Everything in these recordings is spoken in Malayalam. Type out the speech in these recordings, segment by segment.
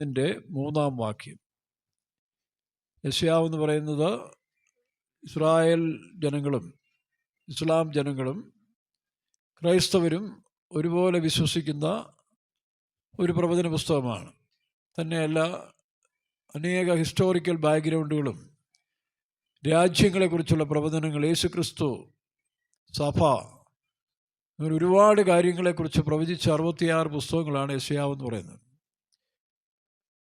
ഇതിൻ്റെ 3-ാം വാക്യം. യെശയ്യാവ് എന്ന് പറയുന്നത് ഇസ്രായേൽ ജനങ്ങളും ഇസ്ലാം ജനങ്ങളും ക്രൈസ്തവരും ഒരുപോലെ വിശ്വസിക്കുന്ന ഒരു പ്രവചന പുസ്തകമാണ്. തന്നെയല്ല, അനേക ഹിസ്റ്റോറിക്കൽ ബാക്ക്ഗ്രൗണ്ടുകളും രാജ്യങ്ങളെക്കുറിച്ചുള്ള പ്രവചനങ്ങൾ, യേശുക്രിസ്തു, സഭ, അങ്ങനെ ഒരുപാട് കാര്യങ്ങളെക്കുറിച്ച് പ്രവചിച്ച 66 പുസ്തകങ്ങളാണ് യെശയ്യാവ് എന്ന് പറയുന്നത്.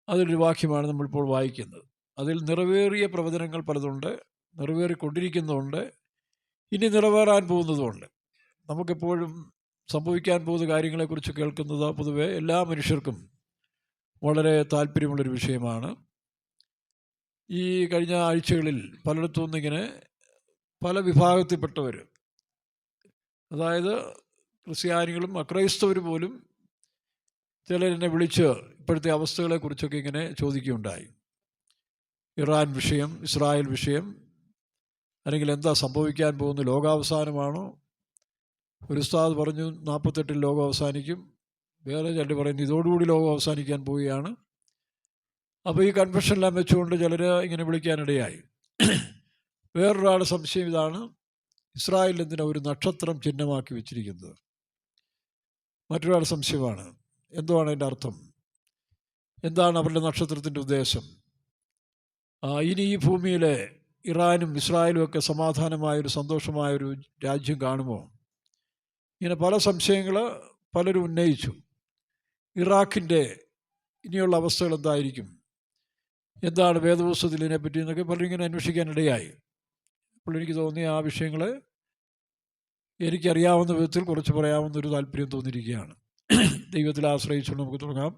അതിലൊരു വാക്യമാണ് നമ്മളിപ്പോൾ വായിക്കുന്നത്. അതിൽ നിറവേറിയ പ്രവചനങ്ങൾ പലതുണ്ട്, നിറവേറിക്കൊണ്ടിരിക്കുന്നുണ്ട്, ഇനി നിറവേറാൻ പോകുന്നതുമുണ്ട്. നമുക്കെപ്പോഴും സംഭവിക്കാൻ പോകുന്ന കാര്യങ്ങളെക്കുറിച്ച് കേൾക്കുന്നത് പൊതുവെ എല്ലാ മനുഷ്യർക്കും വളരെ താല്പര്യമുള്ളൊരു വിഷയമാണ്. ഈ കഴിഞ്ഞ ആഴ്ചകളിൽ പലയിടത്തു നിന്നിങ്ങനെ പല വിഭാഗത്തിൽപ്പെട്ടവർ, അതായത് ക്രിസ്ത്യാനികളും അക്രൈസ്തവർ പോലും ചിലരെന്നെ വിളിച്ച് ഇപ്പോഴത്തെ അവസ്ഥകളെക്കുറിച്ചൊക്കെ ഇങ്ങനെ ചോദിക്കുകയുണ്ടായി. ഇറാൻ വിഷയം, ഇസ്രായേൽ വിഷയം, അല്ലെങ്കിൽ എന്താ സംഭവിക്കാൻ പോകുന്നത്, ലോകാവസാനമാണോ? ഒരു ഉസ്താദ് പറഞ്ഞു 48-ൽ ലോകം അവസാനിക്കും, വേറെ ചിലർ പറയുന്നു ഇതോടുകൂടി ലോകം അവസാനിക്കാൻ പോവുകയാണ്. അപ്പോൾ ഈ കൺഫെഷനെല്ലാം വെച്ചുകൊണ്ട് ചിലർ ഇങ്ങനെ വിളിക്കാനിടയായി. വേറൊരാളുടെ സംശയം ഇതാണ്: ഇസ്രായേൽ എന്തിനാ ഒരു നക്ഷത്രം ചിഹ്നമാക്കി വെച്ചിരിക്കുന്നത്? മറ്റൊരാളുടെ സംശയമാണ്, എന്തുവാണ് അതിൻ്റെ അർത്ഥം, എന്താണ് അവരുടെ നക്ഷത്രത്തിൻ്റെ ഉദ്ദേശം? ഇനി ഈ ഭൂമിയിലെ ഇറാനും ഇസ്രായേലും ഒക്കെ സമാധാനമായൊരു സന്തോഷമായൊരു രാജ്യം കാണുമോ? ഇങ്ങനെ പല സംശയങ്ങൾ പലരും ഉന്നയിച്ചു. ഇറാഖിൻ്റെ ഇനിയുള്ള അവസ്ഥകൾ എന്തായിരിക്കും, എന്താണ് വേദപുസ്തകത്തിൽ ഇതിനെപ്പറ്റി എന്നൊക്കെ പലരും ഇങ്ങനെ അന്വേഷിക്കാനിടയായി. അപ്പോൾ എനിക്ക് തോന്നി ആ വിഷയങ്ങൾ എനിക്കറിയാവുന്ന വിധത്തിൽ കുറച്ച് പറയാവുന്നൊരു താല്പര്യം തോന്നിയിരിക്കുകയാണ്. ദൈവത്തിൽ ആശ്രയിച്ചുകൊണ്ട് നമുക്ക് തുടങ്ങാം.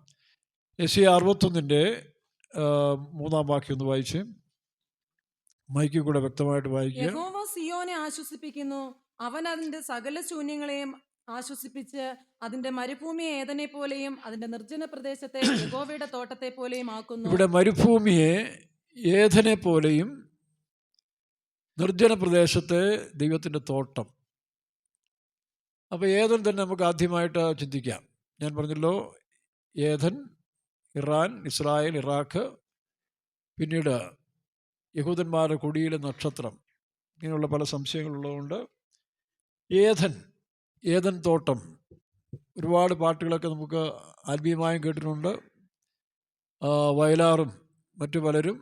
യെശയ്യാ 61-ൻ്റെ 3-ാം വാക്യം ഒന്ന് വായിച്ച്, മൈക്കിൽ കൂടെ വ്യക്തമായിട്ട് വായിക്കുക. യഹോവ സിയോനെ ആശ്വസിപ്പിക്കുന്നു, അവൻ അതിന്റെ സകല ശൂന്യങ്ങളെയും ആശ്വസിപ്പിച്ച് അതിന്റെ മരുഭൂമിയെ ഏദനെ പോലെയും അതിന്റെ നിർജ്ജന പ്രദേശത്തെ യഹോവയുടെ തോട്ടത്തെ പോലെയും ആക്കുന്നു. ഇവിടെ മരുഭൂമിയെ ഏദനെ പോലെയും നിർജ്ജന പ്രദേശത്തെ ദൈവത്തിൻ്റെ തോട്ടം. അപ്പോൾ ഏദൻ തന്നെ നമുക്ക് ആദ്യമായിട്ട് ചിന്തിക്കാം. ഞാൻ പറഞ്ഞല്ലോ, ഏദൻ, ഇറാൻ, ഇസ്രായേൽ, ഇറാഖ്, പിന്നീട് യഹൂദന്മാരുടെ കുടിയിലെ നക്ഷത്രം, ഇങ്ങനെയുള്ള പല സംശയങ്ങളുള്ളതുകൊണ്ട് ഏദൻ തോട്ടം, ഒരുപാട് പാട്ടുകളൊക്കെ നമുക്ക് ആത്മീയമായും കേട്ടിട്ടുണ്ട്. വയലാറും മറ്റു പലരും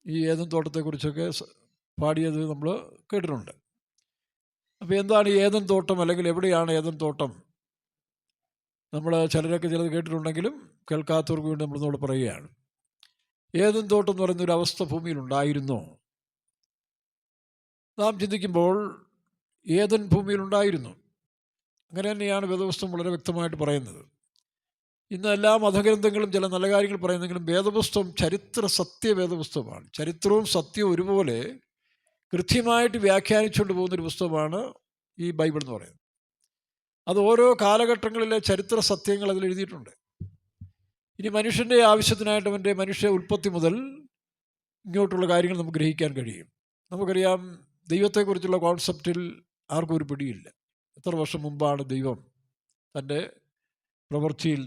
ഈ ഏദൻ തോട്ടത്തെക്കുറിച്ചൊക്കെ പാടിയത് നമ്മൾ കേട്ടിട്ടുണ്ട്. അപ്പോൾ എന്താണ് ഏദൻ തോട്ടം, അല്ലെങ്കിൽ എവിടെയാണ് ഏദൻ തോട്ടം? നമ്മൾ ചിലരൊക്കെ ചിലത് കേട്ടിട്ടുണ്ടെങ്കിലും കേൾക്കാത്തവർക്ക് വേണ്ടി നമ്മളൊന്നുകൂടെ പറയുകയാണ്. ഏദൻ തോട്ടം എന്ന് പറയുന്നൊരു അവസ്ഥ ഭൂമിയിലുണ്ടായിരുന്നോ? നാം ചിന്തിക്കുമ്പോൾ ഏദൻ ഭൂമിയിലുണ്ടായിരുന്നു. അങ്ങനെ തന്നെയാണ് വേദപുസ്തകം വളരെ വ്യക്തമായിട്ട് പറയുന്നത്. ഇന്ന് എല്ലാ മതഗ്രന്ഥങ്ങളും ചില നല്ല കാര്യങ്ങൾ പറയുന്നെങ്കിലും വേദപുസ്തകം ചരിത്ര സത്യ വേദപുസ്തകമാണ്. ചരിത്രവും സത്യവും ഒരുപോലെ കൃത്യമായിട്ട് വ്യാഖ്യാനിച്ചുകൊണ്ട് പോകുന്നൊരു പുസ്തകമാണ് ഈ ബൈബിൾ എന്ന് പറയുന്നത്. അത് ഓരോ കാലഘട്ടങ്ങളിലെ ചരിത്ര സത്യങ്ങൾ അതിൽ എഴുതിയിട്ടുണ്ട്. ഇനി മനുഷ്യൻ്റെ ആവശ്യത്തിനായിട്ട് അവൻ്റെ മനുഷ്യ ഉൽപ്പത്തി മുതൽ ഇങ്ങോട്ടുള്ള കാര്യങ്ങൾ നമുക്ക് ഗ്രഹിക്കാൻ കഴിയും. നമുക്കറിയാം, ദൈവത്തെക്കുറിച്ചുള്ള കോൺസെപ്റ്റിൽ ആർക്കും ഒരു പിടിയില്ല. എത്ര വർഷം മുമ്പാണ് ദൈവം തൻ്റെ പ്രവൃത്തിയിൽ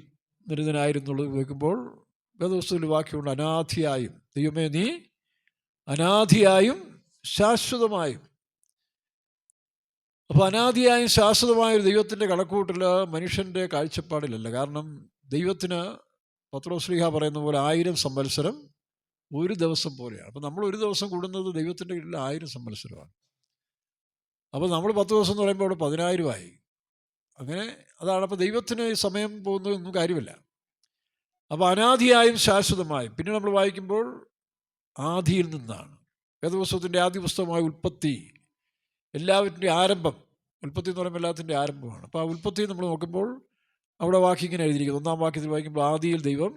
നിരതനായിരുന്നുള്ളത് വയ്ക്കുമ്പോൾ വേദപുസ്തകത്തിൽ വാക്യമുണ്ട്, അനാദിയായും ദൈവമേ നീ അനാദിയായും ശാശ്വതമായും. അപ്പോൾ അനാദിയായും ശാശ്വതമായൊരു ദൈവത്തിൻ്റെ കണക്കൂട്ടിൽ മനുഷ്യൻ്റെ കാഴ്ചപ്പാടിലല്ല. കാരണം ദൈവത്തിന് പത്രോസ്ലീഹ പറയുന്ന പോലെ 1000 സംവത്സരം ഒരു ദിവസം പോലെയാണ്. അപ്പോൾ നമ്മൾ ഒരു ദിവസം കൂടുന്നത് ദൈവത്തിൻ്റെ കീഴിൽ 1000 സംവത്സരമാണ്. അപ്പോൾ നമ്മൾ 10 ദിവസം എന്ന് പറയുമ്പോൾ അവിടെ 10,000 ആയി. അങ്ങനെ അതാണ്. അപ്പോൾ ദൈവത്തിന് ഈ സമയം പോകുന്നതൊന്നും കാര്യമില്ല. അപ്പോൾ അനാദിയായും ശാശ്വതമായും. പിന്നെ നമ്മൾ വായിക്കുമ്പോൾ ആദിയിൽ നിന്നാണ്. വേദപുസ്തകത്തിൻ്റെ ആദ്യ പുസ്തകമായ ഉൽപ്പത്തി, എല്ലാവരുടെയും ആരംഭം. ഉൽപ്പത്തി എന്ന് പറയുമ്പോൾ എല്ലാത്തിൻ്റെ ആരംഭമാണ്. അപ്പോൾ ആ ഉൽപ്പത്തി നമ്മൾ നോക്കുമ്പോൾ അവിടെ വാക്യം ഇങ്ങനെ എഴുതിയിരിക്കുന്നു. 1-ാം വാക്യത്തിൽ വായിക്കുമ്പോൾ ആദിയിൽ ദൈവം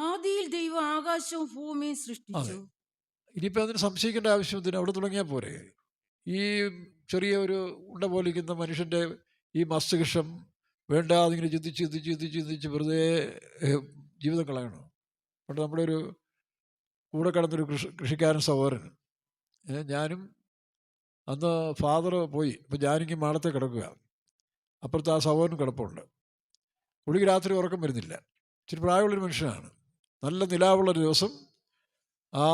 ആദിയിൽ ദൈവം ആകാശവും ഭൂമിയും സൃഷ്ടിച്ചു. ഇനിയിപ്പോൾ അതിന് സംശയിക്കേണ്ട ആവശ്യത്തിന് അവിടെ തുടങ്ങിയാൽ പോരെ? ഈ ചെറിയ ഒരു ഉണ്ട പോലിരിക്കുന്ന മനുഷ്യൻ്റെ ഈ മസ്തിഷ്കം വേണ്ടാതിങ്ങനെ ചിന്തിച്ച് വെറുതെ ജീവിതം കളയണോ? പണ്ട് നമ്മുടെ ഒരു കൂടെ കിടന്നൊരു കൃഷിക്കാരൻ സഹോദരൻ, ഞാനും അന്ന് ഫാദർ പോയി. അപ്പോൾ ഞാനിങ്ങനെ മാളത്തെ കിടക്കുക, അപ്പുറത്ത് ആ സഹോദരൻ കിടപ്പുണ്ട്. പുള്ളിക്ക് രാത്രി ഉറക്കം വരുന്നില്ല. ഇച്ചിരി പ്രായമുള്ളൊരു മനുഷ്യനാണ്. നല്ല നിലാവുള്ളൊരു ദിവസം ആ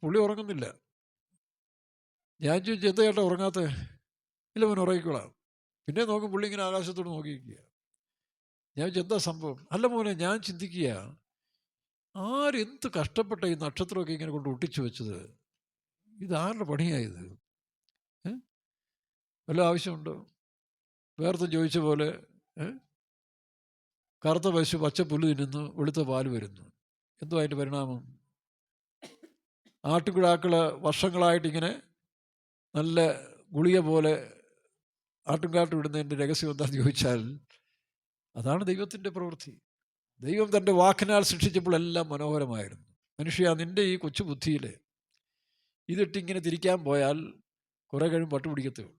പുള്ളി ഉറങ്ങുന്നില്ല. ഞാൻ ചോദിച്ചു, എന്താ ചേട്ടാ ഉറങ്ങാത്ത? ഇല്ല മോൻ ഉറങ്ങിക്കോളാം. പിന്നെ നോക്കും പുള്ളി ഇങ്ങനെ ആകാശത്തോട് നോക്കിയിരിക്കുക. ഞാൻ ചോദിച്ചു, എന്താ സംഭവം? അല്ല മോനെ, ഞാൻ ചിന്തിക്കുക, ആരെന്ത് കഷ്ടപ്പെട്ട ഈ നക്ഷത്രമൊക്കെ ഇങ്ങനെ കൊണ്ട് ഒട്ടിച്ചു വെച്ചത്? ഇതാരുടെ പണിയായത്? വല്ല ആവശ്യമുണ്ടോ? വേർത്തും ചോദിച്ച പോലെ കറുത്ത പശു പച്ച പുല്ല് തിന്നുന്നു, വെളുത്ത പാല് വരുന്നു. എന്തോ അതിൻ്റെ പരിണാമം? ആട്ടുകിടാക്കള് വർഷങ്ങളായിട്ടിങ്ങനെ നല്ല ഗുളിക പോലെ ആട്ടുംകാട്ട് വിടുന്നതിൻ്റെ രഹസ്യം എന്താണെന്ന് ചോദിച്ചാൽ അതാണ് ദൈവത്തിൻ്റെ പ്രവൃത്തി. ദൈവം തൻ്റെ വാക്കിനാൽ സൃഷ്ടിച്ചപ്പോൾ എല്ലാം മനോഹരമായിരുന്നു. മനുഷ്യ, നിൻ്റെ ഈ കൊച്ചു ബുദ്ധിയിൽ ഇതിട്ടിങ്ങനെ തിരിക്കാൻ പോയാൽ കുറേ കഴിയും പട്ടുപിടിക്കത്തേ ഉള്ളൂ.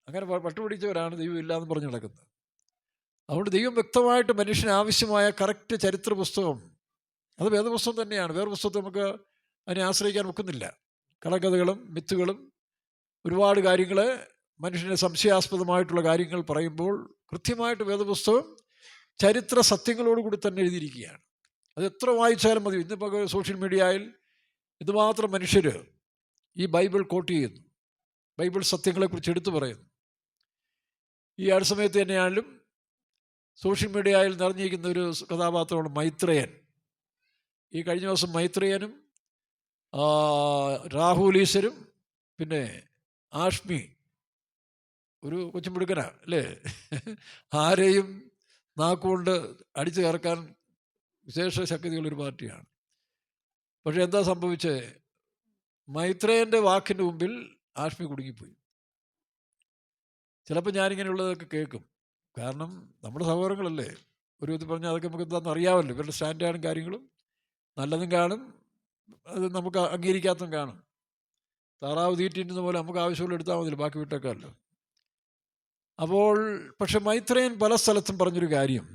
അങ്ങനെ പട്ടുപിടിച്ചവരാണ് ദൈവം ഇല്ലയെന്ന് പറഞ്ഞ് നടക്കുന്നത്. അതുകൊണ്ട് ദൈവം വ്യക്തമായിട്ട് മനുഷ്യന് ആവശ്യമായ കറക്റ്റ് ചരിത്ര പുസ്തകം, അത് വേദപുസ്തകം തന്നെയാണ്. വേറെ പുസ്തകത്തെ നമുക്ക് അതിനെ ആശ്രയിക്കാൻ ഒക്കുന്നില്ല. കടക്കഥകളും മിത്തുകളും ഒരുപാട് കാര്യങ്ങൾ, മനുഷ്യന് സംശയാസ്പദമായിട്ടുള്ള കാര്യങ്ങൾ പറയുമ്പോൾ കൃത്യമായിട്ട് വേദപുസ്തകം ചരിത്ര സത്യങ്ങളോടുകൂടി തന്നെ എഴുതിയിരിക്കുകയാണ്. അത് എത്ര വായിച്ചാലും മതി. ഇന്നിപ്പോൾ സോഷ്യൽ മീഡിയയിൽ ഇതുമാത്രം മനുഷ്യർ ഈ ബൈബിൾ കോട്ട് ചെയ്യുന്നു, ബൈബിൾ സത്യങ്ങളെക്കുറിച്ച് എടുത്തു പറയുന്നു. ഈ അടുത്ത സമയത്ത് തന്നെയാണെങ്കിലും സോഷ്യൽ മീഡിയയിൽ നിറഞ്ഞിരിക്കുന്ന ഒരു കഥാപാത്രമാണ് മൈത്രേയൻ. ഈ കഴിഞ്ഞ ദിവസം മൈത്രേയനും രാഹുൽ ഈശ്വരും പിന്നെ ആഷ്മി, ഒരു കൊച്ചുമിടുക്കനാ അല്ലേ, ആരെയും നാക്കുകൊണ്ട് അടിച്ചു കയറക്കാൻ വിശേഷ ശക്തികളൊരു പാർട്ടിയാണ്. പക്ഷെ എന്താ സംഭവിച്ചത്? മൈത്രേയൻ്റെ വാക്കിൻ്റെ മുമ്പിൽ ആഷ്മി കുടുങ്ങിപ്പോയി. ചിലപ്പോൾ ഞാനിങ്ങനെയുള്ളതൊക്കെ കേൾക്കും. കാരണം നമ്മുടെ സഹോദരങ്ങളല്ലേ, ഒരു ഇത് പറഞ്ഞാൽ അതൊക്കെ നമുക്ക് എന്താണെന്ന് അറിയാമല്ലോ. ഇവരുടെ സ്റ്റാൻഡേർഡും കാര്യങ്ങളും നല്ലതും കാണും, അത് നമുക്ക് അംഗീകരിക്കാത്തതും കാണും. താറാവ് തീറ്റിന്ന പോലെ നമുക്ക് ആവശ്യമുള്ള എടുത്താൽ മതില്ലോ, ബാക്കി വിട്ടേക്കാമല്ലോ. അപ്പോൾ പക്ഷെ മൈത്രേയൻ പല സ്ഥലത്തും പറഞ്ഞൊരു കാര്യം,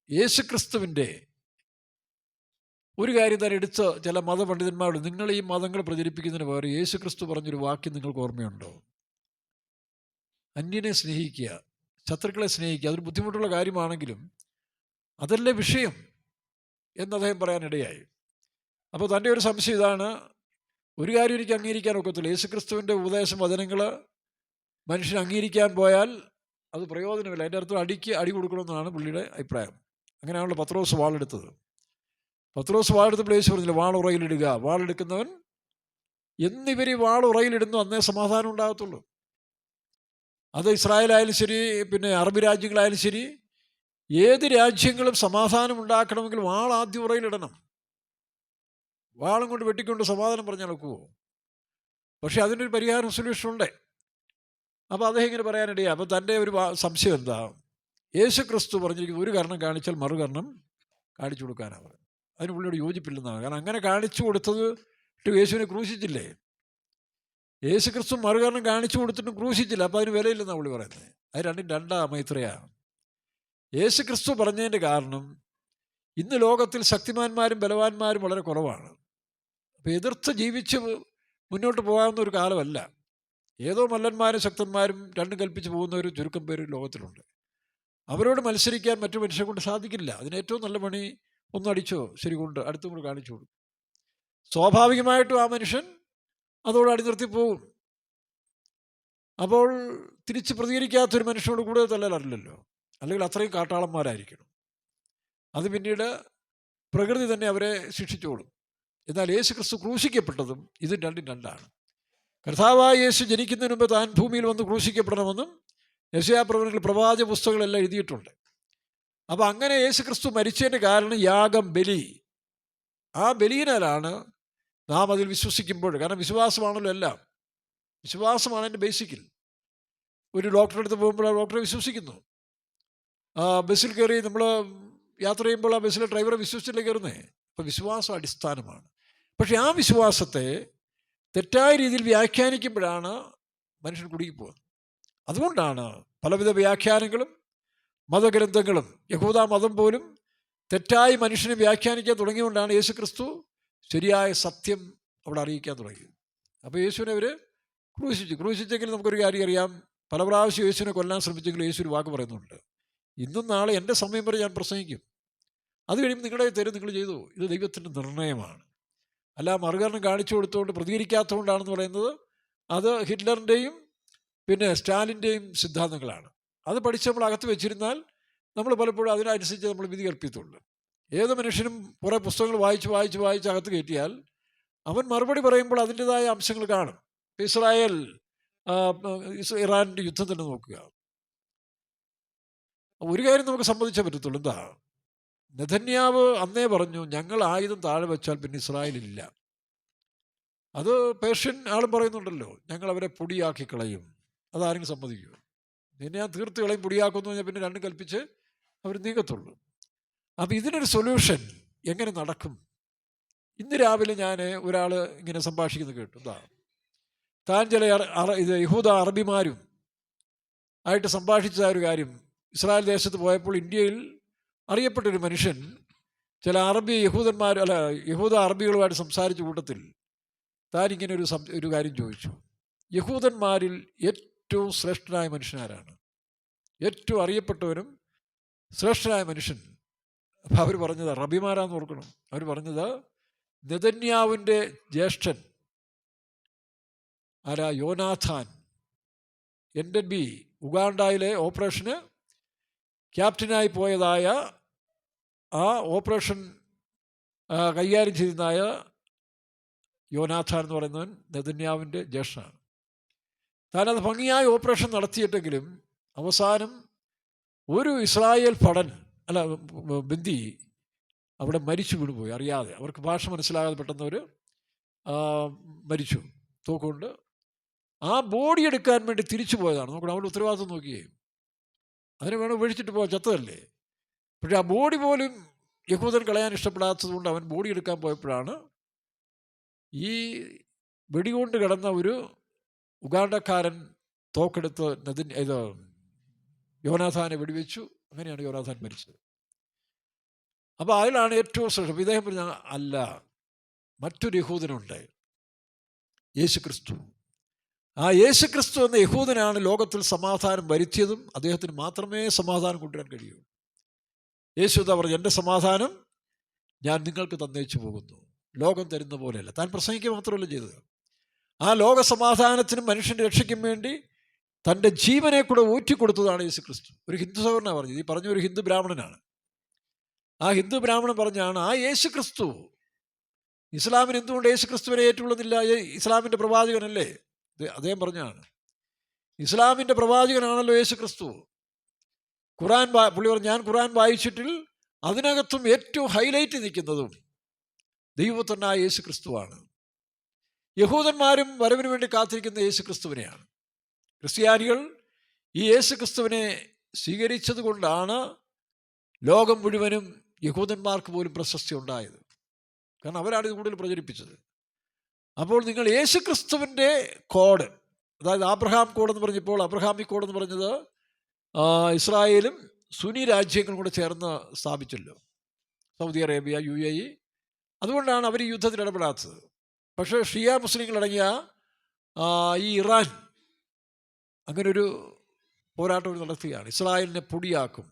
യേശുക്രിസ്തുവിൻ്റെ ഒരു കാര്യം തന്നെ എടുത്ത് ചില മതപണ്ഡിതന്മാരോട്, നിങ്ങൾ ഈ മതങ്ങൾ പ്രചരിപ്പിക്കുന്നതിന് പകരം യേശുക്രിസ്തു പറഞ്ഞൊരു വാക്യം നിങ്ങൾക്ക് ഓർമ്മയുണ്ടോ? അന്യനെ സ്നേഹിക്കുക, ശത്രുക്കളെ സ്നേഹിക്കുക. അതൊരു ബുദ്ധിമുട്ടുള്ള കാര്യമാണെങ്കിലും അതല്ലേ വിഷയം എന്ന് അദ്ദേഹം പറയാനിടയായി. അപ്പോൾ തൻ്റെ ഒരു സംശയം ഇതാണ്, ഒരു കാര്യം എനിക്ക് അംഗീകരിക്കാൻ ഒക്കത്തില്ല, യേശുക്രിസ്തുവിൻ്റെ ഉപദേശം വചനങ്ങൾ മനുഷ്യൻ അംഗീകരിക്കാൻ പോയാൽ അത് പ്രയോജനമില്ല. അതിൻ്റെ അർത്ഥം അടി കൊടുക്കണമെന്നാണ് പുള്ളിയുടെ അഭിപ്രായം. അങ്ങനെയാണല്ലോ പത്രോസ് വാളെടുത്തത്. പത്രോസ് വാളെടുത്തപ്പോൾ യേശു പറഞ്ഞില്ല, വാളുറയിലിടുക, വാളെടുക്കുന്നവൻ എന്നിവർ വാളുറയിലിടുന്നു, അന്നേ സമാധാനം ഉണ്ടാകത്തുള്ളൂ. അത് ഇസ്രായേലായാലും ശരി, പിന്നെ അറബ് രാജ്യങ്ങളായാലും ശരി, ഏത് രാജ്യങ്ങളും സമാധാനം ഉണ്ടാക്കണമെങ്കിൽ വാൾ ആദ്യം ഉറയിലിടണം. വാളും കൊണ്ട് വെട്ടിക്കൊണ്ട് സമാധാനം പറഞ്ഞാൽ ഒക്കുമോ? പക്ഷെ അതിനൊരു പരിഹാരം, സൊല്യൂഷൻ ഉണ്ട്. അപ്പോൾ അദ്ദേഹം ഇങ്ങനെ പറയാനിടയാ. അപ്പോൾ തൻ്റെ ഒരു സംശയം എന്താ, യേശു ക്രിസ്തു പറഞ്ഞിരിക്കുന്നത് ഒരു കർണം കാണിച്ചാൽ മറുകർണം കാണിച്ചു കൊടുക്കാനാണ് പറയുന്നത്. അതിന് പുള്ളിയോട് യോജിപ്പില്ലെന്നാണ്. കാരണം അങ്ങനെ കാണിച്ചു കൊടുത്തത് യേശുവിനെ ക്രൂശിച്ചില്ലേ? യേശു ക്രിസ്തു മറുകർണം കാണിച്ചു കൊടുത്തിട്ടും ക്രൂശിച്ചില്ല, അപ്പോൾ അതിന് വിലയില്ലെന്നാണ് പുള്ളി പറയുന്നത്. അത് രണ്ടും രണ്ടാ മൈത്രയാണ്. യേശു ക്രിസ്തു പറഞ്ഞതിൻ്റെ കാരണം, ഇന്ന് ലോകത്തിൽ ശക്തിമാന്മാരും ബലവാന്മാരും വളരെ കുറവാണ്. അപ്പോൾ എതിർത്ത് ജീവിച്ച് മുന്നോട്ട് പോകാവുന്ന ഒരു കാലമല്ല. ഏതോ മല്ലന്മാരും ശക്തന്മാരും രണ്ടും കൽപ്പിച്ച് പോകുന്ന ഒരു ചുരുക്കം പേര് ലോകത്തിലുണ്ട്. അവരോട് മത്സരിക്കാൻ മറ്റു മനുഷ്യരെ കൊണ്ട് സാധിക്കില്ല. അതിന് ഏറ്റവും നല്ല പണി, ഒന്നടിച്ചോ ശരി കൊണ്ട് അടുത്തും കൂടെ കാണിച്ചു കൊടുക്കും. സ്വാഭാവികമായിട്ടും ആ മനുഷ്യൻ അതോട് അടിനിർത്തി പോകും. അപ്പോൾ തിരിച്ച് പ്രതികരിക്കാത്തൊരു മനുഷ്യനോട് കൂടുതൽ തല്ലലറില്ലല്ലോ, അല്ലെങ്കിൽ അത്രയും കാട്ടാളന്മാരായിരിക്കണം. അത് പിന്നീട് പ്രകൃതി തന്നെ അവരെ ശിക്ഷിച്ചോളും. എന്നാൽ യേശു ക്രിസ്തു ക്രൂശിക്കപ്പെട്ടതും ഇതും രണ്ടും രണ്ടാണ്. കർത്താവായ യേശു ജനിക്കുന്നതിന് മുമ്പ് താൻ ഭൂമിയിൽ വന്ന് ക്രൂശിക്കപ്പെടണമെന്നും യെശയ്യാപ്രവചനത്തിൽ പ്രവാചക പുസ്തകങ്ങളെല്ലാം എഴുതിയിട്ടുണ്ട്. അപ്പോൾ അങ്ങനെ യേശു ക്രിസ്തു മരിച്ചതിൻ്റെ കാരണം യാഗം, ബലി. ആ ബലിയിനാലാണ് നാം അതിൽ വിശ്വസിക്കുമ്പോൾ, കാരണം വിശ്വാസമാണല്ലോ എല്ലാം, വിശ്വാസമാണ് എൻ്റെ ബേസിക്കിൽ. ഒരു ഡോക്ടറെ അടുത്ത് പോകുമ്പോൾ ആ ഡോക്ടറെ വിശ്വസിക്കുന്നു. ബസ്സിൽ കയറി നമ്മൾ യാത്ര ചെയ്യുമ്പോൾ ആ ബസ്സിലെ ഡ്രൈവറെ വിശ്വസിച്ചില്ലേ കയറുന്നേ? അപ്പോൾ വിശ്വാസം അടിസ്ഥാനമാണ്. പക്ഷേ ആ വിശ്വാസത്തെ തെറ്റായ രീതിയിൽ വ്യാഖ്യാനിക്കുമ്പോഴാണ് മനുഷ്യൻ കുടുങ്ങിപ്പോകുന്നത്. അതുകൊണ്ടാണ് പലവിധ വ്യാഖ്യാനങ്ങളും മതഗ്രന്ഥങ്ങളും, യഹൂദ മതം പോലും തെറ്റായി മനുഷ്യനെ വ്യാഖ്യാനിക്കാൻ തുടങ്ങിയുകൊണ്ടാണ് യേശു ക്രിസ്തു ശരിയായ സത്യം അവിടെ അറിയിക്കാൻ തുടങ്ങിയത്. അപ്പോൾ യേശുവിനെ അവർ ക്രൂശിച്ചെങ്കിൽ നമുക്കൊരു കാര്യം അറിയാം, പല പ്രാവശ്യം യേശുവിനെ കൊല്ലാൻ ശ്രമിച്ചെങ്കിൽ യേശു ഒരു വാക്ക് പറയുന്നുണ്ട്, ഇന്നും നാളെ എൻ്റെ സമയം വരെ ഞാൻ പ്രസംഗിക്കും, അത് കഴിയുമ്പോൾ നിങ്ങളുടെ തരും, നിങ്ങൾ ചെയ്തു. ഇത് ദൈവത്തിൻ്റെ നിർണയമാണ്. അല്ല മറുകരണം കാണിച്ചു കൊടുത്തുകൊണ്ട് പ്രതികരിക്കാത്തതുകൊണ്ടാണെന്ന് പറയുന്നത് അത് ഹിറ്റ്ലറിൻ്റെയും പിന്നെ സ്റ്റാലിൻ്റെയും സിദ്ധാന്തങ്ങളാണ്. അത് പഠിച്ച് നമ്മൾ അകത്ത് വെച്ചിരുന്നാൽ നമ്മൾ പലപ്പോഴും അതിനനുസരിച്ച് നമ്മൾ വിധി കൽപ്പിത്തുള്ളൂ. ഏത് മനുഷ്യനും കുറേ പുസ്തകങ്ങൾ വായിച്ച് അകത്ത് കയറ്റിയാൽ അവൻ മറുപടി പറയുമ്പോൾ അതിൻ്റെതായ അംശങ്ങൾ കാണും. ഇസ്രായേൽ ഇറാൻ്റെ യുദ്ധം തന്നെ നോക്കുക. ഒരു കാര്യം നമുക്ക് സമ്മതിച്ചേ പറ്റത്തുള്ളൂ. എന്താ? നെതന്യാവ് അന്നേ പറഞ്ഞു, ഞങ്ങൾ ആയുധം താഴെ വെച്ചാൽ പിന്നെ ഇസ്രായേലില്ല. അത് പേർഷ്യൻ ആളും പറയുന്നുണ്ടല്ലോ, ഞങ്ങൾ അവരെ പൊടിയാക്കി കളയും. അതാരെങ്കിലും സമ്മതിക്കുമോ? നിന്നെ ഞാൻ തീർത്ത് കളയും, പൊടിയാക്കുമെന്ന് പറഞ്ഞാൽ പിന്നെ രണ്ടും കൽപ്പിച്ച് അവർ നീങ്ങത്തുള്ളൂ. അപ്പം ഇതിനൊരു സൊല്യൂഷൻ എങ്ങനെ നടക്കും? ഇന്ന് രാവിലെ ഞാൻ ഒരാൾ ഇങ്ങനെ സംഭാഷിക്കുന്നത് കേട്ടു. എന്താ? താൻ ചില യഹൂദ അറബിമാരും ആയിട്ട് സംഭാഷിച്ച ഒരു കാര്യം, ഇസ്രായേൽ ദേശത്ത് പോയപ്പോൾ ഇന്ത്യയിൽ അറിയപ്പെട്ടൊരു മനുഷ്യൻ ചില യഹൂദ അറബികളുമായിട്ട് സംസാരിച്ച കൂട്ടത്തിൽ താൻ ഇങ്ങനെ ഒരു കാര്യം ചോദിച്ചു. യഹൂദന്മാരിൽ ഏറ്റവും ശ്രേഷ്ഠനായ മനുഷ്യനാരാണ്? ഏറ്റവും അറിയപ്പെട്ടവരും ശ്രേഷ്ഠനായ മനുഷ്യൻ. അപ്പം അവർ പറഞ്ഞത്, റബിമാരാന്ന് ഓർക്കണം, അവർ പറഞ്ഞത് നെതന്യാവിൻ്റെ ജ്യേഷ്ഠൻ ആരാ? യോനാഥാൻ. NDB ഉഗാണ്ടയിലെ ഓപ്പറേഷന് ക്യാപ്റ്റനായി പോയതായ ആ ഓപ്പറേഷൻ കൈകാര്യം ചെയ്യുന്നതായ യോനാഥാൻ എന്ന് പറയുന്നവൻ നെതന്യാവിൻ്റെ ജ്യേഷ്ഠനാണ്. താനത് ഭംഗിയായ ഓപ്പറേഷൻ നടത്തിയിട്ടെങ്കിലും അവസാനം ഒരു ഇസ്രായേൽ ബന്ദി അവിടെ മരിച്ചു വീണുപോയി അറിയാതെ. അവർക്ക് ഭാഷ മനസ്സിലാകാതെ പെട്ടെന്ന് മരിച്ചു തോക്കുകൊണ്ട്. ആ ബോഡി എടുക്കാൻ വേണ്ടി തിരിച്ചു പോയതാണ്. നോക്കണം, അവരുടെ ഉത്തരവാദിത്വം നോക്കിയേ. അതിനെ വേണം ഉപേക്ഷിച്ചിട്ട് പോകാൻ, ചത്തതല്ലേ. പക്ഷേ ആ ബോഡി പോലും യഹൂദൻ കളയാൻ ഇഷ്ടപ്പെടാത്തത് കൊണ്ട് അവൻ ബോഡി എടുക്കാൻ പോയപ്പോഴാണ് ഈ വെടികൊണ്ട് കിടന്ന ഒരു ഉഗാണ്ടക്കാരൻ തോക്കെടുത്ത് യോനാഥാനെ വെടിവെച്ചു. അങ്ങനെയാണ് യോനാഥാൻ മരിച്ചത്. അപ്പോൾ അതിലാണ് ഏറ്റവും ശ്രേഷ്ഠം. ഇദ്ദേഹം പറഞ്ഞ അല്ല, മറ്റൊരു യഹൂദനുണ്ട്, യേശുക്രിസ്തു. ആ യേശുക്രിസ്തു എന്ന യഹൂദനാണ് ലോകത്തിൽ സമാധാനം വരുത്തിയതും അദ്ദേഹത്തിന് മാത്രമേ സമാധാനം കൊണ്ടുവരാൻ കഴിയൂ. യേശു എന്താ പറഞ്ഞു? എൻ്റെ സമാധാനം ഞാൻ നിങ്ങൾക്ക് തന്നേച്ചു പോകുന്നു, ലോകം തരുന്ന പോലെയല്ല. താൻ പ്രസംഗിക്കുക മാത്രമല്ല ചെയ്തത്, ആ ലോക സമാധാനത്തിനും മനുഷ്യൻ്റെ രക്ഷയ്ക്കും വേണ്ടി തൻ്റെ ജീവനെ കൂടെ ഊറ്റിക്കൊടുത്തതാണ് യേശുക്രിസ്തു. ഒരു ഹിന്ദു സഹോദരനാണ് പറഞ്ഞത്. ഈ പറഞ്ഞ ഒരു ഹിന്ദു ബ്രാഹ്മണനാണ്. ആ ഹിന്ദു ബ്രാഹ്മണൻ പറഞ്ഞാണ്, ആ യേശുക്രിസ്തു ഇസ്ലാമിന് എന്തുകൊണ്ട് യേശുക്രിസ്തുവിനെ ഏറ്റുകൊള്ളുന്നില്ല? ഇസ്ലാമിൻ്റെ പ്രവാചകനല്ലേ? അദ്ദേഹം പറഞ്ഞാണ്, ഇസ്ലാമിൻ്റെ പ്രവാചകനാണല്ലോ യേശുക്രിസ്തു. പുള്ളി പറഞ്ഞു, ഞാൻ ഖുർആൻ വായിച്ചിട്ടിൽ അതിനകത്തും ഏറ്റവും ഹൈലൈറ്റ് നിൽക്കുന്നതും ദൈവത്തന്നായ യേശുക്രിസ്തുവാണ്. യഹൂദന്മാരും വരവിന് വേണ്ടി കാത്തിരിക്കുന്ന യേശുക്രിസ്തുവിനെയാണ്. ക്രിസ്ത്യാനികൾ ഈ യേശുക്രിസ്തുവിനെ സ്വീകരിച്ചത് കൊണ്ടാണ് ലോകം മുഴുവനും യഹൂദന്മാർക്ക് പോലും പ്രശസ്തി ഉണ്ടായത്. കാരണം അവരാണ് ഇത് കൂടുതൽ പ്രചരിപ്പിച്ചത്. അപ്പോൾ നിങ്ങൾ യേശുക്രിസ്തുവിൻ്റെ കോഡ്, അതായത് ആബ്രഹാം കോഡ് എന്ന് പറഞ്ഞപ്പോൾ, അബ്രഹാമിക് കോഡ് എന്ന് പറഞ്ഞത് ഇസ്രായേലും സുന്നി രാജ്യങ്ങളും കൂടെ ചേർന്ന് സ്ഥാപിച്ചല്ലോ, സൗദി അറേബ്യ, UAE. അതുകൊണ്ടാണ് അവർ ഈ യുദ്ധത്തിൽ ഇടപെടാത്തത്. പക്ഷേ ഷിയ മുസ്ലിങ്ങളടങ്ങിയ ഈ ഇറാൻ അങ്ങനൊരു പോരാട്ടം നടത്തുകയാണ്, ഇസ്രായേലിനെ പൊടിയാക്കും.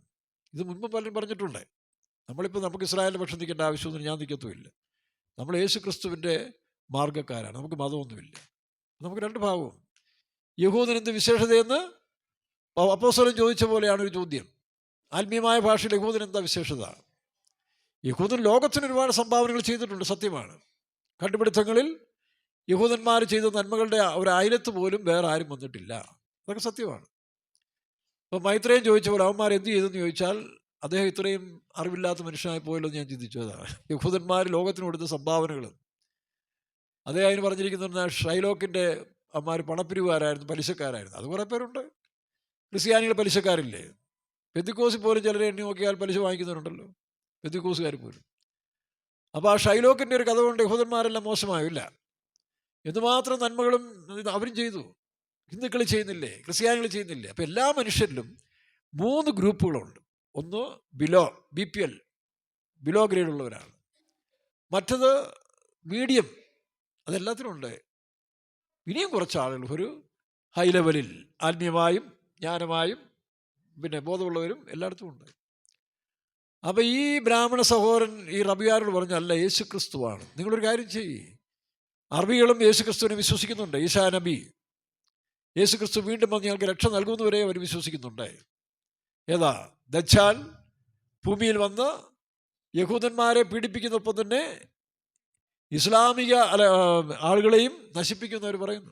ഇത് മുൻപ് പലരും പറഞ്ഞിട്ടുണ്ട്. നമുക്ക് ഇസ്രായേലിൻ്റെ പക്ഷം നിൽക്കേണ്ട ആവശ്യമൊന്നും ഞാൻ നിൽക്കത്തുമില്ല. നമ്മൾ യേശു ക്രിസ്തുവിൻ്റെ മാർഗ്ഗക്കാരാണ്, നമുക്ക് മതമൊന്നുമില്ല. നമുക്ക് രണ്ട് ഭാഗവും. യഹൂദൻ എന്ത് വിശേഷതയെന്ന് അപ്പോസ്തലൻ ചോദിച്ച പോലെയാണ് ഒരു ചോദ്യം. ആത്മീയമായ ഭാഷയിൽ യഹൂദൻ എന്താ വിശേഷത? യഹൂദൻ ലോകത്തിന് ഒരുപാട് സംഭാവനകൾ ചെയ്തിട്ടുണ്ട്, സത്യമാണ്. കണ്ടുപിടുത്തങ്ങളിൽ യഹൂദന്മാർ ചെയ്ത നന്മകളുടെ ഒരു അയലത്ത് പോലും വേറെ ആരും വന്നിട്ടില്ല, അതൊക്കെ സത്യമാണ്. അപ്പോൾ മൈത്രേയൻ ചോദിച്ച പോലെ അവന്മാർ എന്ത് ചെയ്തെന്ന് ചോദിച്ചാൽ, അദ്ദേഹം ഇത്രയും അറിവില്ലാത്ത മനുഷ്യനായി പോയല്ലോ എന്ന് ഞാൻ ചിന്തിച്ചു. അതാണ് യഹൂദന്മാർ ലോകത്തിന് കൊടുത്ത സംഭാവനകൾ. അദ്ദേഹം അതിന് പറഞ്ഞിരിക്കുന്ന ഷൈലോക്കിൻ്റെ അമ്മമാർ പണപ്പിരിവുകാരായിരുന്നു, പലിശക്കാരായിരുന്നു. അത് കുറേ പേരുണ്ട്. ക്രിസ്ത്യാനികൾ പലിശക്കാരില്ലേ? പെന്തിക്കോസിൽ പോലും ചിലരെ എണ്ണി നോക്കിയാൽ പലിശ വാങ്ങിക്കുന്നവരുണ്ടല്ലോ, പെന്തിക്കോസുകാർ പോലും. അപ്പോൾ ആ ഷൈലോക്കിൻ്റെ ഒരു കഥ കൊണ്ട് യഹൂദന്മാരെല്ലാം മോശമായില്ല. എന്തുമാത്രം നന്മകളും അവരും ചെയ്തു. ഹിന്ദുക്കൾ ചെയ്യുന്നില്ലേ? ക്രിസ്ത്യാനികൾ ചെയ്യുന്നില്ലേ? അപ്പോൾ എല്ലാ മനുഷ്യരിലും 3 ഗ്രൂപ്പുകളുണ്ട്. ഒന്ന് BPL, ബിലോ ഗ്രേഡ് ഉള്ളവരാണ്. മറ്റത് മീഡിയം, അതെല്ലാത്തിനും ഉണ്ട്. ഇനിയും കുറച്ച് ആളുകൾ ഒരു ഹൈ ലെവലിൽ ആത്മീയമായും ജ്ഞാനമായും പിന്നെ ബോധമുള്ളവരും എല്ലായിടത്തും ഉണ്ട്. അപ്പോൾ ഈ ബ്രാഹ്മണ സഹോദരൻ ഈ റബിയാരോട് പറഞ്ഞു, അല്ല, യേശു ക്രിസ്തുവാണ്. നിങ്ങളൊരു കാര്യം ചെയ്യ്, അറബികളും യേശു ക്രിസ്തുവിനെ വിശ്വസിക്കുന്നുണ്ട്. ഈസാ നബി, യേശു ക്രിസ്തു വീണ്ടും വന്ന് ഞങ്ങൾക്ക് രക്ഷ നൽകുന്നവരെ അവർ വിശ്വസിക്കുന്നുണ്ട്. ഏതാ? ദജ്ജാൽ ഭൂമിയിൽ വന്ന് യഹൂദന്മാരെ പീഡിപ്പിക്കുന്നതൊപ്പം തന്നെ ഇസ്ലാമിക ആളുകളെയും നശിപ്പിക്കുന്നവർ പറയുന്നു.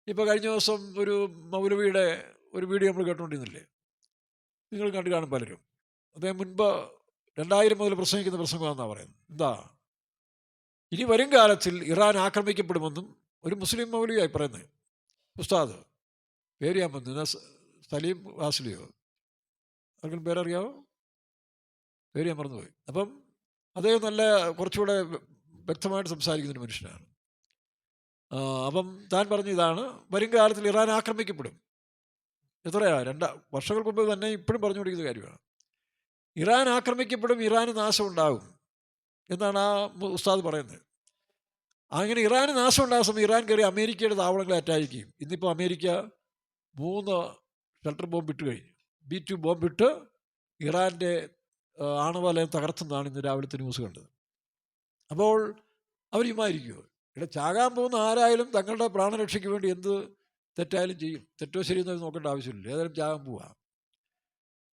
ഇപ്പോൾ കഴിഞ്ഞ ദിവസം ഒരു മൗലവിയുടെ ഒരു വീഡിയോ നമ്മൾ കേട്ടുകൊണ്ടിരുന്നില്ലേ? നിങ്ങൾ കണ്ടു കാണും പലരും. അദ്ദേഹം മുൻപ് 2000 മുതൽ പ്രസംഗിക്കുന്ന പ്രസംഗമാണെന്നാണ് പറയുന്നത്. എന്താ? ഇനി വരും കാലത്തിൽ ഇറാൻ ആക്രമിക്കപ്പെടുമെന്നും ഒരു മുസ്ലിം മൗലവിയായി പറയുന്നത്. ഉസ്താദ്, പേര് ഞാൻ വന്നു, സലീം വാസ്ലിയോ, ആർക്കും പേരറിയാവോ? പേര് ഞാൻ മറന്നുപോയി. അപ്പം അദ്ദേഹം നല്ല കുറച്ചുകൂടെ വ്യക്തമായിട്ട് സംസാരിക്കുന്നൊരു മനുഷ്യനാണ്. അപ്പം താൻ പറഞ്ഞു, ഇതാണ് വരും കാലത്തിൽ ഇറാൻ ആക്രമിക്കപ്പെടും. എത്രയാ 2 വർഷങ്ങൾക്ക് മുമ്പ് തന്നെ ഇപ്പോഴും പറഞ്ഞുകൊണ്ടിരിക്കുന്ന കാര്യമാണ്. ഇറാൻ ആക്രമിക്കപ്പെടും, ഇറാന് നാശം ഉണ്ടാകും എന്നാണ് ആ ഉസ്താദ് പറയുന്നത്. അങ്ങനെ ഇറാന് നാശം ഉണ്ടാകുന്ന സമയം ഇറാൻ കയറി അമേരിക്കയുടെ താവളങ്ങളെ അറ്റാക്ക് ചെയ്യും. ഇന്നിപ്പോൾ അമേരിക്ക 3 ഷെൽട്ടർ ബോംബ് ഇട്ട് കഴിഞ്ഞു. B2 ബോംബിട്ട് ഇറാൻ്റെ ആണവലയം തകർത്തുന്നതാണ് ഇന്ന് രാവിലത്തെ ന്യൂസ് കണ്ടത്. അപ്പോൾ അവർ ചുമ്മായിരിക്കുമോ? ഇവിടെ ചാകാൻ പോകുന്ന ആരായാലും തങ്ങളുടെ പ്രാണരക്ഷയ്ക്ക് വേണ്ടി എന്ത് തെറ്റായാലും ചെയ്യും. തെറ്റോ ശരിയെന്ന് നോക്കേണ്ട ആവശ്യമില്ല, ഏതായാലും ചാകാൻ പോവുക.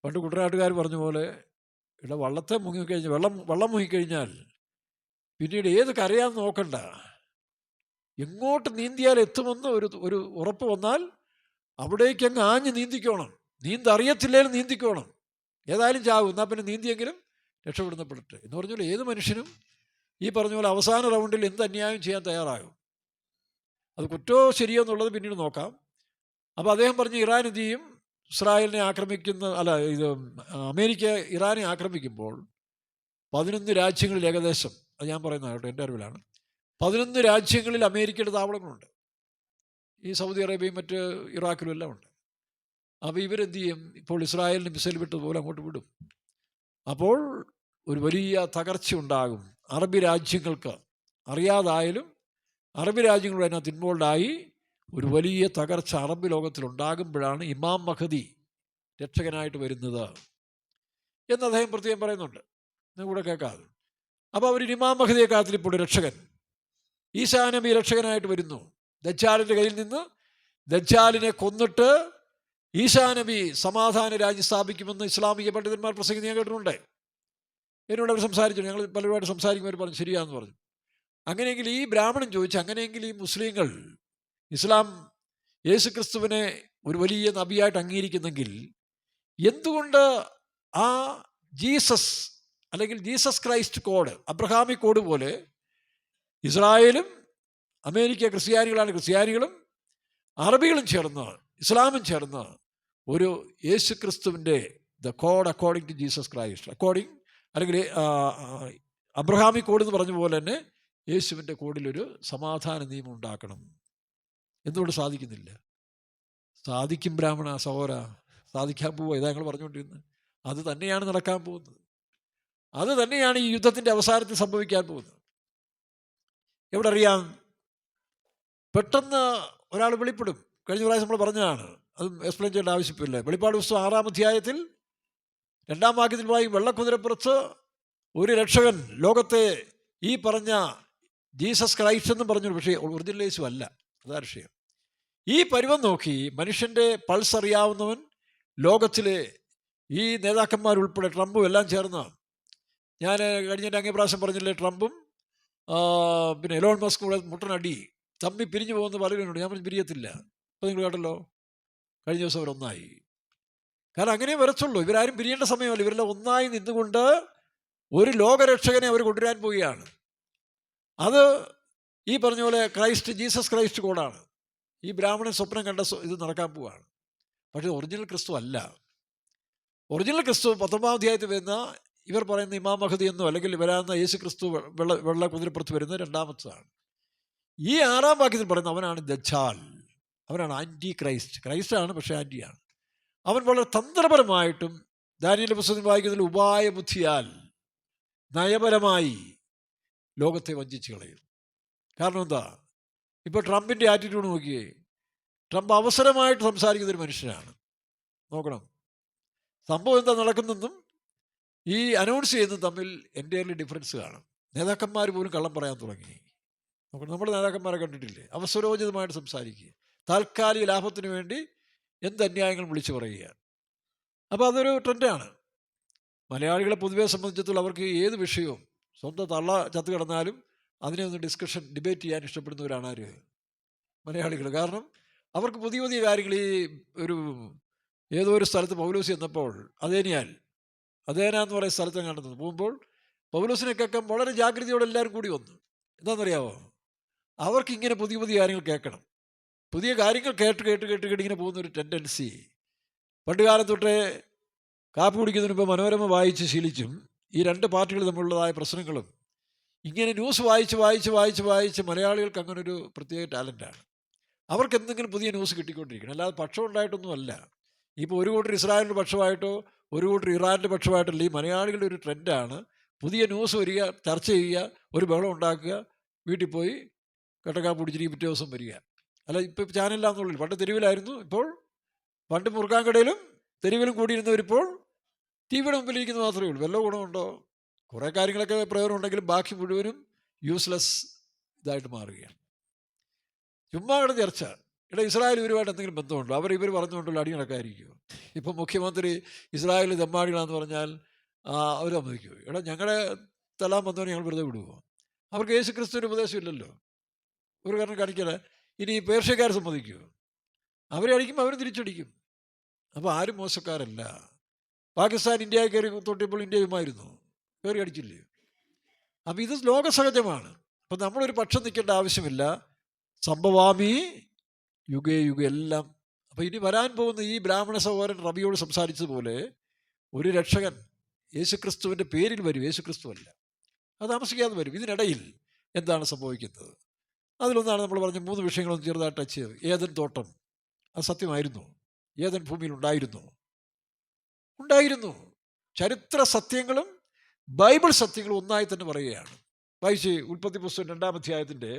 പണ്ട് കുട്ടനാട്ടുകാർ പറഞ്ഞ പോലെ, ഇവിടെ വള്ളത്തെ മുങ്ങിക്കഴിഞ്ഞാൽ വെള്ളം മുങ്ങിക്കഴിഞ്ഞാൽ പിന്നീട് ഏത് കരയാന്ന് നോക്കണ്ട, എങ്ങോട്ട് നീന്തിയാൽ എത്തുമെന്ന് ഒരു ഉറപ്പ് വന്നാൽ അവിടേക്ക് അങ്ങ് ആഞ്ഞ് നീന്തിക്കോണം. നീന്തറിയത്തില്ലേലും നീന്തിക്കോണം, ഏതായാലും ചാവും, എന്നാൽ പിന്നെ നീന്തിയെങ്കിലും രക്ഷപ്പെടുന്നപ്പെടട്ടെ എന്ന് പറഞ്ഞാൽ ഏത് മനുഷ്യനും ഈ പറഞ്ഞ പോലെ അവസാന റൗണ്ടിൽ എന്ത് അന്യായം ചെയ്യാൻ തയ്യാറാകും. അത് കുറ്റമോ ശരിയോ എന്നുള്ളത് പിന്നീട് നോക്കാം. അപ്പോൾ അദ്ദേഹം പറഞ്ഞു, ഇറാൻ എന്ത് ചെയ്യും? ഇസ്രായേലിനെ അമേരിക്ക ഇറാനെ ആക്രമിക്കുമ്പോൾ 11 രാജ്യങ്ങളിൽ ഏകദേശം, അത് ഞാൻ പറയുന്നത് കേട്ടോ, എൻ്റെ അറിവിലാണ്, 11 രാജ്യങ്ങളിൽ അമേരിക്കയുടെ താവളങ്ങളുണ്ട്. ഈ സൗദി അറേബ്യയും മറ്റ് ഇറാഖിലും എല്ലാം ഉണ്ട്. അപ്പോൾ ഇവരെന്ത് ചെയ്യും? ഇപ്പോൾ ഇസ്രായേലിന് മിസൈൽ വിട്ടതുപോലെ അങ്ങോട്ട് വിടും. അപ്പോൾ ഒരു വലിയ തകർച്ച ഉണ്ടാകും. അറബി രാജ്യങ്ങൾക്ക് അറിയാതായാലും അറബി രാജ്യങ്ങൾ അതിനകത്ത് ഇൻവോൾവായി ഒരു വലിയ തകർച്ച അറബ് ലോകത്തിലുണ്ടാകുമ്പോഴാണ് ഇമാം മഹദി രക്ഷകനായിട്ട് വരുന്നത് എന്ന് അദ്ദേഹം പ്രത്യേകം പറയുന്നുണ്ട്. നിങ്ങൂടെ കേൾക്കാതെ. അപ്പോൾ അവർ ഇമാം മഹദിയെ കാത്തിരിപ്പോൾ രക്ഷകൻ ഈസാ നബി രക്ഷകനായിട്ട് വരുന്നു. ദജ്ജാലിൻ്റെ കയ്യിൽ നിന്ന് ദജ്ജാലിനെ കൊന്നിട്ട് ഈസാ നബി സമാധാന രാജ്യം സ്ഥാപിക്കുമെന്ന് ഇസ്ലാമിക പണ്ഡിതന്മാർ പ്രസംഗിച്ച് ഞാൻ കേട്ടിട്ടുണ്ട്. എന്നോട് അവർ സംസാരിച്ചു, ഞങ്ങൾ പലരുമായിട്ട് സംസാരിക്കുമ്പോൾ പറഞ്ഞു ശരിയാന്ന് പറഞ്ഞു. അങ്ങനെയെങ്കിൽ ഈ ബ്രാഹ്മണൻ ചോദിച്ചു, അങ്ങനെയെങ്കിൽ ഈ മുസ്ലിങ്ങൾ ഇസ്ലാം യേശു ക്രിസ്തുവിനെ ഒരു വലിയ നബിയായിട്ട് അംഗീകരിക്കുന്നെങ്കിൽ എന്തുകൊണ്ട് ആ ജീസസ് അല്ലെങ്കിൽ Jesus Christ code, Abrahamic code പോലെ ഇസ്രായേലും അമേരിക്ക ക്രിസ്ത്യാനികളും അറബികളും ചേർന്ന് ഇസ്ലാമും ചേർന്ന് ഒരു യേശു ക്രിസ്തുവിൻ്റെ the code according to Jesus Christ അല്ലെങ്കിൽ അബ്രഹാമിക് കോഡ് എന്ന് പറഞ്ഞ പോലെ തന്നെ യേശുവിൻ്റെ കോഡിലൊരു സമാധാന നിയമം ഉണ്ടാക്കണം. എന്തുകൊണ്ട് സാധിക്കുന്നില്ല? സാധിക്കും ബ്രാഹ്മണ സഹോദര, സാധിക്കാൻ പോവുക. ഇതാ ഞങ്ങൾ പറഞ്ഞുകൊണ്ടിരുന്നത്. അത് തന്നെയാണ് നടക്കാൻ പോകുന്നത്. അത് തന്നെയാണ് ഈ യുദ്ധത്തിൻ്റെ അവസാനത്തിൽ സംഭവിക്കാൻ പോകുന്നത്. എവിടെ അറിയാം? പെട്ടെന്ന് ഒരാൾ വെളിപ്പെടും. കഴിഞ്ഞ പ്രാവശ്യം നമ്മൾ പറഞ്ഞതാണ്, അത് എക്സ്പ്ലെയിൻ ചെയ്യേണ്ട ആവശ്യമില്ല. വെളിപ്പാട് പുസ്തകം 6-ാം അധ്യായത്തിൽ 2-ാം വാക്യത്തിൽ വായിക്കും, വെള്ളക്കുതിരപ്പുറത്ത് ഒരു രക്ഷകൻ, ലോകത്തെ ഈ പറഞ്ഞ ജീസസ് ക്രൈസ്റ്റ് എന്നും പറഞ്ഞൊരു വിഷയം, ഒറിജിനൽ യേശു അല്ല, അതാ വിഷയം. ഈ പരുവം നോക്കി മനുഷ്യൻ്റെ പൾസ് അറിയാവുന്നവൻ ലോകത്തിലെ ഈ നേതാക്കന്മാരുൾപ്പെടെ ട്രംപും എല്ലാം ചേർന്ന്, ഞാൻ കഴിഞ്ഞ അങ്ങേ പ്രാവശ്യം പറഞ്ഞില്ലേ, ട്രംപും പിന്നെ എലോൺ മസ്കും കൂടെ മുട്ടനടി തമ്മി പിരിഞ്ഞു പോകുന്ന പറയുന്നുണ്ട്. ഞാൻ പറഞ്ഞു പിരിയത്തില്ല. അപ്പോൾ നിങ്ങൾ കേട്ടല്ലോ, കഴിഞ്ഞ ദിവസം അവരൊന്നായി. കാരണം അങ്ങനെ വരച്ചുള്ളൂ. ഇവരാരും പിരിയേണ്ട സമയമല്ല. ഇവരെല്ലാം ഒന്നായി നിന്നുകൊണ്ട് ഒരു ലോകരക്ഷകനെ അവർ കൊണ്ടുവരാൻ പോവുകയാണ്. അത് ഈ പറഞ്ഞ പോലെ ജീസസ് ക്രൈസ്റ്റ് കോഡാണ്. ഈ ബ്രാഹ്മണൻ സ്വപ്നം കണ്ട ഇത് നടക്കാൻ പോവുകയാണ്. പക്ഷേ ഒറിജിനൽ ക്രിസ്തു അല്ല. ഒറിജിനൽ ക്രിസ്തു 19-ാം അധ്യായത്തിൽ വരുന്ന ഇവർ പറയുന്ന ഇമാം മഹദി എന്നോ അല്ലെങ്കിൽ വരാവുന്ന യേശു ക്രിസ്തു വെള്ള കുതിരപ്പുറത്ത് വരുന്ന രണ്ടാമത്തതാണ്. ഈ 6-ാം വാക്യത്തിൽ പറയുന്ന അവനാണ് ദജ്ജാൽ, അവനാണ് ആൻറ്റി ക്രൈസ്റ്റാണ്, പക്ഷേ ആൻറ്റിയാണ്. അവൻ വളരെ തന്ത്രപരമായിട്ടും ദാനിയേൽ പുസ്തകത്തിൽ വായിക്കുന്നതിൽ ഉപായബുദ്ധിയാൽ നയപരമായി ലോകത്തെ വഞ്ചിച്ച് കളയും. കാരണം എന്താ? ഇപ്പോൾ ട്രംപിൻ്റെ ആറ്റിറ്റ്യൂഡ് നോക്കിയേ. ട്രംപ് അവസരമായിട്ട് സംസാരിക്കുന്നൊരു മനുഷ്യനാണ്. നോക്കണം സംഭവം എന്താ നടക്കുന്നതെന്നും ഈ അനൗൺസ് ചെയ്യുന്നത് തമ്മിൽ എൻ്റയർലി ഡിഫറൻസ് കാണും. നേതാക്കന്മാർ പോലും കള്ളം പറയാൻ തുടങ്ങി. നമ്മുടെ നേതാക്കന്മാരെ കണ്ടിട്ടില്ലേ? അവസരോചിതമായിട്ട് സംസാരിക്കുക, താൽക്കാലിക ലാഭത്തിന് വേണ്ടി എന്ത് അന്യായങ്ങളും വിളിച്ചു പറയുക. അപ്പോൾ അതൊരു ട്രെൻഡാണ്. മലയാളികളെ പൊതുവെ സംബന്ധിച്ചിടത്തോളം അവർക്ക് ഏത് വിഷയവും, സ്വന്തം തള്ള ചത്ത് കിടന്നാലും അതിനെ ഒന്ന് ഡിബേറ്റ് ചെയ്യാൻ ഇഷ്ടപ്പെടുന്നവരാണ് ആര്? മലയാളികൾ. കാരണം അവർക്ക് പുതിയ പുതിയ കാര്യങ്ങൾ, ഈ ഒരു ഏതോ ഒരു സ്ഥലത്ത് പൗലോസ് ചെന്നപ്പോൾ അതേന എന്ന് പറയുന്ന സ്ഥലത്ത് കണ്ടെത്തുന്നു പോകുമ്പോൾ പൗലോസിനെ കേൾക്കാൻ വളരെ ജാഗ്രതയോടെ എല്ലാവരും കൂടി വന്നു. എന്താണെന്നറിയാമോ? അവർക്ക് ഇങ്ങനെ പുതിയ പുതിയ കാര്യങ്ങൾ കേൾക്കണം. പുതിയ കാര്യങ്ങൾ കേട്ട് കേട്ട് കേട്ട് കേട്ട് ഇങ്ങനെ പോകുന്നൊരു ടെൻഡൻസി പണ്ട് കാലം തൊട്ടേ കാപ്പി കുടിക്കുന്നതിന് മുമ്പ് മനോരമ വായിച്ച് ശീലിച്ചും ഈ രണ്ട് പാർട്ടികൾ തമ്മിലുള്ളതായ പ്രശ്നങ്ങളും ഇങ്ങനെ ന്യൂസ് വായിച്ച് വായിച്ച് വായിച്ച് വായിച്ച് മലയാളികൾക്ക് അങ്ങനെ ഒരു പ്രത്യേക ടാലൻ്റാണ്. അവർക്ക് എന്തെങ്കിലും പുതിയ ന്യൂസ് കിട്ടിക്കൊണ്ടിരിക്കണം. അല്ലാതെ പക്ഷം ഉണ്ടായിട്ടൊന്നുമല്ല. ഇപ്പോൾ ഒരു കൂട്ടർ ഇസ്രായേലിൻ്റെ പക്ഷമായിട്ടോ ഒരു കൂട്ടർ ഇറാൻ്റെ പക്ഷമായിട്ടല്ല. ഈ മലയാളികളുടെ ഒരു ട്രെൻഡാണ് പുതിയ ന്യൂസ് വരിക, ചർച്ച ചെയ്യുക, ഒരു ബഹളം ഉണ്ടാക്കുക, വീട്ടിൽ പോയി കട്ടക്കാ പിടിച്ചിട്ട് പിറ്റേ ദിവസം വരിക. അല്ല, ഇപ്പോൾ ചാനലിലാണെന്നുള്ളൂ. പണ്ട് തെരുവിലായിരുന്നു. ഇപ്പോൾ പണ്ട് മുറുക്കാൻകടയിലും തെരുവിലും കൂടിയിരുന്നവരിപ്പോൾ ടി വിയുടെ മുമ്പിലിരിക്കുന്നത് മാത്രമേ ഉള്ളൂ. വല്ല ഗുണമുണ്ടോ? കുറേ കാര്യങ്ങളൊക്കെ പ്രയോജനം ഉണ്ടെങ്കിലും ബാക്കി മുഴുവനും യൂസ്ലെസ് ഇതായിട്ട് മാറുകയാണ്. ചുമ്മാ കിടന്ന് ചർച്ച. ഇസ്രായേൽ ഇവരുമായിട്ട് എന്തെങ്കിലും ബന്ധമുണ്ടോ? ഇവർ പറഞ്ഞുകൊണ്ടുള്ള അടി നടക്കാതിരിക്കുമോ? ഇപ്പം മുഖ്യമന്ത്രി ഇസ്രായേൽ തെമ്മാടികളാന്ന് പറഞ്ഞാൽ അവർ സമ്മതിക്കുമോ? ഞങ്ങളെ തലാൻ വന്നവനെ ഞങ്ങൾ വെറുതെ വിടുമോ? അവർക്ക് യേശു ക്രിസ്തുവിൻ്റെ ഉപദേശം ഇല്ലല്ലോ. ഒരു കാരണം കാണിക്കല. ഇനി പേർഷ്യക്കാർ സമ്മതിക്കുമോ? അവരെ അടിക്കുമ്പോൾ അവർ തിരിച്ചടിക്കും. അപ്പോൾ ആരും മോശക്കാരല്ല. പാകിസ്ഥാൻ ഇന്ത്യയിൽ കയറി തൊട്ടിയപ്പോൾ ഇന്ത്യയുമായിരുന്നു, കയറി അടിച്ചില്ലേ? അപ്പം ഇത് ലോകസഹജമാണ്. അപ്പം നമ്മളൊരു പക്ഷം നിൽക്കേണ്ട ആവശ്യമില്ല. സംഭവാമി യുഗേ യുഗ എല്ലാം. അപ്പം ഇനി വരാൻ പോകുന്ന ഈ ബ്രാഹ്മണ സഹോദരൻ റബിയോട് സംസാരിച്ചതുപോലെ ഒരു രക്ഷകൻ യേശുക്രിസ്തുവിൻ്റെ പേരിൽ വരും. യേശുക്രിസ്തു അല്ല, അത് താമസിക്കാതെ വരും. ഇതിനിടയിൽ എന്താണ് സംഭവിക്കുന്നത്? അതിലൊന്നാണ് നമ്മൾ പറഞ്ഞ 3 വിഷയങ്ങളൊന്നും ചെറുതായിട്ട് ടച്ച് ചെയ്തത്. ഏദൻ തോട്ടം അത് സത്യമായിരുന്നു. ഏദൻ ഭൂമിയിൽ ഉണ്ടായിരുന്നു. ചരിത്ര സത്യങ്ങളും ബൈബിൾ സത്യങ്ങളും ഒന്നായി തന്നെ പറയുകയാണ്. വായിച്ച് ഉൽപ്പത്തി പുസ്തകം 2-ാം അധ്യായത്തിൻ്റെ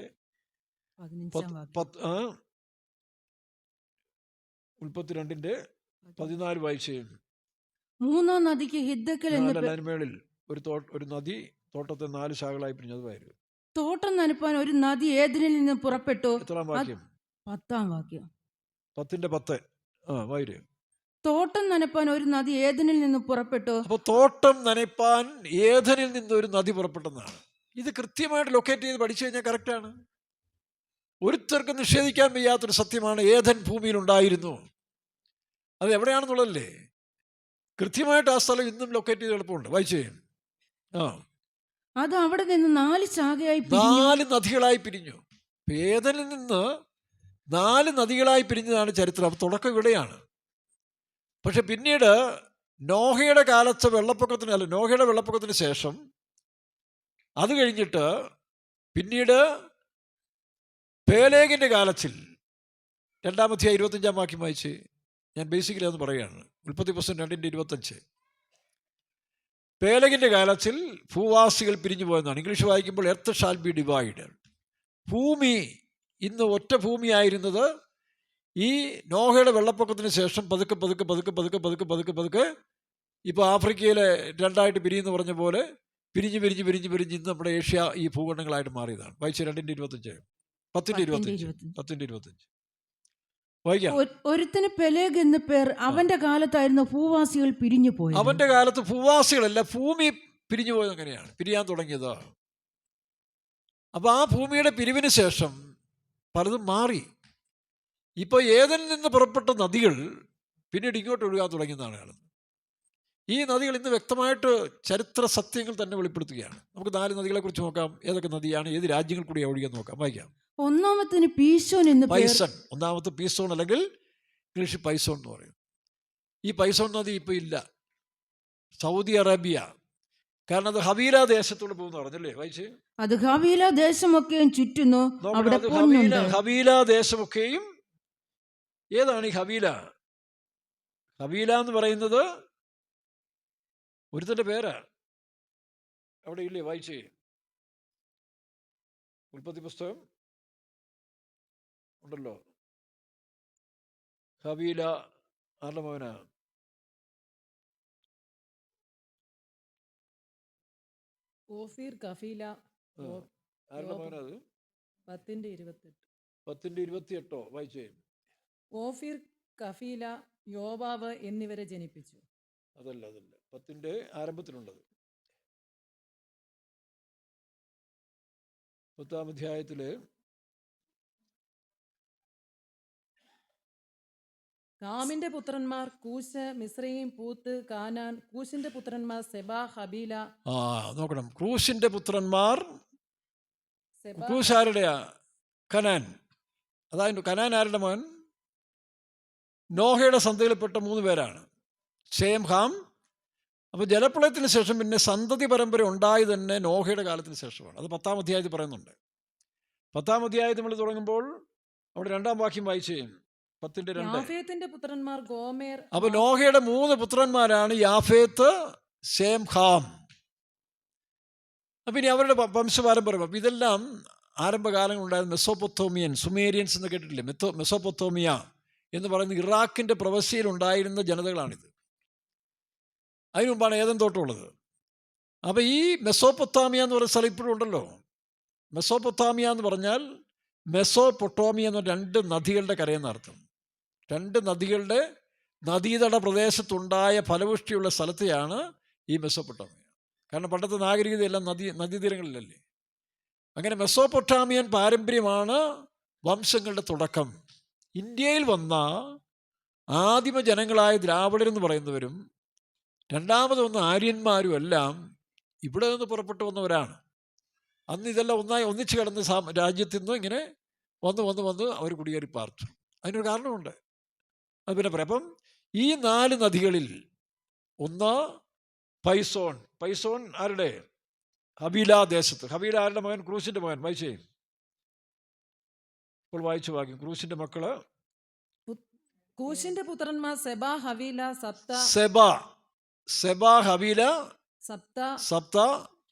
14 വായിച്ച്. 3 നദിക്ക് ഹിദ്ദക്കൽ മേളിൽ ഒരു നദി തോട്ടത്തെ 4 ശാഖകളായി പിരിഞ്ഞതായിരുന്നു. തോട്ടം നനപ്പാൻ ഒരു നദി ഏദനിൽ നിന്ന് പുറപ്പെട്ടു. എത്രാം വാക്യം? 10-ാം വാക്യം. 10:10. വായിര്. തോട്ടം നനപ്പാൻ ഒരു നദി ഏദനിൽ നിന്ന് പുറപ്പെട്ടു. അപ്പോൾ തോട്ടം നനപ്പാൻ ഏദനിൽ നിന്ന് ഒരു നദി പുറപ്പെട്ടെന്നാണ്. ഇത് കൃത്യമായിട്ട് ലൊക്കേറ്റ് ചെയ്ത് പഠിച്ചു കഴിഞ്ഞാൽ കറക്റ്റാണ്. ഒരുത്തർക്ക് നിഷേധിക്കാൻ വയ്യാത്തൊരു സത്യമാണ്. ഏദൻ ഭൂമിയിൽ ഉണ്ടായിരുന്നു. അത് എവിടെയാണെന്നുള്ളതല്ലേ? കൃത്യമായിട്ട് ആ സ്ഥലം ഇന്നും ലൊക്കേറ്റ് ചെയ്ത് എളുപ്പമുണ്ട്. വായിച്ചേ. അത് അവിടെ നിന്ന് 4 ശാഖയായി 4 നദികളായി പിരിഞ്ഞു. ഏദനിൽ നിന്ന് 4 നദികളായി പിരിഞ്ഞതാണ് ചരിത്രം. തുടക്കം ഇവിടെയാണ്. പക്ഷെ പിന്നീട് നോഹയുടെ വെള്ളപ്പൊക്കത്തിന് ശേഷം അത് കഴിഞ്ഞിട്ട് പിന്നീട് പേലേഗിൻ്റെ കാലത്തിൽ 2-ാം അധ്യായം 25-ാം വാക്യം വായിച്ച്. ഞാൻ ബേസിക്കലി അതൊന്ന് പറയുകയാണ്. ഉൽപ്പത്തി പുസ്തകം 2:25. പേലേഗിൻ്റെ കാലത്തിൽ ഭൂവാസികൾ പിരിഞ്ഞു പോയെന്നാണ്. ഇംഗ്ലീഷ് വായിക്കുമ്പോൾ എർത്ത് ഷാൽ ബി ഡിവൈഡഡ്. ഭൂമി ഇന്ന് ഒറ്റ ഭൂമിയായിരുന്നത് ഈ നോഹയുടെ വെള്ളപ്പൊക്കത്തിന് ശേഷം പതുക്കെ പതുക്കെ പതുക്കെ പതുക്കെ പതുക്കെ പതുക്കെ പതുക്കെ ഇപ്പോൾ ആഫ്രിക്കയിലെ 2ആയിട്ട് പിരിയെന്ന് പറഞ്ഞ പോലെ പിരിഞ്ഞ് പിരിഞ്ഞ് പിരിഞ്ഞ് പിരിഞ്ഞ് ഇന്ന് നമ്മുടെ ഏഷ്യ ഈ ഭൂഖണ്ഡങ്ങളായിട്ട് മാറിയതാണ്. വായിച്ച 2:25, 10:25 വായിക്കാം. ഒരുത്തിന് പെലേഗ് എന്ന് പേർ. അവന്റെ കാലത്തായിരുന്നു ഭൂവാസികൾ പിരിഞ്ഞു പോയത്. അവന്റെ കാലത്ത് ഭൂവാസികളല്ല, ഭൂമി പിരിഞ്ഞു പോയത്. അങ്ങനെയാണ് പിരിയാൻ തുടങ്ങിയത്. അപ്പോൾ ആ ഭൂമിയുടെ പിരിവിന് ശേഷം പലതും മാറി. ഇപ്പോൾ ഏദനിൽ നിന്ന് പുറപ്പെട്ട നദികൾ പിന്നീട് ഇങ്ങോട്ട് ഒഴുകാൻ തുടങ്ങിയതാണ് കാണുന്നത്. ഈ നദികൾ ഇന്ന് വ്യക്തമായിട്ട് ചരിത്ര സത്യങ്ങൾ തന്നെ വെളിപ്പെടുത്തുകയാണ്. നമുക്ക് 4 നദികളെ കുറിച്ച് നോക്കാം. ഏതൊക്കെ നദിയാണ്, ഏത് രാജ്യങ്ങൾ കൂടി ഒഴുകിയെന്ന് നോക്കാം. വായിക്കാം. ഒന്നാമത്തിന് പീശോൻ എന്ന് പൈസൺ. ഒന്നാമത്തെ പീസോൺ, അല്ലെങ്കിൽ ഇംഗ്ലീഷിൽ പൈസോൺ എന്ന് പറയും. ഈ പൈസോൺ നദി ഇപ്പോൾ ഇല്ല. സൗദി അറേബ്യ, കാരണം അത് ഹവീല ദേശത്തോട് പോകുന്നു പറഞ്ഞല്ലേ? വായിച്ച്. അത് ഹവീല ദേശമൊക്കെയും ചുറ്റുന്നു. ഹവീല ദേശമൊക്കെയും. ഏതാണ് ഈ ഹവീല? ഹവീല എന്ന് പറയുന്നത് ഒരുത്തൻ്റെ പേരാ. അവിടെ ഇല്ലേ? വായിച്ചേ. ഉൽപ്പത്തി പുസ്തകം ഉണ്ടല്ലോ. ഹവീല ആരുടെ മകനാ? ഓഫീർ കഫീല ആരുടെ മകനത്? 10:28. 10:28 വായിച്ചേ. ഓഫീർ കഫീല യോവാബ് എന്നിവരെ ജനിപ്പിച്ചു. അതല്ല 10 ആരംഭത്തിലുള്ളത്. 10-ാം അധ്യായത്തില് കാമിന്റെ പുത്രന്മാർ കൂശ്, മിസ്രയീം, പൂത്ത്, കാനാൻ. കൂശിന്റെ പുത്രന്മാർ സെബ, ഹബീല. നോക്കണം. ക്രൂശിന്റെ പുത്രന്മാർ, സെബ, ക്രൂശ് ആരുടെയാ? കനാൻ. അതായത് കനാൻ ആരുടെ മകൻ? നോഹയുടെ സന്തതിയിൽപ്പെട്ട 3 പേരാണ്, ശേം, ഹാം. അപ്പോൾ ജലപ്രളയത്തിന് ശേഷം പിന്നെ സന്തതി പരമ്പര ഉണ്ടായി തന്നെ നോഹയുടെ കാലത്തിന് ശേഷമാണ്. അത് 10-ാം അധ്യായത്തിൽ പറയുന്നുണ്ട്. 10-ാം അധ്യായത്തിൽ നമ്മൾ തുടങ്ങുമ്പോൾ അവിടെ 2-ാം വാക്യം വായിച്ചു. 10:2. യാഫേത്തിന്റെ പുത്രന്മാർ ഗോമേർ. അപ്പൊ നോഹയുടെ 3 പുത്രന്മാരാണ് യാഫേത്ത്, ശേം, ഹാം. അപ്പൊ ഇനി അവരുടെ വംശപാരമ്പര്യം. അപ്പൊ ഇതെല്ലാം ആരംഭകാലങ്ങളുണ്ടായിരുന്ന മെസ്സോപ്പൊത്തോമിയൻ, സുമേരിയൻസ് എന്ന് കേട്ടിട്ടില്ലേ? മെസ്സോപ്പൊത്തോമിയ എന്ന് പറയുന്ന ഇറാഖിന്റെ പ്രവശ്യയിൽ ഉണ്ടായിരുന്ന ജനതകളാണിത്. അതിനു മുമ്പാണ് ഏദൻ തോട്ടമുള്ളത്. അപ്പം ഈ മെസ്സോപ്പൊത്താമിയ എന്ന് പറയുന്ന സ്ഥലം ഇപ്പോഴും ഉണ്ടല്ലോ. മെസ്സോപ്പൊത്താമിയ എന്ന് പറഞ്ഞാൽ മെസ്സോപ്പൊട്ടോമിയ എന്ന 2 നദികളുടെ കരയെന്ന് അർത്ഥം. 2 നദികളുടെ നദീതട പ്രദേശത്തുണ്ടായ ഫലപുഷ്ടിയുള്ള സ്ഥലത്തെയാണ് ഈ മെസ്സോപ്പൊട്ടാമിയ. കാരണം പണ്ടത്തെ നാഗരികതയെല്ലാം നദീതീരങ്ങളിലല്ലേ. അങ്ങനെ മെസ്സോപ്പൊട്ടാമിയൻ പാരമ്പര്യമാണ് വംശങ്ങളുടെ തുടക്കം. ഇന്ത്യയിൽ വന്ന ആദിമ ജനങ്ങളായ ദ്രാവിഡരെന്ന് പറയുന്നവരും രണ്ടാമത് വന്ന ആര്യന്മാരും എല്ലാം ഇവിടെ നിന്ന് പുറപ്പെട്ടു വന്നവരാണ്. അന്ന് ഇതെല്ലാം ഒന്നിച്ച് കിടന്ന് രാജ്യത്തു നിന്ന് ഇങ്ങനെ വന്ന് അവർ കുടിയേറി പാർത്തു. അതിനൊരു കാരണമുണ്ട്. അത് പിന്നെ പറയാം. അപ്പം ഈ 4 നദികളിൽ ഒന്ന് പൈസോൺ ആരുടെ? ഹബീല ദേശത്ത്. ഹബീല ആരുടെ മകൻ? ക്രൂശിന്റെ മകൻ. വായിച്ചേ. ഇപ്പോൾ വായിച്ചു വാക്യം. ക്രൂശിന്റെ മക്കള് കൂശിന്റെ പുത്രന്മാർ സെബ, ഹവീല, സപ്ത. സെബ, ഹവീല, സപ്ത,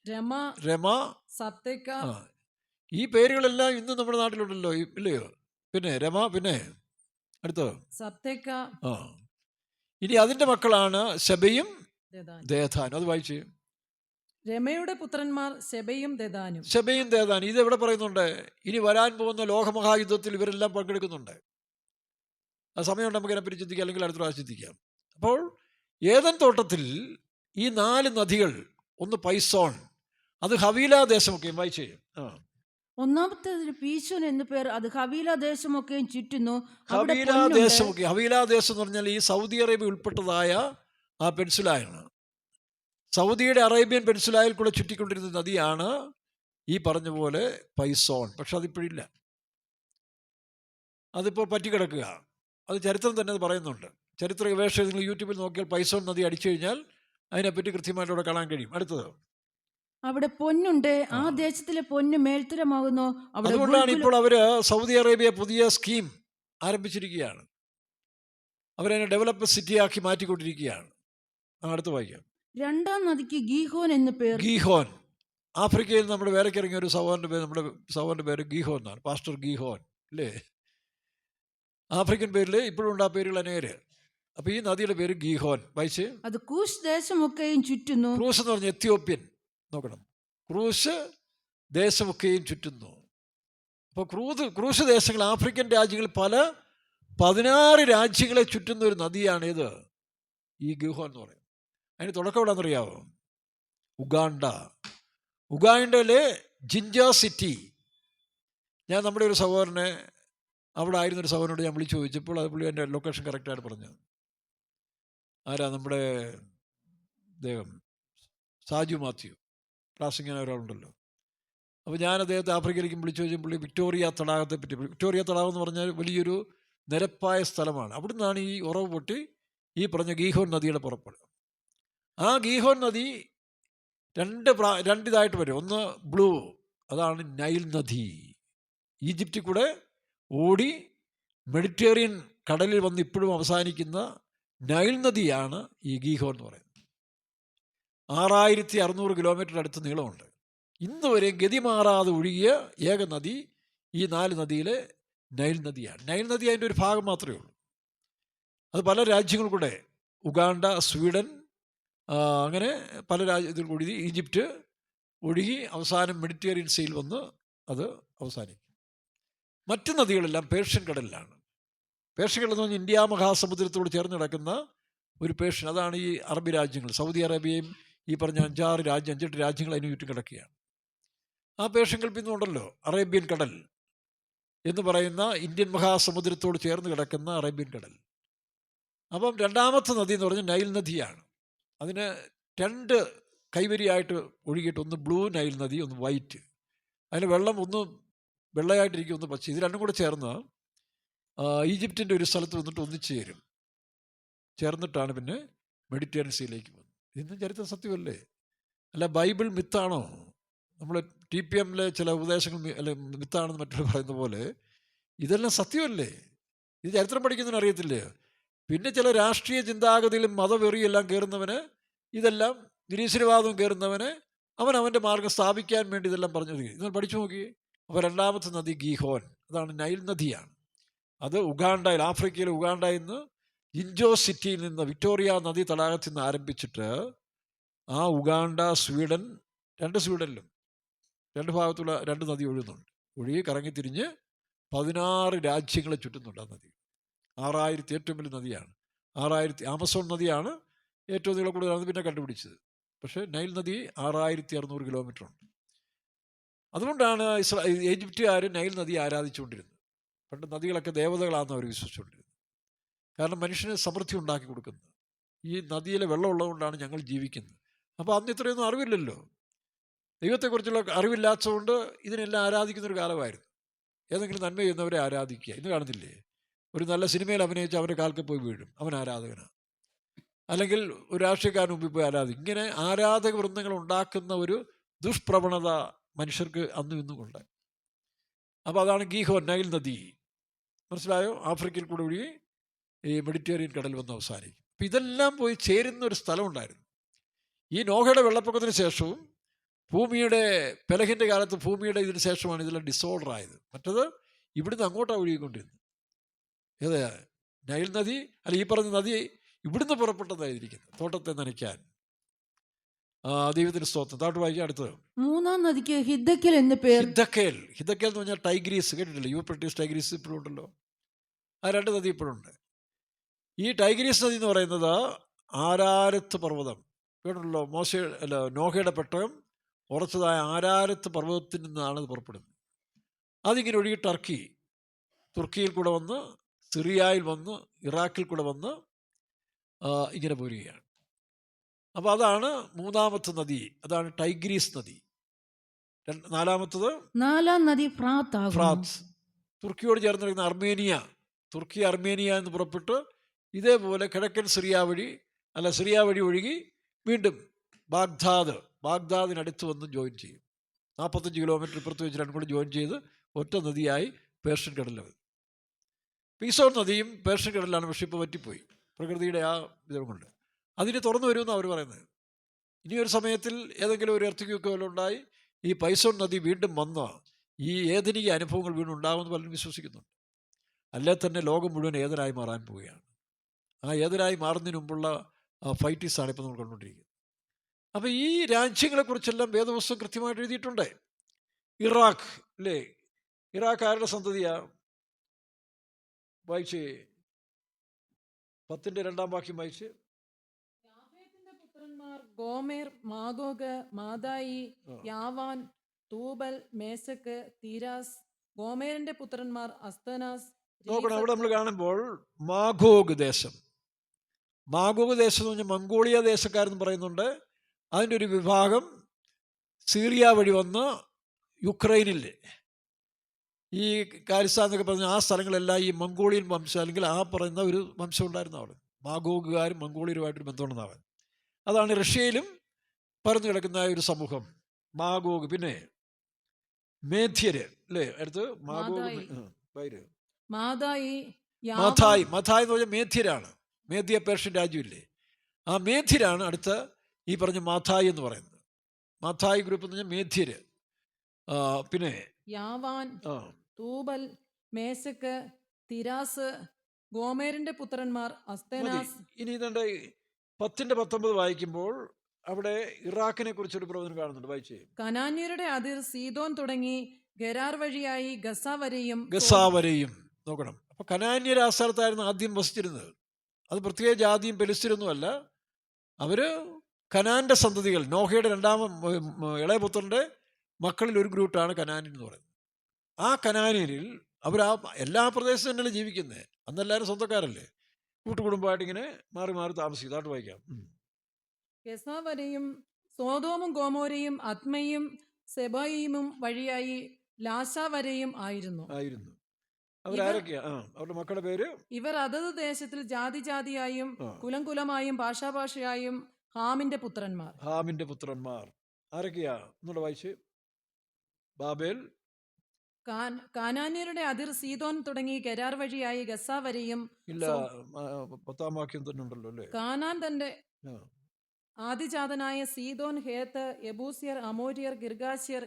രമ, സപ്തക്ക. ഈ പേരുകളെല്ലാം ഇന്ന് നമ്മുടെ നാട്ടിലുണ്ടല്ലോ, ഇല്ലയോ? പിന്നെ രമ, പിന്നെ അടുത്തത് സപ്തക്ക. ഇനി അതിന്റെ മക്കളാണ് ശബയും ദേദാനും. അത് വായിച്ച്. രമയുടെ പുത്രന്മാർ ശബയും ദെദാനും. ശബയും ദേദാനും. ഇത് എവിടെ പറയുന്നുണ്ട്? ഇനി വരാൻ പോകുന്ന ലോകമഹായുദ്ധത്തിൽ ഇവരെല്ലാം പങ്കെടുക്കുന്നുണ്ട്. ആ സമയമുണ്ട് നമുക്ക് അതിനെപ്പറ്റി ചിന്തിക്കാം, അല്ലെങ്കിൽ അടുത്ത പ്രാവശ്യം ചിന്തിക്കാം. അപ്പോൾ ഏദൻ തോട്ടത്തിൽ ഈ 4 നദികൾ, ഒന്ന് പൈസോൺ, അത് ഹവീല ദേശമൊക്കെയും വായിച്ചേ. ഒന്നാമത്തേതിന് പീശോൻ എന്നു പേർ, അത് ഹവീല ദേശമൊക്കെയും ചുറ്റുന്നു. ഹവീല ദേശമൊക്കെ. ഹവീല ദേശം എന്ന് പറഞ്ഞാൽ ഈ സൗദി അറേബ്യ ഉൾപ്പെട്ടതായ ആ പെൻസുലായാണ്. സൗദിയുടെ അറേബ്യൻ പെൻസുലായിൽ കൂടെ ചുറ്റിക്കൊണ്ടിരുന്ന നദിയാണ് ഈ പറഞ്ഞ പോലെ പൈസോൺ. പക്ഷെ അതിപ്പോഴില്ല, അതിപ്പോൾ പറ്റിക്കിടക്കുക. അത് ചരിത്രം തന്നെ അത് പറയുന്നുണ്ട്. ചരിത്ര ഗവേഷകർ നിങ്ങൾ യൂട്യൂബിൽ നോക്കിയാൽ പൈസോൺ നദി അടിച്ചു കഴിഞ്ഞാൽ അതിനെപ്പറ്റി കൃത്യമായിട്ട് അവിടെ കാണാൻ കഴിയും. അടുത്തത്, അവിടെ പൊന്നുണ്ട്, ആ ദേശത്തിലെ പൊന്ന് മേൽത്തരമാകുന്നു. അതുകൊണ്ടാണ് ഇപ്പോൾ അവര് സൗദി അറേബ്യ പുതിയ സ്കീം ആരംഭിച്ചിരിക്കുകയാണ്. അവരതിനെ ഡെവലപ്പ് സിറ്റിയാക്കി മാറ്റിക്കൊണ്ടിരിക്കുകയാണ്. അടുത്ത് വായിക്കാം. 2-ാം നദിക്ക് ഗീഹോൻ എന്ന് പേർ. ഗീഹോൻ. ആഫ്രിക്കയിൽ നമ്മുടെ വേലയ്ക്ക് ഇറങ്ങിയ ഒരു സഹോദരൻ്റെ പേര്, നമ്മുടെ സഹോദരൻ്റെ പേര് ഗീഹോൻ എന്നാണ്. പാസ്റ്റർ ഗീഹോൻ അല്ലേ? ആഫ്രിക്കൻ പേരിൽ ഇപ്പോഴും ഉണ്ട് ആ പേരുകൾ അനേര്. അപ്പൊ ഈ നദിയുടെ പേര് ഗീഹോൻ. വായിച്ച്. അത് കൂശ് ദേശമൊക്കെയും ചുറ്റുന്നു. ക്രൂസ് എന്ന് പറഞ്ഞ എത്യോപ്യൻ. നോക്കണം, ക്രൂസ് ദേശമൊക്കെയും ചുറ്റുന്നു. അപ്പോൾ ക്രൂസ് ദേശങ്ങൾ ആഫ്രിക്കൻ രാജ്യങ്ങളിൽ 16 രാജ്യങ്ങളെ ചുറ്റുന്ന ഒരു നദിയാണേത്? ഈ ഗീഹോൻ എന്ന് പറയും. അതിന് തുടക്കം എവിടെയാണെന്നറിയാവോ? ഉഗാണ്ടയിലെ ജിഞ്ചർ സിറ്റി. ഞാൻ നമ്മുടെ ഒരു സഹോദരനെ, അവിടെ ആയിരുന്നൊരു സഹോദരനോട് ഞാൻ വിളിച്ചു ചോദിച്ചപ്പോൾ അത് പുള്ളി എൻ്റെ ലൊക്കേഷൻ കറക്റ്റായിട്ട് പറഞ്ഞു. ആരാ? നമ്മുടെ അദ്ദേഹം സാജു മാത്യു, ക്ലാസ്സിങ്ങനെ ഒരാളുണ്ടല്ലോ. അപ്പോൾ ഞാൻ അദ്ദേഹത്തെ ആഫ്രിക്കയിലേക്ക് വിളിച്ചു ചോദിച്ചാൽ പുള്ളി വിക്ടോറിയ തടാകത്തെ പറ്റി. വിക്ടോറിയ തടാകം എന്ന് പറഞ്ഞാൽ വലിയൊരു നിരപ്പായ സ്ഥലമാണ്. അവിടെ നിന്നാണ് ഈ ഉറവ് പൊട്ടി ഈ പറഞ്ഞ ഗീഹോൻ നദിയുടെ പുറപ്പെടുക. ആ ഗീഹോൻ നദി രണ്ടിതായിട്ട് വരും. ഒന്ന് ബ്ലൂ, അതാണ് നൈൽ നദി. ഈജിപ്തിൽ കൂടെ ഓടി മെഡിറ്ററേനിയൻ കടലിൽ വന്ന് ഇപ്പോഴും അവസാനിക്കുന്ന നൈൽ നദിയാണ് ഈ ഗീഹോൻ എന്ന് പറയുന്നത്. 6600 കിലോമീറ്റർ അടുത്ത് നീളമുണ്ട്. ഇന്ന് വരെ ഗതിമാറാതെ ഒഴുകിയ ഏക നദി ഈ 4 നദിയിലെ നൈൽ നദിയാണ്. നൈൽ നദി അതിൻ്റെ ഒരു ഭാഗം മാത്രമേ ഉള്ളൂ. അത് പല രാജ്യങ്ങൾ കൂടെ, ഉഗാണ്ട, സ്വീഡൻ, അങ്ങനെ പല രാജ്യത്തിൽ കൂടി, ഈജിപ്റ്റ്, ഒഴുകി അവസാനം മെഡിറ്ററേനിയൻ സീയിൽ വന്ന് അത് അവസാനിക്കും. മറ്റ് നദികളെല്ലാം പേർഷ്യൻ കടലിലാണ്. പേർഷ്യൻ കടൽ എന്ന് പറഞ്ഞാൽ ഇന്ത്യ മഹാസമുദ്രത്തോട് ചേർന്ന് കിടക്കുന്ന ഒരു പേർഷ്യൻ, അതാണ് ഈ അറബി രാജ്യങ്ങൾ. സൗദി അറേബ്യയും ഈ പറഞ്ഞ 5-8 രാജ്യങ്ങൾ അതിന് ചുറ്റും കിടക്കുകയാണ്. ആ പേർഷ്യൻ ഗൾഫിൽ നിന്നുണ്ടല്ലോ അറേബ്യൻ കടൽ എന്ന് പറയുന്ന ഇന്ത്യൻ മഹാസമുദ്രത്തോട് ചേർന്ന് കിടക്കുന്ന അറേബ്യൻ കടൽ. അപ്പം രണ്ടാമത്തെ നദി എന്ന് പറഞ്ഞാൽ നൈൽ നദിയാണ്. അതിന് 2 കൈവരിയായിട്ട് ഒഴുകിയിട്ട്, ഒന്ന് ബ്ലൂ നൈൽ നദി, ഒന്ന് വൈറ്റ്. അതിന് വെള്ളം ഒന്ന് വെള്ളയായിട്ടിരിക്കും, ഒന്ന് പച്ച. ഇത് രണ്ടും കൂടെ ചേർന്ന് ഈജിപ്തിൻ്റെ ഒരു സ്ഥലത്ത് വന്നിട്ട് ഒന്നിച്ചു ചേരും. ചേർന്നിട്ടാണ് പിന്നെ മെഡിറ്ററേനിയൻ സീയിലേക്ക് പോകുന്നത്. ഇതൊന്നും ചരിത്ര സത്യമല്ലേ? അല്ല ബൈബിൾ മിത്താണോ? നമ്മൾ TPMലെ ചില ഉപദേശങ്ങൾ അല്ലെ മിത്താണെന്ന് മറ്റുള്ള പറയുന്ന പോലെ ഇതെല്ലാം സത്യമല്ലേ? ഇത് ചരിത്രം പഠിക്കുന്നതിന് അറിയത്തില്ലേ? പിന്നെ ചില രാഷ്ട്രീയ ചിന്താഗതിയിലും മതവെറിയെല്ലാം കയറുന്നവന്, ഇതെല്ലാം നിരീശ്വരവാദവും കയറുന്നവന് അവൻ്റെ മാർഗം സ്ഥാപിക്കാൻ വേണ്ടി ഇതെല്ലാം പറഞ്ഞത്. ഇതൊന്ന് പഠിച്ചു നോക്കി. അപ്പോൾ രണ്ടാമത്തെ നദി ഗീഹോൻ, അതാണ് നൈൽ നദിയാണ്. അത് ഉഗാണ്ടയിൽ, ആഫ്രിക്കയിലെ ഉഗാണ്ടയിൽ നിന്ന് ഇൻജോ സിറ്റിയിൽ നിന്ന് വിക്ടോറിയ നദി തടാകത്തിൽ നിന്ന് ആരംഭിച്ചിട്ട് ആ ഉഗാണ്ട, സ്വീഡൻ, 2 സ്വീഡനിലും 2 ഭാഗത്തുള്ള 2 നദി ഒഴുകുന്നുണ്ട്. ഒഴുകി കറങ്ങി തിരിഞ്ഞ് 16 രാജ്യങ്ങളെ ചുറ്റുന്നുണ്ട് ആ നദി. 6000 ഏറ്റവും വലിയ നദിയാണ്. 6000. ആമസോൺ നദിയാണ് ഏറ്റവും നീളം കൂടുതലാണ് പിന്നെ കണ്ടുപിടിച്ചത്. പക്ഷേ നൈൽ നദി 6600 കിലോമീറ്റർ ഉണ്ട്. അതുകൊണ്ടാണ് ഈജിപ്തുകാർ നൈൽ നദിയെ ആരാധിച്ചുകൊണ്ടിരുന്നത്. പണ്ട് നദികളൊക്കെ ദേവതകളാണെന്ന് അവർ വിശ്വസിച്ചുകൊണ്ടിരുന്നത്. കാരണം മനുഷ്യന് സമൃദ്ധി ഉണ്ടാക്കി കൊടുക്കുന്നത് ഈ നദിയിലെ വെള്ളം ഉള്ളതുകൊണ്ടാണ് ഞങ്ങൾ ജീവിക്കുന്നത്. അപ്പോൾ അന്ന് ഇത്രയൊന്നും അറിവില്ലല്ലോ, ദൈവത്തെക്കുറിച്ചുള്ള അറിവില്ലാത്തതുകൊണ്ട് ഇതിനെല്ലാം ആരാധിക്കുന്നൊരു കാലമായിരുന്നു. ഏതെങ്കിലും നന്മ ചെയ്യുന്നവരെ ആരാധിക്കുക. ഇന്ന് കാണുന്നില്ലേ, ഒരു നല്ല സിനിമയിൽ അഭിനയിച്ച് അവരുടെ കാൽക്ക് പോയി വീഴും, അവൻ ആരാധകനാണ്. അല്ലെങ്കിൽ ഒരു രാഷ്ട്രീയക്കാരന് മുമ്പിൽ പോയി ആരാധിക്കും. ഇങ്ങനെ ആരാധക വൃന്ദങ്ങൾ ഉണ്ടാക്കുന്ന ഒരു ദുഷ്പ്രവണത മനുഷ്യർക്ക് അന്നും ഇന്നും ഉണ്ട്. അപ്പോൾ അതാണ് ഗീഹോൻ, നൈൽ നദി. മനസ്സിലായോ? ആഫ്രിക്കയിൽ കൂടെ ഒഴുകി ഈ മെഡിറ്ററേനിയൻ കടൽ വന്ന് അവസാനിക്കും. അപ്പം ഇതെല്ലാം പോയി ചേരുന്ന ഒരു സ്ഥലമുണ്ടായിരുന്നു. ഈ നോഹയുടെ വെള്ളപ്പൊക്കത്തിന് ശേഷവും ഭൂമിയുടെ പെലഹിൻ്റെ കാലത്ത് ഭൂമിയുടെ ഇതിന് ശേഷമാണ് ഇതെല്ലാം ഡിസോർഡർ ആയത്. മറ്റത് ഇവിടുന്ന് അങ്ങോട്ടാണ് ഒഴുകിക്കൊണ്ടിരുന്നത്. ഏതാ നൈൽ നദി, അല്ല ഈ പറഞ്ഞ നദി ഇവിടുന്ന് പുറപ്പെട്ടതായിരിക്കുന്നത് തോട്ടത്തെ നനയ്ക്കാൻ. ദൈവത്തിന് സ്തോത്രം. താട്ട് വായിക്കാൻ അടുത്തത്. 3-ാം നദിക്ക് ഹിദ്ദക്കേൽ എന്ന് പേർ. ഹിദ്ദക്കേൽ എന്ന് പറഞ്ഞാൽ ടൈഗ്രീസ് കേട്ടിട്ടില്ല? യൂഫ്രട്ടീസ്, ടൈഗ്രീസ് ഇപ്പോഴും ഉണ്ടല്ലോ. ആ 2 നദി ഇപ്പോഴും ഉണ്ട്. ഈ ടൈഗ്രീസ് നദി എന്ന് പറയുന്നത് ആരാരത്ത് പർവ്വതം കേട്ടിട്ടുള്ളോ? നോഹയുടെ പെട്ടകം ഉറച്ചതായ ആരാരത്ത് പർവ്വതത്തിൽ നിന്നാണ് അത് പുറപ്പെടുന്നത്. അതിങ്ങനെ ഒഴുകി തുർക്കിയിൽ കൂടെ വന്ന്, സിറിയയിൽ വന്ന്, ഇറാഖിൽ കൂടെ വന്ന് ഇങ്ങനെ പോരുകയാണ്. അപ്പോൾ അതാണ് 3-ാമത്തെ നദി, അതാണ് ടൈഗ്രീസ് നദി. 4-ാം നദി ഫ്രാത്ത്. തുർക്കിയോട് ചേർന്ന് നിൽക്കുന്ന അർമേനിയ എന്ന് പുറപ്പെട്ട് ഇതേപോലെ കിഴക്കൻ സിറിയ വഴി ഒഴുകി വീണ്ടും ബാഗ്ദാദിനടുത്ത് വന്ന് ജോയിൻ ചെയ്യും. 45 കിലോമീറ്റർ ഇപ്പുറത്ത് വെച്ച് 2 കൂടി ജോയിൻ ചെയ്ത് ഒറ്റ നദിയായി പേർഷ്യൻ കടലിൽ. പീസോൺ നദിയും പേർഷ്യൻ കടലിലാണ്, പക്ഷേ ഇപ്പോൾ പറ്റിപ്പോയി പ്രകൃതിയുടെ ആ ഇതും കൊണ്ട്. അതിന് തുറന്നു വരുമെന്ന് അവർ പറയുന്നത്. ഇനിയൊരു സമയത്തിൽ ഏതെങ്കിലും ഒരു എർത്തിക്കൊക്കെ വല്ലതും ഉണ്ടായി ഈ പൈസോൺ നദി വീണ്ടും വന്ന ഈ ഏതനിക അനുഭവങ്ങൾ വീണ്ടും ഉണ്ടാകുമെന്ന് പലരും വിശ്വസിക്കുന്നുണ്ട്. അല്ലേ തന്നെ ലോകം മുഴുവൻ ഏതനായി മാറാൻ പോവുകയാണ്. ആ ഏതനായി മാറുന്നതിന് മുമ്പുള്ള ഫൈറ്റീസാണ് ഇപ്പോൾ നമ്മൾ കണ്ടുകൊണ്ടിരിക്കുന്നത്. അപ്പോൾ ഈ രാജ്യങ്ങളെക്കുറിച്ചെല്ലാം വേദപുസ്തകം കൃത്യമായിട്ട് എഴുതിയിട്ടുണ്ട്. ഇറാഖ് അല്ലേ? ഇറാഖ് ആരുടെ സന്തതിയാ? വായിച്ച് 10-ന്റെ 2-ാം വാക്യം വായിച്ച്. പുത്രന്മാർ ഗോമേർ, മാഗോഗ്, മാദായി, യാവാൻ, തൂബൽ, മേശക്ക്, തീരാസ്. ഗോമേറിന്റെ പുത്രന്മാർ അസ്തനാസ്. നോക്കണം, അവിടെ നമ്മൾ കാണുമ്പോൾ മാഗോഗ് ദേശം എന്ന് പറഞ്ഞാൽ മംഗോളിയ ദേശക്കാരെന്ന് പറയുന്നുണ്ട്. അതിൻ്റെ ഒരു വിഭാഗം സീറിയ വഴി വന്ന് യുക്രൈനിൽ ഈ കാലിസ്ഥാൻ എന്നൊക്കെ പറഞ്ഞ ആ സ്ഥലങ്ങളെല്ലാം ഈ മംഗോളിയൻ വംശം, അല്ലെങ്കിൽ ആ പറയുന്ന ഒരു വംശം ഉണ്ടായിരുന്നു അവിടെ. മാഗോഗുകാരും മംഗോളിയരുമായിട്ടൊരു ബന്ധമുണ്ടെന്നാവൻ. അതാണ് റഷ്യയിലും പരന്നു കിടക്കുന്ന ഒരു സമൂഹം മാഗോഗ്. പിന്നെ മേധ്യര് അല്ലേ? അടുത്ത് മഥായി എന്ന് പറഞ്ഞാൽ മേധ്യരാണ്. മേധ്യ പേർഷ്യൻ രാജ്യമില്ലേ, ആ മേധ്യരാണ് അടുത്ത ഈ പറഞ്ഞ മാഥായി എന്ന് പറയുന്നത്. മാഥായി ഗ്രൂപ്പ് എന്ന് പറഞ്ഞാൽ മേധ്യര്. പിന്നെ യാവാൻ, തൂബൽ, മേശക്ക്, തിരാസ്. ഗോമേറിന്റെ പുത്രന്മാർ അസ്തനാസ്. ഇനി ഇതുണ്ട് 10-ന്റെ 19 വായിക്കുമ്പോൾ അവിടെ ഇറാഖിനെ കുറിച്ചൊരു പ്രവചനം കാണുന്നുണ്ട്, വായിച്ചേ. കനാന്യരുടെ അതിർ സീദോൻ തുടങ്ങി ഗരാർ വഴിയായി ഗസ വരെയും ഗസാ വരെയും നോക്കണം. അപ്പൊ കനാന്യർ ആ സ്ഥലത്തായിരുന്നു ആദ്യം വസിച്ചിരുന്നത്. അത് പ്രത്യേക ജാതിയും പെലിസ്തീനൊന്നുമല്ല. അവര് കനാന്റെ സന്തതികൾ, നോഹയുടെ ഇളയ പുത്രന്റെ മക്കളിൽ ഒരു ഗ്രൂപ്പാണ് കനാന്യൻ എന്ന് പറയുന്നത്. ആ കനാന്യരിൽ അവർ ആ എല്ലാ പ്രദേശത്തും തന്നെയാണ് ജീവിക്കുന്നത്. അന്നെല്ലാവരും സ്വന്തക്കാരല്ലേ, കൂട്ടുകുടുംബമായിട്ട് ഇങ്ങനെ മാറി മാറി താമസിക്കും. അതായിട്ട് വായിക്കാം. ഗസ വരെയും സോതോമും ഗോമോരയും അദ്മയും സെബോയിമും വഴിയായി ലാശ വരെയും ആയിരുന്നു. അവരാരൊക്കെയാ? അവരുടെ മക്കളുടെ പേര്. ഇവർ അതത് ദേശത്തിൽ ജാതി ജാതിയായും ആ. കുലം കുലമായും ഭാഷാഭാഷയായും ഹാമിന്റെ പുത്രന്മാർ ആരൊക്കെയാ എന്നുള്ള വായിച്ച്. ബാബേൽ, കാനാന്യരുടെ അതിർ സീദോൻ തുടങ്ങി ഗരാർ വഴിയായി ഗസ വരെയും. ഇല്ല, 10-ാം വാക്യം തന്നെ ഉണ്ടല്ലോ അല്ലേ. കാനാൻ തന്റെ ആ. ആദിജാതനായ സീദോൻ, ഹേത്ത്, യബൂസിയർ, അമോര്യർ, ഗിർഗാശ്യർ,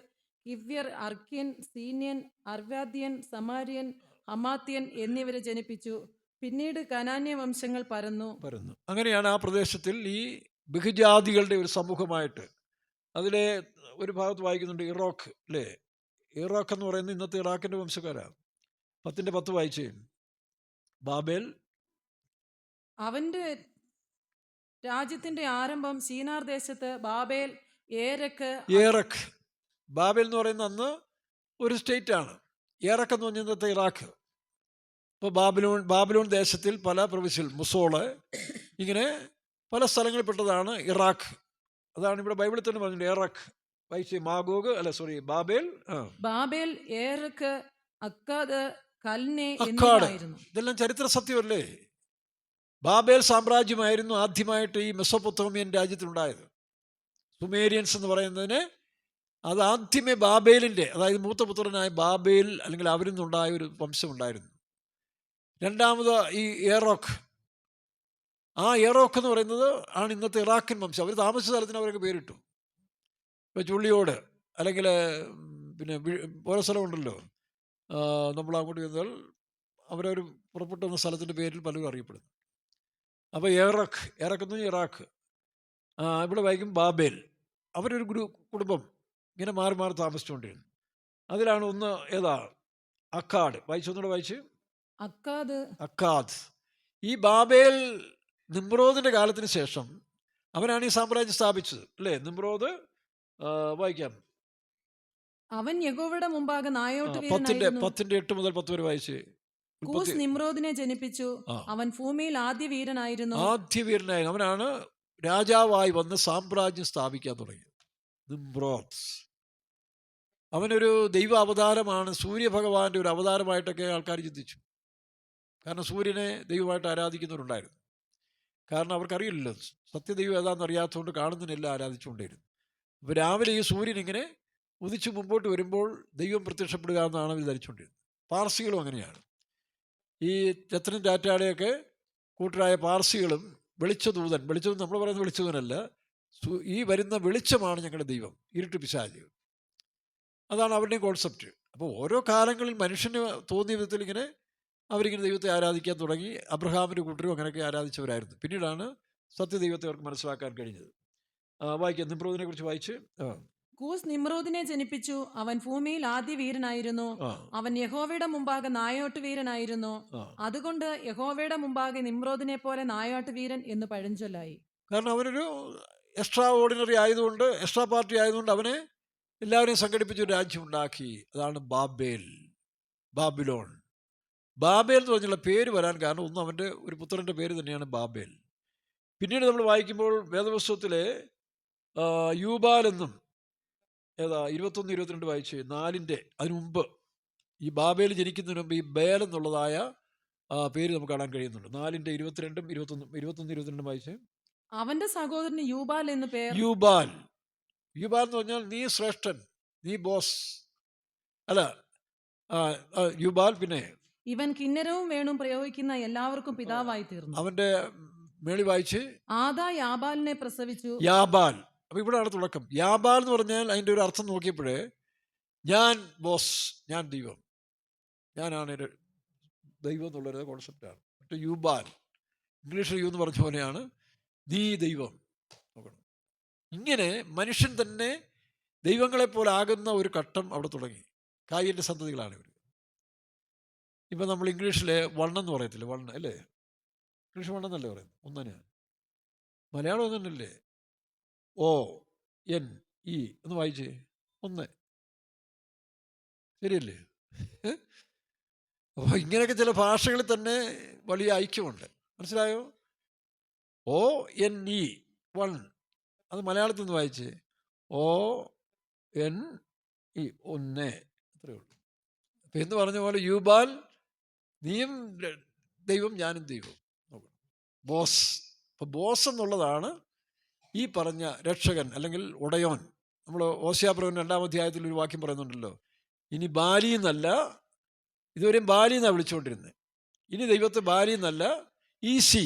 കിവ്യർ, അർക്യൻ, സീന്യൻ, അർവാദ്യൻ, സമാര്യൻ, ഹമാത്യൻ എന്നിവരെ ജനിപ്പിച്ചു. പിന്നീട് കനാന്യ വംശങ്ങൾ പരന്നു. അങ്ങനെയാണ് ആ പ്രദേശത്തിൽ ഈ ബഹുജാതികളുടെ ഒരു സമൂഹമായിട്ട്. അതിലെ ഒരു ഭാഗത്ത് വായിക്കുന്നുണ്ട് ഇറോക്ക് അല്ലേ. ഇറാഖ് എന്ന് പറയുന്നത് ഇന്നത്തെ ഇറാഖിന്റെ വംശക്കാരാണ്. 10:10 വായിച്ചേ. ബാബേൽ അവന്റെ രാജ്യത്തിന്റെ ആരംഭം ശീനാർ ദേശത്ത് ബാബേൽ, ഏറക്ക്. ബാബേൽ എന്ന് പറയുന്ന അന്ന് ഒരു സ്റ്റേറ്റ് ആണ്. ഏറക്ക് എന്ന് പറഞ്ഞ ഇന്നത്തെ ഇറാഖ്. ഇപ്പോൾ ബാബിലോൺ ദേശത്തിൽ പല പ്രവിശ്യൽ, മുസോള്, ഇങ്ങനെ പല സ്ഥലങ്ങളിൽ പെട്ടതാണ് ഇറാഖ്. അതാണ് ഇവിടെ ബൈബിളിൽ തന്നെ പറഞ്ഞിട്ടുണ്ട് ഏറക്ക്. ബാബേൽ, ഏറക്ക്, അക്കാദ്, കൽനെ എന്നിവയായിരുന്നു. ഇതെല്ലാം ചരിത്ര സത്യമല്ലേ. ബാബേൽ സാമ്രാജ്യമായിരുന്നു ആദ്യമായിട്ട് ഈ മെസൊപ്പൊത്തോമിയൻ രാജ്യത്തിലുണ്ടായത്. സുമേരിയൻസ് എന്ന് പറയുന്നതിന് അത് ആദ്യമേ ബാബേലിൻ്റെ, അതായത് മൂത്ത പുത്രനായ ബാബേൽ അല്ലെങ്കിൽ അവരിൽ നിന്നുണ്ടായ ഒരു വംശമുണ്ടായിരുന്നു. രണ്ടാമത് ഈ ഏറോക്ക്. ആ ഏറോക്ക് എന്ന് പറയുന്നത് ആണ് ഇന്നത്തെ ഇറാഖിൻ വംശം. അവർ താമസിച്ച സ്ഥലത്തിന് അവരൊക്കെ പേരിട്ടു. ഇപ്പോൾ ചുള്ളിയോട് അല്ലെങ്കിൽ പിന്നെ ഓരോ സ്ഥലമുണ്ടല്ലോ, നമ്മൾ അങ്ങോട്ട് ചെന്നാൽ അവരൊരു പുറപ്പെട്ടു വന്ന സ്ഥലത്തിൻ്റെ പേരിൽ പലരും അറിയപ്പെടുന്നു. അപ്പോൾ ഏറക്ക് എന്ന് പറഞ്ഞാൽ ഇറാഖ്. ഇവിടെ വായിക്കും ബാബേൽ. അവരൊരു കുടുംബം ഇങ്ങനെ മാറി മാറി താമസിച്ചുകൊണ്ടിരുന്നു. അതിലാണ് ഒന്ന് ഏതാ, അക്കാദ്. വായിച്ചൊന്നുകൂടെ വായിച്ച്. അക്കാദ്. ഈ ബാബേൽ നിമ്രോദിന്റെ കാലത്തിന് ശേഷം അവനാണ് ഈ സാമ്രാജ്യം സ്ഥാപിച്ചത് അല്ലേ. നിമ്രോദ് വായിക്കാം. അവൻ യഹോവയുടെ മുമ്പാകെ നായോട്ട് 10:8 മുതൽ 10 വരെ വായിച്ച്. കൂസ് നിമ്രോദിനെ ജനിപ്പിച്ചു. അവൻ ഭൂമിയിൽ ആദ്യ വീരനായിരുന്നു. അവനാണ് രാജാവായി വന്ന് സാമ്രാജ്യം സ്ഥാപിക്കാൻ തുടങ്ങിയത്. നിമ്രോദ് അവനൊരു ദൈവ അവതാരമാണ്, സൂര്യഭഗവാന്റെ ഒരു അവതാരമായിട്ടൊക്കെ ആൾക്കാർ ചിന്തിച്ചു. കാരണം സൂര്യനെ ദൈവമായിട്ട് ആരാധിക്കുന്നവരുണ്ടായിരുന്നു. കാരണം അവർക്കറിയില്ലല്ലോ സത്യദൈവം ഏതാണെന്ന് അറിയാത്തതുകൊണ്ട് കാണുന്നതിനെല്ലാം ആരാധിച്ചുകൊണ്ടിരുന്നു. അപ്പോൾ രാവിലെ ഈ സൂര്യൻ ഇങ്ങനെ ഉദിച്ചു മുമ്പോട്ട് വരുമ്പോൾ ദൈവം പ്രത്യക്ഷപ്പെടുക എന്നാണ് അവർ ധരിച്ചുകൊണ്ടിരുന്നത്. പാർസികളും അങ്ങനെയാണ്. ഈ രത്നം ടാറ്റയുടെയൊക്കെ കൂട്ടരായ പാർസികളും വെളിച്ചദൂതൻ നമ്മൾ പറയുന്ന വെളിച്ചദൂതനല്ല, ഈ വരുന്ന വെളിച്ചമാണ് ഞങ്ങളുടെ ദൈവം, ഇരുട്ട് പിശാച്. അതാണ് അവരുടെയും കോൺസെപ്റ്റ്. അപ്പോൾ ഓരോ കാലങ്ങളിൽ മനുഷ്യന് തോന്നിയ വിധത്തിൽ ഇങ്ങനെ അവരിങ്ങനെ ദൈവത്തെ ആരാധിക്കാൻ തുടങ്ങി. അബ്രഹാമിൻ്റെ കൂട്ടരും അങ്ങനെയൊക്കെ ആരാധിച്ചവരായിരുന്നു. പിന്നീടാണ് സത്യദൈവത്തെ അവർക്ക് മനസ്സിലാക്കാൻ കഴിഞ്ഞത്. വായിക്കാം, നിമ്രോദിനെ കുറിച്ച് വായിച്ച്. കൂസ് നിമ്രോദിനെ ജനിപ്പിച്ചു. അവൻ ഭൂമിയിൽ ആദ്യ വീരനായിരുന്നു. അവൻ യഹോവയുടെ മുമ്പാകെ നായോട്ട് വീരനായിരുന്നു. അതുകൊണ്ട് യഹോവയുടെ മുമ്പാകെ നിമ്രോദിനെ പോലെ നായോട്ട് വീരൻ എന്ന് പഴഞ്ചൊല്ലായി. കാരണം അവനൊരു എക്സ്ട്രാ ഓർഡിനറി ആയതുകൊണ്ട്, എക്സ്ട്രാ പാർട്ടി ആയതുകൊണ്ട് അവനെ എല്ലാവരെയും സംഘടിപ്പിച്ചൊരു രാജ്യം ഉണ്ടാക്കി. അതാണ് ബാബിലോൺ. ബാബേൽ എന്ന് പറഞ്ഞുള്ള പേര് വരാൻ കാരണം ഒന്ന് അവൻ്റെ ഒരു പുത്രൻ്റെ പേര് തന്നെയാണ് ബാബേൽ. പിന്നീട് നമ്മൾ വായിക്കുമ്പോൾ വേദപുസ്തകത്തിലെ യൂബാൽ എന്നും 21-22 വായിച്ച് 4 അതിനു മുമ്പ് ഈ ബാബേൽ ജനിക്കുന്നതിന് മുമ്പ് ഈ ബേൽ എന്നുള്ളതായ പേര് നമുക്ക് കാണാൻ കഴിയുന്നുണ്ട്. 4:22, 21-22 വായിച്ച്. അവന്റെ സഹോദരന് യൂബാൽ എന്ന് പേർ. യൂബാൽ എന്ന് പറഞ്ഞാൽ നീ ശ്രേഷ്ഠൻ, നീ ബോസ് അല്ല. യൂബാൽ. പിന്നെ ഇവൻ കിന്നരവും വേണും പ്രയോഗിക്കുന്ന എല്ലാവർക്കും പിതാവായി തീർന്നു. അവന്റെ മേളി വായിച്ച്. ആദാ യാബാലിനെ പ്രസവിച്ചു. യാബാൽ. അപ്പൊ ഇവിടെയാണ് തുടക്കം. യാബാൽ എന്ന് പറഞ്ഞാൽ അതിന്റെ ഒരു അർത്ഥം നോക്കിയപ്പോഴേ, ഞാൻ ബോസ്, ഞാൻ ദൈവം, ഞാനാണ് എൻ്റെ ദൈവം എന്നുള്ളൊരു കോൺസെപ്റ്റാണ്. മറ്റേ യൂബാൽ, ഇംഗ്ലീഷിൽ യു എന്ന് പറഞ്ഞ പോലെയാണ് നീ ദൈവം. നോക്കണം, ഇങ്ങനെ മനുഷ്യൻ തന്നെ ദൈവങ്ങളെപ്പോലെ ആകുന്ന ഒരു ഘട്ടം അവിടെ തുടങ്ങി. കായീൻ്റെ സന്തതികളാണ് ഇവർ. ഇപ്പം നമ്മൾ ഇംഗ്ലീഷിൽ വണ്ണെന്ന് പറയത്തില്ല, വണ്ണ് അല്ലേ? ഇംഗ്ലീഷ് വണ്ണെന്നല്ലേ പറയുന്നത് ഒന്നിന്? മലയാളം ഒന്നല്ലേ? ONE ഒന്ന് വായിച്ചേ, ഒന്ന്. ശരിയല്ലേ? അപ്പോൾ ഇങ്ങനെയൊക്കെ ചില ഭാഷകളിൽ തന്നെ വലിയ ഐക്യമുണ്ട്. മനസ്സിലായോ? ONE one. അത് മലയാളത്തിൽ നിന്ന് വായിച്ചേ, ONE ഒന്ന്. അത്രയേ ഉള്ളൂ. അപ്പം എന്ന് പറഞ്ഞ പോലെ യൂബാൽ, നീയും ദൈവം ഞാനും ദൈവം. ബോസ്. അപ്പോൾ ബോസ് എന്നുള്ളതാണ് ഈ പറഞ്ഞ രക്ഷകൻ അല്ലെങ്കിൽ ഉടയോൻ. നമ്മൾ ഓശയാപ്രവചനം 2-ാം അധ്യായത്തിൽ ഒരു വാക്യം പറയുന്നുണ്ടല്ലോ, ഇനി ബാലി എന്നല്ല, ഇതുവരെയും ബാലി എന്നാണ് വിളിച്ചുകൊണ്ടിരുന്നത്, ഇനി ദൈവത്തെ ബാലി എന്നല്ല ഈസി.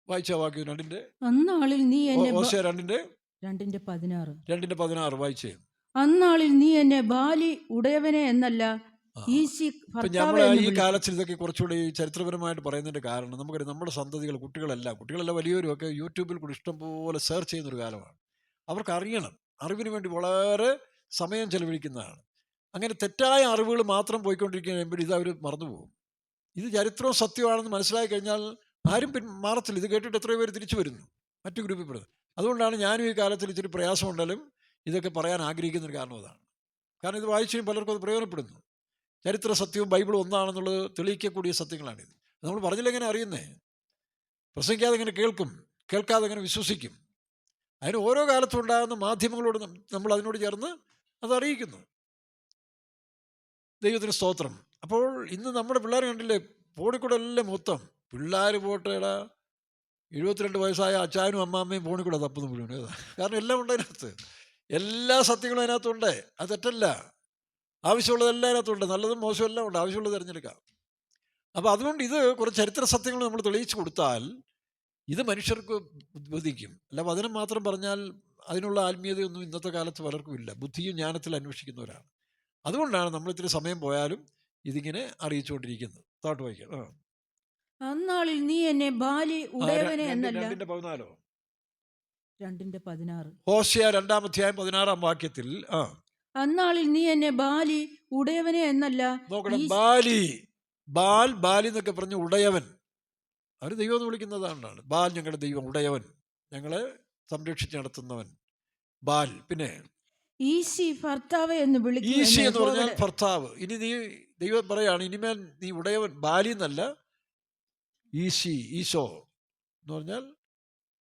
വായിച്ച വാക്യം 2-ന്റെ അന്നാളിൽ നീ എന്നെ ഓശയ 2-ന്റെ 2:16 വായിച്ചേ. അന്നാളിൽ നീ എന്നെ ബാലി ഉടയവനെ എന്നല്ല ഈശി ഇപ്പം ഭർത്താവേ നമ്മൾ എന്ന് ഈ വിളിക്കും. കാലത്തിൽ ഇതൊക്കെ കുറച്ചുകൂടി ഈ ചരിത്രപരമായിട്ട് പറയുന്നതിൻ്റെ കാരണം നമുക്കറിയാം, നമ്മുടെ സന്തതികൾ, കുട്ടികളെല്ലാം വലിയവരും ഒക്കെ യൂട്യൂബിൽ കൂടി ഇഷ്ടംപോലെ സെർച്ച് ചെയ്യുന്നൊരു കാലമാണ്. അവർക്ക് അറിയണം, അറിവിന് വേണ്ടി വളരെ സമയം ചെലവഴിക്കുന്നതാണ്. അങ്ങനെ തെറ്റായ അറിവുകൾ മാത്രം പോയിക്കൊണ്ടിരിക്കുമ്പോൾ ഇത് അവർ മറന്നുപോകും. ഇത് ചരിത്രവും സത്യമാണെന്ന് മനസ്സിലാക്കി കഴിഞ്ഞാൽ ആരും മാറത്തില്ല. ഇത് കേട്ടിട്ട് എത്രയോ പേര് തിരിച്ചു വരുന്നു മറ്റു ഗ്രൂപ്പിൽ പെടുന്നത്. അതുകൊണ്ടാണ് ഞാനും ഈ കാലത്തിൽ ഇച്ചിരി പ്രയാസമുണ്ടാലും ഇതൊക്കെ പറയാൻ ആഗ്രഹിക്കുന്നൊരു കാരണം അതാണ്. കാരണം ഇത് വായിച്ചും പലർക്കും അത് പ്രയോജനപ്പെടുന്നു. ചരിത്ര സത്യവും ബൈബിളും ഒന്നാണെന്നുള്ളത് തെളിയിക്കக்கூடிய സത്യങ്ങളാണിത്. നമ്മൾ പറഞ്ഞില്ലെങ്ങനെ അറിയുന്നേ? പ്രസംഗിക്കാതെ എങ്ങനെ കേൾക്കും, കേൾക്കാതെ എങ്ങനെ വിശ്വസിക്കും? അതിന് ഓരോ കാലത്തും ഉണ്ടാകുന്ന മാധ്യമങ്ങളോട് നമ്മൾ അതിനോട് ചേർന്ന് അത് അറിയിക്കുന്നു. ദൈവത്തിന് സ്തോത്രം. അപ്പോൾ ഇന്ന് നമ്മുടെ പിള്ളേർ കണ്ടില്ലേ, ഫോണിക്കൂടെ എല്ലാം മൊത്തം പിള്ളേർ പോട്ടേടാ 72 വയസ്സായ അച്ചാനും അമ്മാമ്മയും ഫോണിക്കൂടെ തപ്പുന്നു മുഴുവൻ. കാരണം എല്ലാം ഉണ്ട് അതിനകത്ത്, എല്ലാ സത്യങ്ങളും അതിനകത്തുണ്ട്. അത് തെറ്റല്ല. ആവശ്യമുള്ളതെല്ലാം അതിനകത്തുണ്ട്, നല്ലതും മോശവും എല്ലാം ഉണ്ട്. ആവശ്യമുള്ളത് തിരഞ്ഞെടുക്കാം. അപ്പോൾ അതുകൊണ്ട് ഇത് കുറച്ച് ചരിത്ര സത്യങ്ങൾ നമ്മൾ തെളിയിച്ചു കൊടുത്താൽ ഇത് മനുഷ്യർക്ക് ബോധിക്കും. അല്ല വചനം മാത്രം പറഞ്ഞാൽ അതിനുള്ള ആത്മീയതയൊന്നും ഇന്നത്തെ കാലത്ത് പലർക്കും ഇല്ല. ബുദ്ധിയും ജ്ഞാനത്തിൽ അന്വേഷിക്കുന്നവരാണ്. അതുകൊണ്ടാണ് നമ്മൾ ഇത്തിരി സമയം പോയാലും ഇതിങ്ങനെ അറിയിച്ചുകൊണ്ടിരിക്കുന്നത്. താട്ട് വായിക്കാം. അന്നാളിൽ നീ എന്നെ ബാലി ഉടയവനെ എന്നല്ല 2:14 2:16 ഹോശയ 2-ാം അധ്യായം 16-ാം വാക്യത്തിൽ അന്നാളിൽ നീ എന്നെ ബാലി ഉടയവനെ എന്നല്ല നോക്കണം. ബാലി എന്നൊക്കെ പറഞ്ഞ് ഉടയവൻ, അവർ ദൈവം എന്ന് വിളിക്കുന്നതാണ്. ബാൽ ഞങ്ങളുടെ ദൈവം, ഉടയവൻ, ഞങ്ങളെ സംരക്ഷിച്ച് നടത്തുന്നവൻ ബാൽ. പിന്നെ ഈശി ഭർത്താവേ എന്ന് വിളിക്കും ഈശി എന്ന് എന്ന് പറഞ്ഞാൽ യഹോവയുടെ- ഭർത്താവ്. ഇനി നീ ദൈവം പറയാണ്, ഇനിമേൽ നീ ഉടയവൻ, ബാലി എന്നല്ല ഈശി, ഈശോ എന്ന് പറഞ്ഞാൽ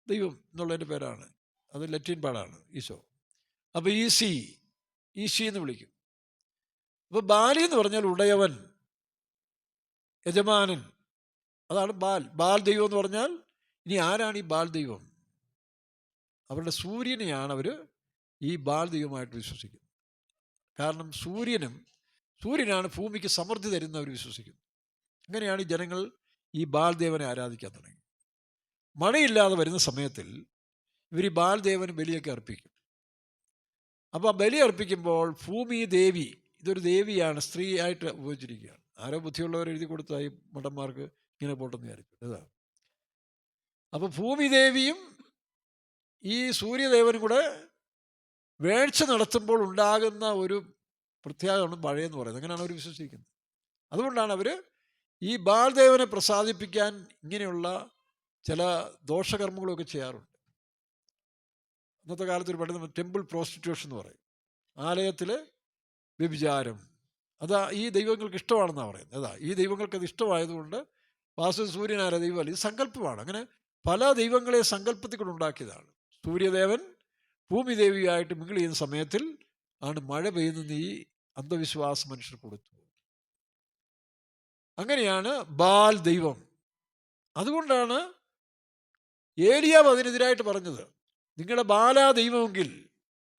ദൈവം എന്നുള്ളതിൻ്റെ പേരാണ്. അത് ലത്തീൻ പാടാണ് ഈശോ. അപ്പോൾ ഈശി എന്ന് വിളിക്കും. അപ്പോൾ ബാലി എന്ന് പറഞ്ഞാൽ ഉടയവൻ, യജമാനൻ, അതാണ് ബാൽ ദൈവം എന്ന് പറഞ്ഞാൽ. ഇനി ആരാണ് ഈ ബാൽ ദൈവം? അവരുടെ സൂര്യനെയാണ് അവർ ഈ ബാൽ ദൈവമായിട്ട് വിശ്വസിക്കുന്നത്. കാരണം സൂര്യനാണ് ഭൂമിക്ക് സമൃദ്ധി തരുന്നവർ വിശ്വസിക്കുന്നു. അങ്ങനെയാണ് ഈ ജനങ്ങൾ ഈ ബാൽ ദേവനെ ആരാധിക്കാൻ തുടങ്ങി. മഴയില്ലാതെ വരുന്ന സമയത്തിൽ ഇവർ ഈ ബാൽ ദേവന് ബലിയൊക്കെ അർപ്പിക്കും. അപ്പോൾ ആ ബലി അർപ്പിക്കുമ്പോൾ ഭൂമി ദേവി, ഇതൊരു ദേവിയാണ്, സ്ത്രീ ആയിട്ട് ഉപയോഗിച്ചിരിക്കുകയാണ്. ആരോ ബുദ്ധിയുള്ളവർ എഴുതി കൊടുത്തായി മഠന്മാർക്ക് ഇങ്ങനെ പോട്ടെന്ന് വിചാരിച്ചു. അതാണ്. അപ്പോൾ ഭൂമി ദേവിയും ഈ സൂര്യദേവനും കൂടെ വേഴ്ച നടത്തുമ്പോൾ ഉണ്ടാകുന്ന ഒരു പ്രത്യേകമാണ് മഴയെന്ന് പറയുന്നത്. അങ്ങനെയാണ് അവർ വിശ്വസിക്കുന്നത്. അതുകൊണ്ടാണ് അവർ ഈ ബാൽദേവനെ പ്രസാദിപ്പിക്കാൻ ഇങ്ങനെയുള്ള ചില ദോഷകർമ്മങ്ങളൊക്കെ ചെയ്യാറുണ്ട്. ഇന്നത്തെ കാലത്ത് ഒരു പഠനം ടെമ്പിൾ പ്രോസ്റ്റിറ്റ്യൂഷൻ എന്ന് പറയും. ആലയത്തിൽ വ്യഭിചാരം. അതാ ഈ ദൈവങ്ങൾക്ക് ഇഷ്ടമാണെന്നാണ് പറയുന്നത്. അതാ ഈ ദൈവങ്ങൾക്ക് അത് ഇഷ്ടമായതുകൊണ്ട് സൂര്യനാര ദൈവമല്ല, ഇത് സങ്കല്പമാണ്. അങ്ങനെ പല ദൈവങ്ങളെ സങ്കല്പത്തിൽ കൊണ്ട് ഉണ്ടാക്കിയതാണ്. സൂര്യദേവൻ ഭൂമി ദേവിയായിട്ട് മിങ്കിൾ ചെയ്യുന്ന സമയത്തിൽ ആണ് മഴ പെയ്യുന്ന ഈ അന്ധവിശ്വാസം മനുഷ്യർ കൊടുത്തു. അങ്ങനെയാണ് ബാൽ ദൈവം. അതുകൊണ്ടാണ് ഏലിയാവ് അതിനെതിരായിട്ട് പറഞ്ഞത്, നിങ്ങളുടെ ബാലാ ദൈവമെങ്കിൽ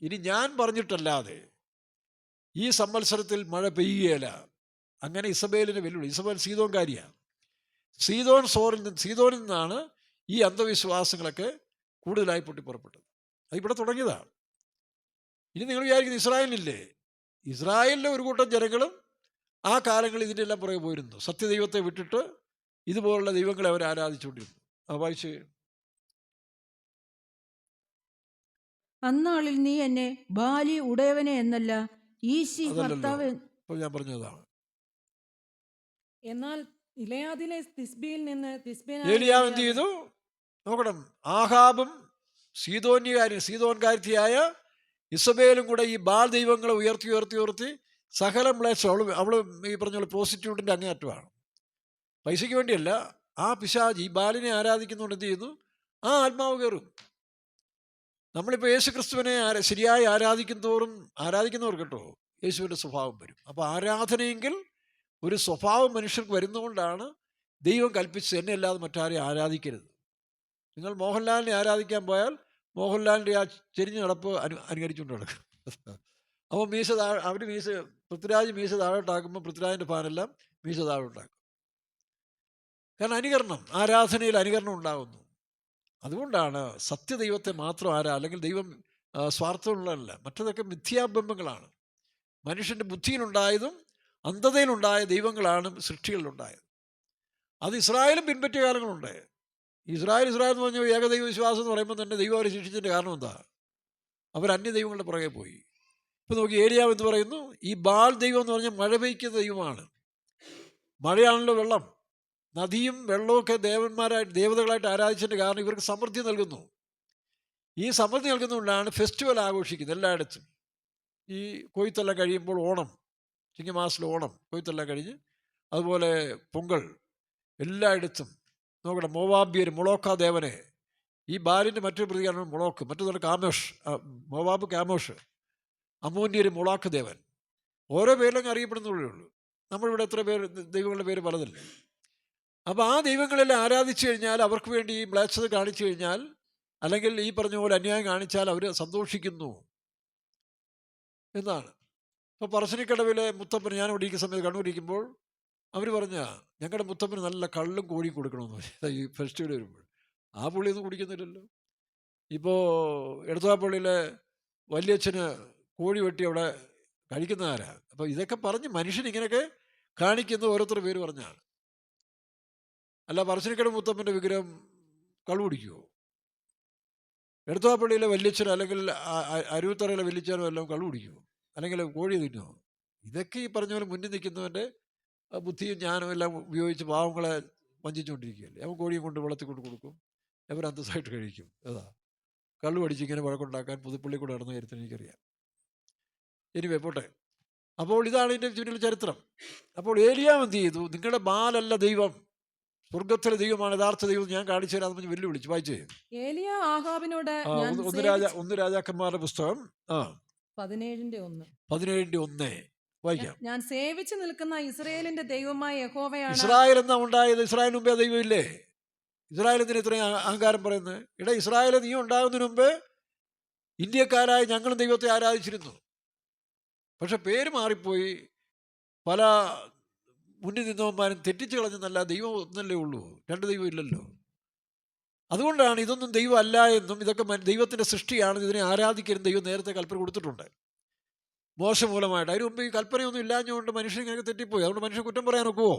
ഇനി ഞാൻ പറഞ്ഞിട്ടല്ലാതെ ഈ സംവത്സരത്തിൽ മഴ പെയ്യുകയില്ല. അങ്ങനെ ഇസബേലിനെ വെല്ലുവിളി. ഇസബേൽ സീതോൻകാരിയാണ്. സീതോനിൽ നിന്നാണ് ഈ അന്ധവിശ്വാസങ്ങളൊക്കെ കൂടുതലായി പൊട്ടിപ്പുറപ്പെട്ടത്. അത് ഇവിടെ തുടങ്ങിയതാണ്. ഇനി നിങ്ങൾ വിചാരിക്കുന്നത് ഇസ്രായേലിനില്ലേ? ഇസ്രായേലിലെ ഒരു കൂട്ടം ജനങ്ങളും ആ കാലങ്ങളിൽ ഇതിൻ്റെ എല്ലാം പുറകെ പോയിരുന്നു. സത്യദൈവത്തെ വിട്ടിട്ട് ഇതുപോലുള്ള ദൈവങ്ങളെ അവർ ആരാധിച്ചുകൊണ്ടിരുന്നു. വായിച്ച് അന്നാളിൽ നീ എന്നെ ബാലി ഉടയവനെ എന്നല്ല ഈശി അതല്ലല്ലോ ഭർത്താവ് ഇപ്പോൾ ഞാൻ പറഞ്ഞതാണ്. എന്നാൽ ഇലയാദിലെ തിസ്ബിയിൽ നിന്ന് ഏലിയാവ് എന്ത് ചെയ്തു നോക്കണം. ആഹാബും സീതോൻകാരത്തിയായ ഇസബേലും കൂടെ ഈ ബാൽ ദൈവങ്ങളെ ഉയർത്തി ഉയർത്തി ഉയർത്തി സകല മ്ലേച്ഛം. അവള് ഈ പറഞ്ഞ പോലെ പ്രോസ്റ്റിറ്റ്യൂട്ടിൻ്റെ അങ്ങേയറ്റമാണ്. പൈസയ്ക്ക് വേണ്ടിയല്ല. ആ പിശാച് ഈ ബാലിനെ ആരാധിക്കുന്നതുകൊണ്ട് എന്ത് ചെയ്യുന്നു? ആ ആത്മാവ് കയറും. നമ്മളിപ്പോൾ യേശു ക്രിസ്തുവിനെ ശരിയായി ആരാധിക്കുന്നവർ കേട്ടോ യേശുവിൻ്റെ സ്വഭാവം വരും. അപ്പോൾ ആരാധനയെങ്കിൽ ഒരു സ്വഭാവം മനുഷ്യർക്ക് വരുന്നതുകൊണ്ടാണ് ദൈവം കൽപ്പിച്ചത് എന്നെ അല്ലാതെ മറ്റാരെയും ആരാധിക്കരുത്. നിങ്ങൾ മോഹൻലാലിനെ ആരാധിക്കാൻ പോയാൽ മോഹൻലാലിൻ്റെ ആ ചെരിഞ്ഞ നടപ്പ് അനുകരിച്ചുകൊണ്ട് നടക്കും. അപ്പോൾ പൃഥ്വിരാജ് മീശ താഴോട്ടാക്കുമ്പോൾ പൃഥ്വിരാജിൻ്റെ ഫാനെല്ലാം മീശ താഴോട്ടാക്കും. കാരണം അനുകരണം, ആരാധനയിൽ അനുകരണം ഉണ്ടാകുന്നു. അതുകൊണ്ടാണ് സത്യദൈവത്തെ മാത്രം അല്ലെങ്കിൽ ദൈവം സ്വാർത്ഥമുള്ളതല്ല. മറ്റതൊക്കെ മിഥ്യാബിംബങ്ങളാണ്. മനുഷ്യൻ്റെ ബുദ്ധിയിലുണ്ടായതും അന്ധതയിലുണ്ടായ ദൈവങ്ങളാണ് സൃഷ്ടികളിലുണ്ടായത്. അത് ഇസ്രായേലും പിൻപറ്റിയ കാലങ്ങളുണ്ട്. ഇസ്രായേൽ എന്ന് പറഞ്ഞ ഏകദൈവ വിശ്വാസം എന്ന് പറയുമ്പോൾ തന്നെ ദൈവം അവരെ ശിക്ഷിച്ചതിൻ്റെ കാരണം എന്താ? അവർ അന്യദൈവങ്ങളുടെ പുറകെ പോയി. ഇപ്പം നോക്കി ഏലിയാവ് എന്ന് പറയുന്നു, ഈ ബാൽ ദൈവം എന്ന് പറഞ്ഞാൽ മഴ പെയ്ക്കുന്ന ദൈവമാണ്. മഴയാണല്ലോ വെള്ളം. നദിയും വെള്ളമൊക്കെ ദേവതകളായിട്ട് ആരാധിച്ചതിൻ്റെ കാരണം ഇവർക്ക് സമൃദ്ധി നൽകുന്നു. ഈ സമൃദ്ധി നൽകുന്നതുകൊണ്ടാണ് ഫെസ്റ്റിവൽ ആഘോഷിക്കുന്നത് എല്ലായിടത്തും. ഈ കൊയ്ത്തെല്ലാം കഴിയുമ്പോൾ ഓണം, ചിങ്ങമാസത്തിലെ ഓണം കൊയ്ത്തെല്ലാം കഴിഞ്ഞ്, അതുപോലെ പൊങ്കൽ എല്ലായിടത്തും നോക്കണം. മോവാബ്യർ മൊളോക്ക ദേവനെ, ഈ ബാലിൻ്റെ മറ്റൊരു പ്രതികരണം മൊളോക്ക്, മറ്റൊരു കാമോഷ്, മോവാബ് കാമോഷ്, അമ്മൂന്യർ മൊളാക്ക് ദേവൻ. ഓരോ പേരിലങ്ങ് അറിയപ്പെടുന്നതേ ഉള്ളൂ. നമ്മളിവിടെ എത്ര പേര് ദൈവങ്ങളുടെ പേര് പലതല്ലേ. അപ്പോൾ ആ ദൈവങ്ങളെല്ലാം ആരാധിച്ചു കഴിഞ്ഞാൽ, അവർക്ക് വേണ്ടി ഈ മ്ലേച്ഛത കാണിച്ചു കഴിഞ്ഞാൽ, അല്ലെങ്കിൽ ഈ പറഞ്ഞ പോലെ അന്യായം കാണിച്ചാൽ അവർ സന്തോഷിക്കുന്നു എന്നാണ്. ഇപ്പോൾ പറശ്ശിനിക്കടവിലെ മുത്തപ്പന്, ഞാൻ ഇവിടെ ഇരിക്കുന്ന സമയത്ത് കണ്ണൂരിക്കുമ്പോൾ അവർ പറഞ്ഞ ഞങ്ങളുടെ മുത്തപ്പന് നല്ല കള്ളും കോഴിയും കൊടുക്കണമെന്ന് പറഞ്ഞാൽ ഈ ഫെസ്റ്റിവൽ വരുമ്പോൾ. ആ പുള്ളിയൊന്നും കുടിക്കുന്നില്ലല്ലോ. ഇപ്പോൾ എടത്വാപ്പള്ളിയിലെ വലിയച്ഛന് കോഴി വെട്ടി അവിടെ കഴിക്കുന്ന ആരാ? അപ്പോൾ ഇതൊക്കെ പറഞ്ഞ് മനുഷ്യൻ ഇങ്ങനെയൊക്കെ കാണിക്കുന്ന ഓരോരുത്തർ പേര് പറഞ്ഞാണ്. അല്ല പറശ്ശിനിക്കടവ് മുത്തപ്പൻ്റെ വിഗ്രഹം കള്ളു കുടിക്കുമോ? എടത്വാപ്പള്ളിയിലെ വല്യച്ഛനോ അല്ലെങ്കിൽ അരുവിത്തറയിലെ വല്യച്ഛനോ എല്ലാം കള്ളു കുടിക്കുമോ? അല്ലെങ്കിൽ കോഴി തിന്നുമോ? ഇതൊക്കെ ഈ പറഞ്ഞ പോലെ മുന്നിൽ നിൽക്കുന്നവൻ്റെ ബുദ്ധിയും ജ്ഞാനവും എല്ലാം ഉപയോഗിച്ച് പാവങ്ങളെ വഞ്ചിച്ചുകൊണ്ടിരിക്കുകയല്ലേ. അവൻ കോഴിയും കൊണ്ട് വെള്ളത്തിൽ കൊണ്ട് കൊടുക്കും, അവർ അന്തസ്സായിട്ട് കഴിക്കും. അതാ കള്ളു അടിച്ച് ഇങ്ങനെ വഴക്കുണ്ടാക്കാൻ പുതുപ്പള്ളി കൂടെ നടന്ന കാര്യത്തിന് എനിക്കറിയാം. എനിവേ പോട്ടെ. അപ്പോൾ ഇതാണ് ഇതിൻ്റെ ചുറ്റിൽ ചരിത്രം. അപ്പോൾ ഏലിയാവ് എന്ത് ചെയ്തു? നിങ്ങളുടെ ബാലല്ല ദൈവം, സ്വർഗത്തിലെ ദൈവമാണ് യഥാർത്ഥ ദൈവം, ഞാൻ കാണിച്ചു തരാമെന്ന് പറഞ്ഞ് വെല്ലുവിളിച്ചു. വായിച്ചേ. ഏലിയ ആഹാബിനോട് ഒന്ന് രാജാക്കന്മാരുടെ പുസ്തകം 17:1 വായിക്കാം. ഞാൻ സേവിച്ചു നിൽക്കുന്ന ഇസ്രായേലിന്റെ ദൈവമായ യഹോവയാണ്. ഇസ്രായേൽ എന്നാ ഉണ്ടായത്? ഇസ്രായേലിന് മുമ്പേ ദൈവമില്ലേ? ഇസ്രായേൽ എന്തിനാ ഇത്രയും അഹങ്കാരം പറയുന്നത്? ഇവിടെ ഇസ്രായേൽ നീ ഉണ്ടാകുന്നതിന് മുമ്പ് ഇന്ത്യക്കാരായ ഞങ്ങളും ദൈവത്തെ ആരാധിച്ചിരുന്നു. പക്ഷെ പേര് മാറിപ്പോയി. പല മുന്നിൽ നിന്നവന്മാരും തെറ്റിച്ച് കളഞ്ഞെന്നല്ല, ദൈവം ഒന്നല്ലേ ഉള്ളൂ, രണ്ട് ദൈവം ഇല്ലല്ലോ. അതുകൊണ്ടാണ് ഇതൊന്നും ദൈവം അല്ല എന്നും ഇതൊക്കെ ദൈവത്തിൻ്റെ സൃഷ്ടിയാണ്, ഇതിനെ ആരാധിക്കരുത് ദൈവം നേരത്തെ കൽപ്പന കൊടുത്തിട്ടുണ്ട് മോശ മൂലമായിട്ട്. അതിന് മുമ്പ് ഈ കൽപ്പനയൊന്നും ഇല്ലാഞ്ഞുകൊണ്ട് മനുഷ്യൻ ഇങ്ങനെ തെറ്റിപ്പോയി. അതുകൊണ്ട് മനുഷ്യൻ കുറ്റം പറയാൻ ഒക്കുമോ?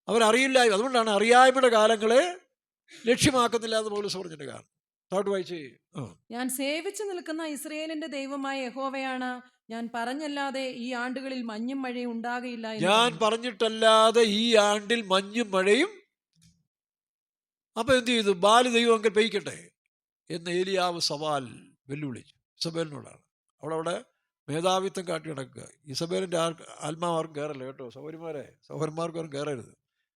അവരറിയില്ല. അതുകൊണ്ടാണ് അറിയായ്മയുടെ കാലങ്ങളെ ലക്ഷ്യമാക്കുന്നില്ല എന്ന് പൗലോസ് പറഞ്ഞിട്ട് കാരണം. താഴോട്ട് വായിച്ചേ. ഞാൻ സേവിച്ചു നിൽക്കുന്ന ഇസ്രായേലിന്റെ ദൈവമായ യഹോവയാണ്, ഞാൻ പറഞ്ഞല്ലാതെ ഈ ആണ്ടുകളിൽ മഞ്ഞും മഴയും ഉണ്ടാകയില്ല. ഞാൻ പറഞ്ഞിട്ടല്ലാതെ ഈ ആണ്ടിൽ മഞ്ഞും മഴയും. അപ്പൊ എന്ത് ചെയ്തു? ബാല് ദൈവമെങ്കിൽ പെയ്ക്കട്ടെ എന്ന് ഏലിയാവ് വെല്ലുവിളിച്ചു. ഇസബേലിനോടാണ്. അവിടെ മേധാവിത്വം കാട്ടി നടക്കുക. ഇസബേലിൻ്റെ ആത്മാവാർക്കും കയറല്ല കേട്ടോ സഹോദരന്മാർക്കും കയറരുത്.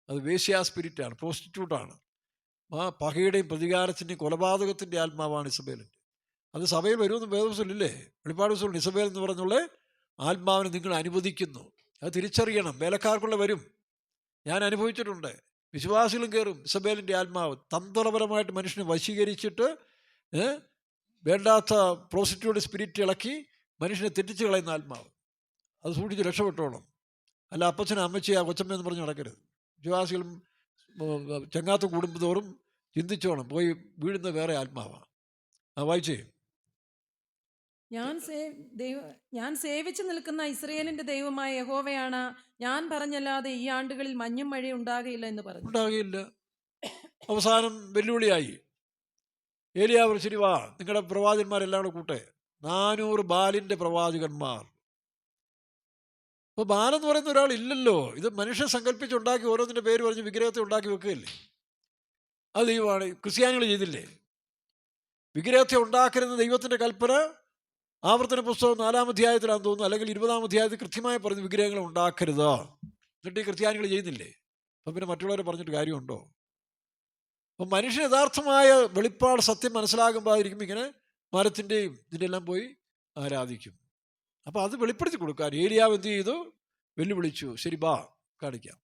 അത് വേശ്യാ സ്പിരിറ്റാണ്, പ്രോസ്റ്റിറ്റ്യൂട്ടാണ്. ആ പകയുടെയും പ്രതികാരത്തിൻ്റെയും കൊലപാതകത്തിൻ്റെ ആത്മാവാണ് ഇസബേലിൻ്റെ. അത് സഭയിൽ വരുമെന്ന് വേദപുസ്തകമില്ലേ? വെളിപ്പാട് പുസ്തകമുണ്ട്. ഇസബേൽ എന്ന് പറഞ്ഞുള്ള ആത്മാവിനെ നിങ്ങൾ അനുവദിക്കുന്നു. അത് തിരിച്ചറിയണം. വേലക്കാർക്കുള്ള വരും, ഞാൻ അനുഭവിച്ചിട്ടുണ്ട്. വിശ്വാസികളും കയറും. ഇസബേലിൻ്റെ ആത്മാവ് തന്ത്രപരമായിട്ട് മനുഷ്യനെ വശീകരിച്ചിട്ട് വേണ്ടാത്ത പ്രോസ്റ്റിറ്റ്യൂട്ട് സ്പിരിറ്റ് ഇളക്കി മനുഷ്യനെ തെറ്റിച്ച് കളയുന്ന ആത്മാവ്. അത് സൂക്ഷിച്ച് രക്ഷപ്പെട്ടോണം. അല്ല അപ്പച്ചനും അമ്മച്ചിയാ കൊച്ചമ്മയെന്ന് പറഞ്ഞ് നടക്കരുത്. വിശ്വാസികളും ചങ്ങാത്ത കൂടുമ്പോഴോറും ചിന്തിച്ചോണം, പോയി വീഴുന്ന വേറെ ആത്മാവാണ്. വായിച്ചേ. ഞാൻ സേവിച്ചു നിൽക്കുന്ന ഇസ്രായേലിന്റെ ദൈവമായ യഹോവയാണ്, ഞാൻ പറഞ്ഞല്ലാതെ ഈ ആണ്ടുകളിൽ മഞ്ഞും മഴയും ഉണ്ടാകയില്ല എന്ന് പറഞ്ഞു. ഉണ്ടാകുകയില്ല. അവസാനം വെല്ലുവിളിയായി. ഏലിയാവ് ശരി വാ, നിങ്ങളുടെ പ്രവാചകന്മാരെല്ലാം കൂടെ കൂട്ടെ, 400 ബാലിൻ്റെ പ്രവാചകന്മാർ. അപ്പോൾ ബാലെന്ന് പറയുന്ന ഒരാൾ ഇല്ലല്ലോ, ഇത് മനുഷ്യൻ സങ്കല്പിച്ചുണ്ടാക്കി ഓരോന്നിൻ്റെ പേര് പറഞ്ഞ് വിഗ്രഹത്തെ ഉണ്ടാക്കി വെക്കുകയല്ലേ. അത് ദൈവമാണ്. ക്രിസ്ത്യാനികൾ ചെയ്തില്ലേ? വിഗ്രഹത്തെ ഉണ്ടാക്കരുത് ദൈവത്തിൻ്റെ കൽപ്പന ആവർത്തന പുസ്തകം 4-ാം അധ്യായത്തിലാണെന്ന് തോന്നുന്നു, അല്ലെങ്കിൽ 20-ാം അധ്യായത്തിൽ കൃത്യമായി പറഞ്ഞ് വിഗ്രഹങ്ങൾ ഉണ്ടാക്കരുത്. എന്നിട്ട് ഈ ക്രിസ്ത്യാനികൾ ചെയ്യുന്നില്ലേ? അപ്പം പിന്നെ മറ്റുള്ളവരെ പറഞ്ഞിട്ട് കാര്യമുണ്ടോ? അപ്പം മനുഷ്യൻ യഥാർത്ഥമായ വെളിപ്പാട് സത്യം മനസ്സിലാകുമ്പോൾ ആയിരിക്കും ഇങ്ങനെ മരത്തിൻ്റെയും ഇതിൻ്റെ എല്ലാം പോയി ആരാധിക്കും. അപ്പോൾ അത് വെളിപ്പെടുത്തി കൊടുക്കാൻ ഏലിയാവ് എന്ത് ചെയ്തു? വെല്ലുവിളിച്ചു. ശരി ബാ, കാണിക്കാം,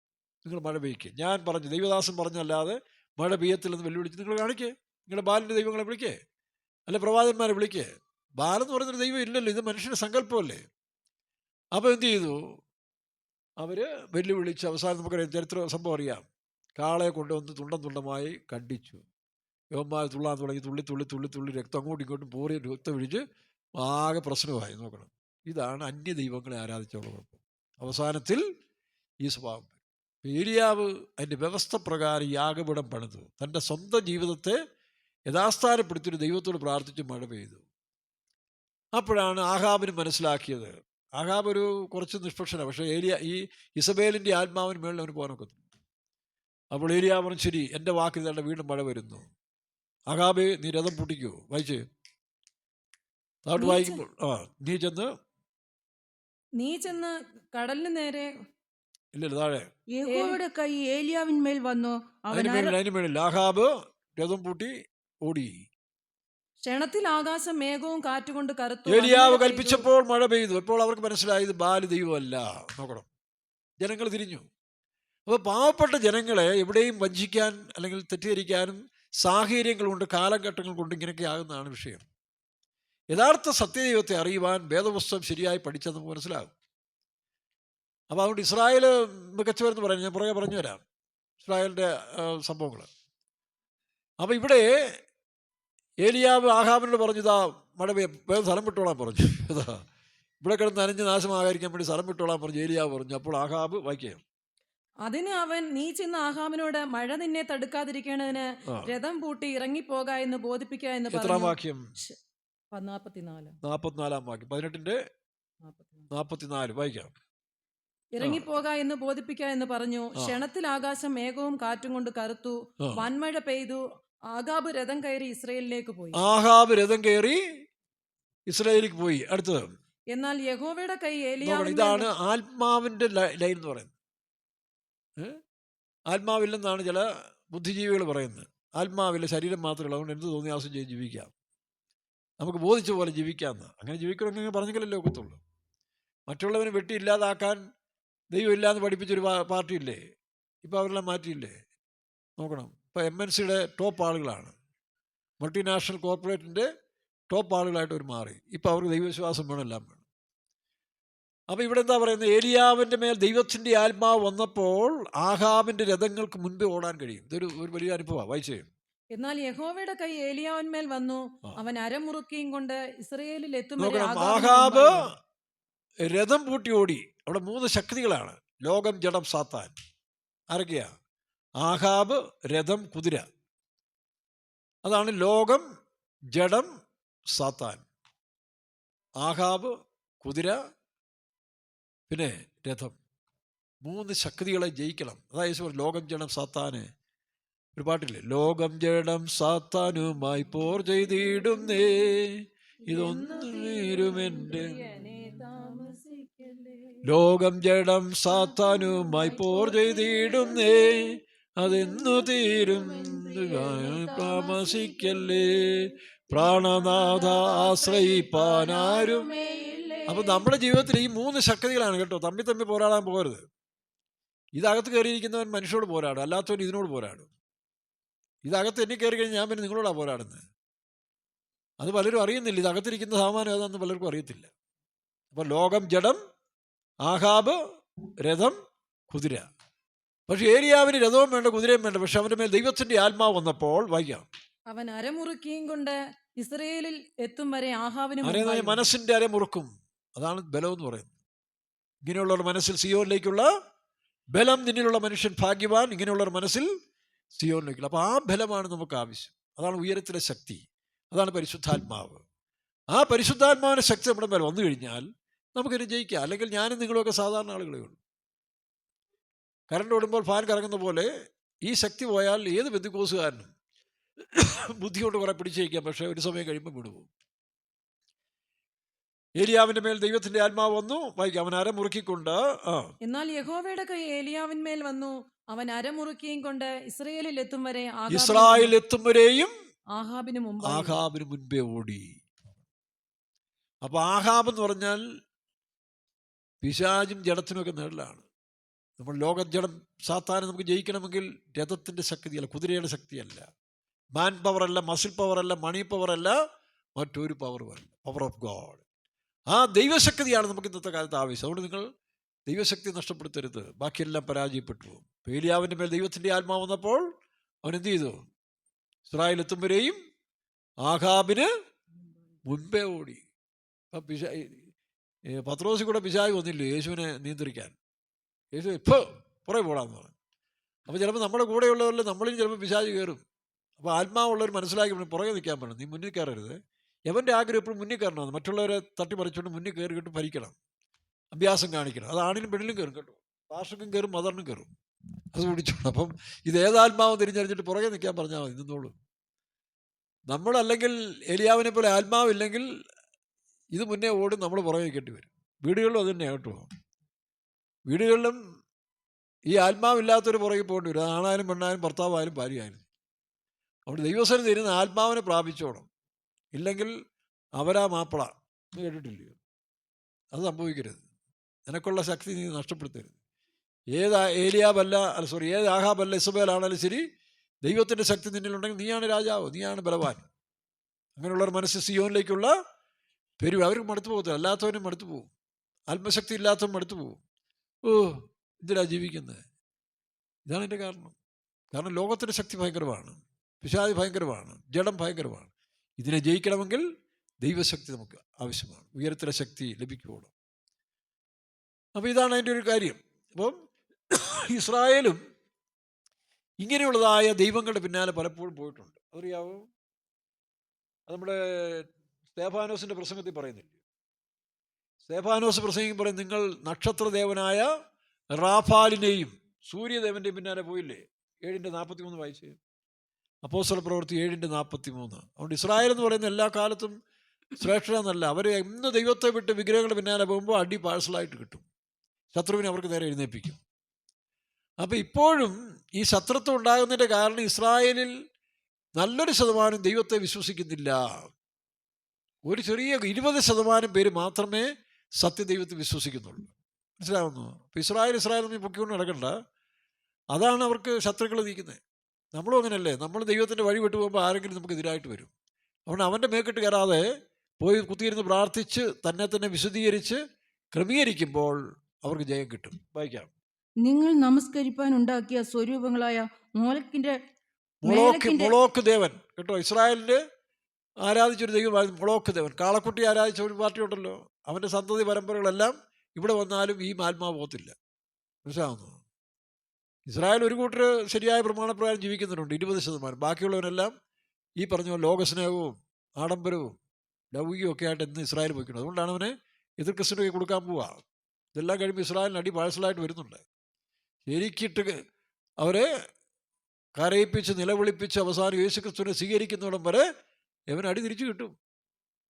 നിങ്ങൾ മഴ പെയ്യ്ക്കുക. ഞാൻ പറഞ്ഞു, ദൈവദാസൻ പറഞ്ഞല്ലാതെ മഴ പെയ്യത്തില്ലെന്ന് വെല്ലുവിളിച്ച് നിങ്ങൾ കാണിക്കേ, നിങ്ങളുടെ ബാലിൻ്റെ ദൈവങ്ങളെ വിളിക്കേ, അല്ലെ പ്രവാചകന്മാരെ വിളിക്കേ. ബാലെന്ന് പറയുന്നൊരു ദൈവം ഇല്ലല്ലോ, ഇത് മനുഷ്യൻ്റെ സങ്കല്പമല്ലേ. അപ്പോൾ എന്ത് ചെയ്തു? അവർ വെല്ലുവിളിച്ച് അവസാനം നമുക്കറിയാം, ചരിത്ര സംഭവം അറിയാം. കാളയെ കൊണ്ടുവന്ന് തുണ്ടം തുണ്ടമായി കണ്ടിച്ചു. യവന്മാർ തുള്ളാൻ തുടങ്ങി, തുള്ളി തുള്ളി തുള്ളി തുള്ളി രക്തം അങ്ങോട്ടും ഇങ്ങോട്ടും പോറി രക്തം ഒഴിച്ച് ആകെ പ്രശ്നമായി. നോക്കണം, ഇതാണ് അന്യ ദൈവങ്ങളെ ആരാധിച്ചുള്ള കുഴപ്പം. അവസാനത്തിൽ ഈ സ്വഭാവം. ഏലിയാവ് അതിൻ്റെ വ്യവസ്ഥ പ്രകാരം യാഗപീഠം പണിതു, തൻ്റെ സ്വന്തം ജീവിതത്തെ യഥാസ്ഥാനപ്പെടുത്തിയൊരു ദൈവത്തോട് പ്രാർത്ഥിച്ച് മഴ പെയ്തു. അപ്പോഴാണ് ആഹാബിന് മനസ്സിലാക്കിയത്. ആഹാബ് ഒരു കുറച്ച് നിഷ്പക്ഷനാണ്, പക്ഷേ ഈ ഇസബേലിൻ്റെ ആത്മാവിന് മേളിൽ അവന് പോകാനൊക്കത്തു. അപ്പോൾ ഏലിയാവ് പറഞ്ഞു, ശരി, എൻ്റെ വാക്കിൽ തന്നെ വീണ്ടും മഴ വരുന്നു. ആഹാബേ, നീ രഥം പൂട്ടിക്കൂ. വായിച്ചേ, താഴോട്ട് വായിക്കുമ്പോൾ നീ ചെന്ന് കടലിന് നേരെ. ഇല്ലല്ലോ, താഴെ. യഹോവയുടെ കൈ ഏലിയാവിന്മേൽ വന്നു, അതിന് മേളിൽ ആഹാബ് രഥം പൂട്ടി ഓടി. ക്ഷണത്തിൽ ആകാശം മേഘവും കാറ്റുകൊണ്ട് കറുത്തു. ഏലിയാവ് കൽപ്പിച്ചപ്പോൾ മഴ പെയ്തു. അപ്പോൾ അവർക്ക് മനസ്സിലായി ഇത് ബാല് ദൈവമല്ല. നോക്കണം, ജനങ്ങൾ തിരിഞ്ഞു. അപ്പോൾ പാവപ്പെട്ട ജനങ്ങളെ എവിടെയും വഞ്ചിക്കാൻ അല്ലെങ്കിൽ തെറ്റിദ്ധരിക്കാനും സാഹചര്യങ്ങൾ കൊണ്ട്, കാലഘട്ടങ്ങൾ കൊണ്ട് ഇങ്ങനെയൊക്കെ ആകുന്നതാണ് വിഷയം. യഥാർത്ഥ സത്യദൈവത്തെ അറിയുവാൻ വേദപുസ്തകം ശരിയായി പഠിച്ചാൽ നമുക്ക് മനസ്സിലാകും. അപ്പോൾ അതുകൊണ്ട് ഇസ്രായേൽ മികച്ചവരെന്ന് പറയുന്നത് ഞാൻ പുറകെ പറഞ്ഞു തരാം, ഇസ്രായേലിൻ്റെ സംഭവങ്ങൾ. അപ്പോൾ ഇവിടെ ഏലിയാവ് ആഹാബിനോട് പറഞ്ഞു, ഇതാ മഴ വേഗം സ്ഥലം വിട്ടോളാൻ പറഞ്ഞു. ഇതാ ഇവിടെ കിടന്ന് നനഞ്ഞ് നാശമാകാതിരിക്കാൻ വേണ്ടി സ്ഥലം വിട്ടോളാൻ പറഞ്ഞു ഏലിയാവ് പറഞ്ഞു. അപ്പോൾ ആഹാബ് വായിക്കുക. അതിന് അവൻ, നീ ചെന്ന് ആഹാബിനോട് മഴ നിന്നെ തടുക്കാതിരിക്കേണ്ടതിന് രഥം പൂട്ടി ഇറങ്ങിപ്പോക എന്ന് ബോധിപ്പിക്കുക എന്ന് പറഞ്ഞു. എത്രാം വാക്യം? 44-ാം വാക്യം, 18-44 വായിക്കാം. ഇറങ്ങിപ്പോക എന്ന് ബോധിപ്പിക്കുക എന്ന് പറഞ്ഞു. ക്ഷണത്തിൽ ആകാശം മേഘവും കാറ്റും കൊണ്ട് കറുത്തു, വൻമഴ പെയ്തു. ആഹാബ് രഥം കയറി ഇസ്രായേലിലേക്ക് പോയി. അടുത്തത്, എന്നാൽ യഹോവയുടെ കൈ ഏലിയാവിന്മേൽ. ഇതാണ് ആത്മാവിൻ്റെ ലൈൻ എന്ന് പറയുന്നത്. ആത്മാവില്ലെന്നാണ് ചില ബുദ്ധിജീവികൾ പറയുന്നത്. ആത്മാവില്ല, ശരീരം മാത്രമേ ഉള്ളൂ, അതുകൊണ്ട് എന്ത് തോന്നിയാസം ചെയ്ത് ജീവിക്കാം, നമുക്ക് ബോധിച്ച പോലെ ജീവിക്കാമെന്ന്. അങ്ങനെ ജീവിക്കണമെങ്കിൽ പറഞ്ഞെങ്കിലല്ലേ ഒക്കത്തുള്ളൂ. മറ്റുള്ളവനെ വെട്ടി ഇല്ലാതാക്കാൻ ദൈവമില്ലാന്ന് പഠിപ്പിച്ചൊരു പാർട്ടിയില്ലേ, ഇപ്പോൾ അവരെല്ലാം മാറ്റിയില്ലേ? നോക്കണം, ഇപ്പോൾ MNCയുടെ ടോപ്പ് ആളുകളാണ്, മൾട്ടിനാഷണൽ കോർപ്പറേറ്റിൻ്റെ ടോപ്പ് ആളുകളായിട്ട് അവർ മാറി. ഇപ്പോൾ അവർക്ക് ദൈവവിശ്വാസം വേണം, എല്ലാം വേണം. അപ്പോൾ ഇവിടെ എന്താ പറയുന്നത്? ഏലിയാവിൻ്റെ മേൽ ദൈവത്തിൻ്റെ ആത്മാവ് വന്നപ്പോൾ ആഹാബിൻ്റെ രഥങ്ങൾക്ക് മുൻപേ ഓടാൻ കഴിയും. ഇതൊരു വലിയ അനുഭവമാണ്. വായിച്ചേ. എന്നാൽ യഹോവയുടെ കൈ ഏലിയാവിന്മേൽ വന്നു, അവൻ അരമുറുക്കിയും കൊണ്ട് ഇസ്രായേലിൽ എത്തും. ആഹാബ് രഥം പൂട്ടി ഓടി. അവിടെ 3 ശക്തികളാണ്: ലോകം, ജഡം, സാത്താൻ. ആരൊക്കെയാ? ആഹാബ്, രഥം, കുതിര. അതാണ് ലോകം, ജഡം, സാത്താൻ. ആഹാബ്, കുതിര, പിന്നെ രഥം. 3 ശക്തികളെ ജയിക്കണം. അതായത് ലോകം, ജഡം, സാത്താന്. ഒരു പാട്ടില്ലേ, ലോകം ജഡം സാത്താനുമായി പോർ ചെയ്തിടുന്നേ, ഇതൊന്നുമേരുമെൻ്റെ. ലോകം ജഡം സാത്താനുമായി പോർ ചെയ്തിടുന്നേ, അതെന്നു തീരും താമസിക്കല്ലേ, പ്രാണനാഥ ആശ്രയിപ്പാനാരും. അപ്പൊ നമ്മുടെ ജീവിതത്തിൽ ഈ 3 ശക്തികളാണ് കേട്ടോ. തമ്മി പോരാടാൻ പോകരുത്. ഇതകത്ത് കയറിയിരിക്കുന്നവൻ മനുഷ്യരോട് പോരാടും, അല്ലാത്തവൻ ഇതിനോട് പോരാടും. ഇതകത്ത് എന്നെ കയറി കഴിഞ്ഞാൽ ഞാൻ പിന്നെ നിങ്ങളോടാണ് പോരാടുന്നത്. അത് പലരും അറിയുന്നില്ല. ഇതകത്തിരിക്കുന്ന സാമാനം ഏതാണെന്ന് പലർക്കും അറിയത്തില്ല. അപ്പോൾ ലോകം, ജഡം, ആഹാബ്, രഥം, കുതിര. പക്ഷെ ഏലിയാവിന് രഥവും വേണ്ട, കുതിരയും വേണ്ട. പക്ഷെ അവൻ്റെ മേൽ ദൈവത്തിൻ്റെ ആത്മാവ് വന്നപ്പോൾ വായിക്കാം, അവൻ അരമുറുക്കിയും കൊണ്ട് ഇസ്രായേലിൽ എത്തും വരെ ആഹാബിന് മനസ്സിൻ്റെ അരമുറുക്കും. അതാണ് ബലം എന്ന് പറയുന്നത്. ഇങ്ങനെയുള്ളവർ മനസ്സിൽ സിയോനിലേക്കുള്ള ബലം. നിന്നിലുള്ള മനുഷ്യൻ ഭാഗ്യവാൻ, ഇങ്ങനെയുള്ളവർ മനസ്സിൽ സിയോനിലേക്കുള്ള. അപ്പോൾ ആ ബലമാണ് നമുക്ക് ആവശ്യം. അതാണ് ഉയരത്തിലെ ശക്തി. അതാണ് പരിശുദ്ധാത്മാവ്. ആ പരിശുദ്ധാത്മാവിൻ്റെ ശക്തി നമ്മുടെ മേൽ വന്നു കഴിഞ്ഞാൽ നമുക്കിനി ജയിക്കാം. അല്ലെങ്കിൽ ഞാനും നിങ്ങളുമൊക്കെ സാധാരണ ആളുകളേ ഉള്ളൂ. കറണ്ട് ഓടുമ്പോൾ ഫാൻ കറങ്ങുന്ന പോലെ ഈ ശക്തി പോയാൽ ഏത് ബന്ധുക്കോസുകാരനും ബുദ്ധി കൊണ്ട് കുറെ പിടിച്ചു വയ്ക്കാം, പക്ഷേ ഒരു സമയം കഴിയുമ്പോൾ വിടുപോകും. ഏലിയാവിന്റെ മേൽ ദൈവത്തിന്റെ ആത്മാവ് വന്നു. വായിക്കാം. അവൻ അരമുറുക്കിക്കൊണ്ട് എന്നാൽ യഹോവയുടെ കൈ ഏലിയാവിന്മേൽ വന്നു. അവൻ അരമുറുക്കിയും കൊണ്ട് ഇസ്രായേലിൽ എത്തും വരെയും ആഹാബിന് മുൻപേ ഓടി. അപ്പൊ ആഹാബ് എന്ന് പറഞ്ഞാൽ പിശാചും ജഡത്തിനും ഒക്കെ നേടലാണ്. നമ്മൾ ജഡം സാത്താനെ നമുക്ക് ജയിക്കണമെങ്കിൽ രഥത്തിന്റെ ശക്തിയല്ല, കുതിരയുടെ ശക്തിയല്ല, മാൻ പവർ അല്ല, മസിൽ പവർ അല്ല, മണി പവർ അല്ല, മറ്റൊരു പവറുമല്ല. Power of God. ആ ദൈവശക്തിയാണ് നമുക്ക് ഇന്നത്തെ കാലത്ത് ആവശ്യം. അതുകൊണ്ട് നിങ്ങൾ ദൈവശക്തി നഷ്ടപ്പെടുത്തരുത്. ബാക്കിയെല്ലാം പരാജയപ്പെട്ടു. ഏലിയാവിൻ്റെ മേൽ ദൈവത്തിൻ്റെ ആത്മാവ് വന്നപ്പോൾ അവൻ എന്ത് ചെയ്തു? ഇസ്രായേൽ എത്തും വരെയും ആഹാബിന് മുൻപേ ഓടി. പത്രോസിൽ കൂടെ പിശാച് വന്നില്ലേ യേശുവിനെ നിയന്ത്രിക്കാൻ? യേശു ഇപ്പോൾ പുറകെ പോടാന്ന് പറഞ്ഞു. അപ്പോൾ ചിലപ്പോൾ നമ്മുടെ കൂടെയുള്ളവരിൽ നമ്മളിൽ ചിലപ്പോൾ പിശാച് കയറും. അപ്പോൾ ആത്മാവുള്ളവർ മനസ്സിലാക്കി പുറകെ നിൽക്കാൻ പറഞ്ഞു. നീ മുന്നിൽ കയറരുത്. എവൻ്റെ ആഗ്രഹം എപ്പോഴും മുന്നിൽ കയറണം. മറ്റുള്ളവരെ തട്ടിപ്പറിച്ചുകൊണ്ട് മുന്നിൽ കയറിയിട്ട് ഭരിക്കണം, അഭ്യാസം കാണിക്കണം. അത് ആണിനും പെണ്ണിലും കയറും കേട്ടോ. പാർഷക്കും കയറും, മദറിനും കയറും. അത് പിടിച്ചോണം. അപ്പം ഇത് ഏതാത്മാവും തിരിച്ചറിഞ്ഞിട്ട് പുറകെ നിൽക്കാൻ പറഞ്ഞാൽ മതി, നിന്നോളൂ. നമ്മളല്ലെങ്കിൽ ഏലിയാവിനെ പോലെ ആത്മാവില്ലെങ്കിൽ ഇത് മുന്നേ ഓടും, നമ്മൾ പുറകെ നിൽക്കേണ്ടി വരും. വീടുകളിലും അത് തന്നെയാണ് കേട്ടോ. വീടുകളിലും ഈ ആത്മാവില്ലാത്തൊരു പുറകെ പോകേണ്ടി വരും. ആണായാലും പെണ്ണായാലും ഭർത്താവായാലും ഭാര്യയായാലും. അവിടെ ദൈവസ്ഥലം തരുന്ന ആത്മാവിനെ പ്രാപിച്ചോണം. ഇല്ലെങ്കിൽ അവരാ മാപ്പിള എന്ന് കേട്ടിട്ടില്ലയോ? അത് സംഭവിക്കരുത്. നിനക്കുള്ള ശക്തി നീ നഷ്ടപ്പെടുത്തരുത്. ഏത് ആഹാബല്ല ഇസബേലാണെങ്കിലും ശരി, ദൈവത്തിൻ്റെ ശക്തി നിന്നിലുണ്ടെങ്കിൽ നീയാണ് രാജാവ്, നീയാണ് ബലവാൻ. അങ്ങനെയുള്ളവർ മനസ്സ് സിയോനിലേക്കുള്ള പെരുവ. അവർക്ക് മടുത്തു പോകത്തില്ല, അല്ലാത്തവനും മടുത്തു പോകും. ആത്മശക്തി ഇല്ലാത്തവൻ മടുത്തു പോകും. ഓ, എന്തിനാ ജീവിക്കുന്നത്? ഇതാണ് എൻ്റെ കാരണം. കാരണം ലോകത്തിൻ്റെ ശക്തി ഭയങ്കരമാണ്, പിശാച് ഭയങ്കരമാണ്, ജഡം ഭയങ്കരമാണ്. ഇതിനെ ജയിക്കണമെങ്കിൽ ദൈവശക്തി നമുക്ക് ആവശ്യമാണ്. ഉയരത്തിലെ ശക്തി ലഭിക്കുകയുള്ളൂ. അപ്പോൾ ഇതാണ് അതിൻ്റെ ഒരു കാര്യം. അപ്പം ഇസ്രായേലും ഇങ്ങനെയുള്ളതായ ദൈവങ്ങളുടെ പിന്നാലെ പലപ്പോഴും പോയിട്ടുണ്ട്. അതറിയാവോ? അത് നമ്മുടെ സ്തേഫാനോസിൻ്റെ പ്രസംഗത്തിൽ പറയുന്നില്ല. സ്തേഫാനോസ് പ്രസംഗം പറയും, നിങ്ങൾ നക്ഷത്രദേവനായ റാഫാലിനെയും സൂര്യദേവൻ്റെയും പിന്നാലെ പോയില്ലേ? 7:43 വായിച്ചേ. അപ്പോസ്തല പ്രവൃത്തി 7:43. അതുകൊണ്ട് ഇസ്രായേൽ എന്ന് പറയുന്ന എല്ലാ കാലത്തും ശ്രേഷ്ഠനെന്നല്ല. അവർ ഇന്ന് ദൈവത്തെ വിട്ട് വിഗ്രഹങ്ങളുടെ പിന്നാലെ പോകുമ്പോൾ അടി പാഴ്സലായിട്ട് കിട്ടും. ശത്രുവിനെ അവർക്ക് നേരെ എഴുന്നേൽപ്പിക്കും. അപ്പം ഇപ്പോഴും ഈ ശത്രുത്വം ഉണ്ടാകുന്നതിൻ്റെ കാരണം ഇസ്രായേലിൽ നല്ലൊരു ശതമാനം ദൈവത്തെ വിശ്വസിക്കുന്നില്ല. ഒരു ചെറിയ 20% പേര് മാത്രമേ സത്യദൈവത്തെ വിശ്വസിക്കുന്നുള്ളൂ. മനസ്സിലാവുന്നു? അപ്പം ഇസ്രായേൽ നീ പൊക്കിക്കൊണ്ട് നടക്കണ്ട. അതാണ് അവർക്ക് ശത്രുക്കൾ നീക്കുന്നത്. നമ്മളും അങ്ങനെയല്ലേ? നമ്മൾ ദൈവത്തിൻ്റെ വഴി വിട്ടു പോകുമ്പോൾ ആരെങ്കിലും നമുക്ക് എതിരായിട്ട് വരും. അതുകൊണ്ട് അവൻ്റെ മേക്കിട്ട് കയറാതെ പോയി കുത്തിയിരുന്ന് പ്രാർത്ഥിച്ച് തന്നെ വിശദീകരിച്ച് ക്രമീകരിക്കുമ്പോൾ അവർക്ക് ജയം കിട്ടും. വായിക്കാം. നിങ്ങൾ നമസ്കരിപ്പാൻ ഉണ്ടാക്കിയ സ്വരൂപങ്ങളായ മൊളോക്ക് ദേവൻ കേട്ടോ. ഇസ്രായേലിൻ്റെ ആരാധിച്ചൊരു ദൈവമായിരുന്നു മൊളോക്ക് ദേവൻ. കാളക്കുട്ടി ആരാധിച്ച ഒരു പാർട്ടി ഉണ്ടല്ലോ, അവൻ്റെ സന്തതി പരമ്പരകളെല്ലാം ഇവിടെ വന്നാലും ഈ ആത്മാവ് പോകത്തില്ല. മനസ്സിലാവുന്നു? ഇസ്രായേൽ ഒരു കൂട്ടർ ശരിയായ പ്രമാണപ്രകാരം ജീവിക്കുന്നുണ്ട്, 20%. ബാക്കിയുള്ളവരെല്ലാം ഈ പറഞ്ഞ ലോകസ്നേഹവും ആഡംബരവും ലൗകികവും ഒക്കെ ആയിട്ട് ഇന്ന് ഇസ്രായേൽ പോയിക്കുന്നത്. അതുകൊണ്ടാണ് അവനെ എതിർ ക്രിസ്തുവിനെ കൊടുക്കാൻ പോവുക. ഇതെല്ലാം കഴിയുമ്പോൾ ഇസ്രായേലിന് അടി പാഴ്സലായിട്ട് വരുന്നുണ്ട്. ശരിക്കിട്ട് അവരെ കരയിപ്പിച്ച് നിലവിളിപ്പിച്ച് അവസാനം യേശു ക്രിസ്തുവിനെ സ്വീകരിക്കുന്നിടം വരെ അവൻ അടി തിരിച്ചു കിട്ടും.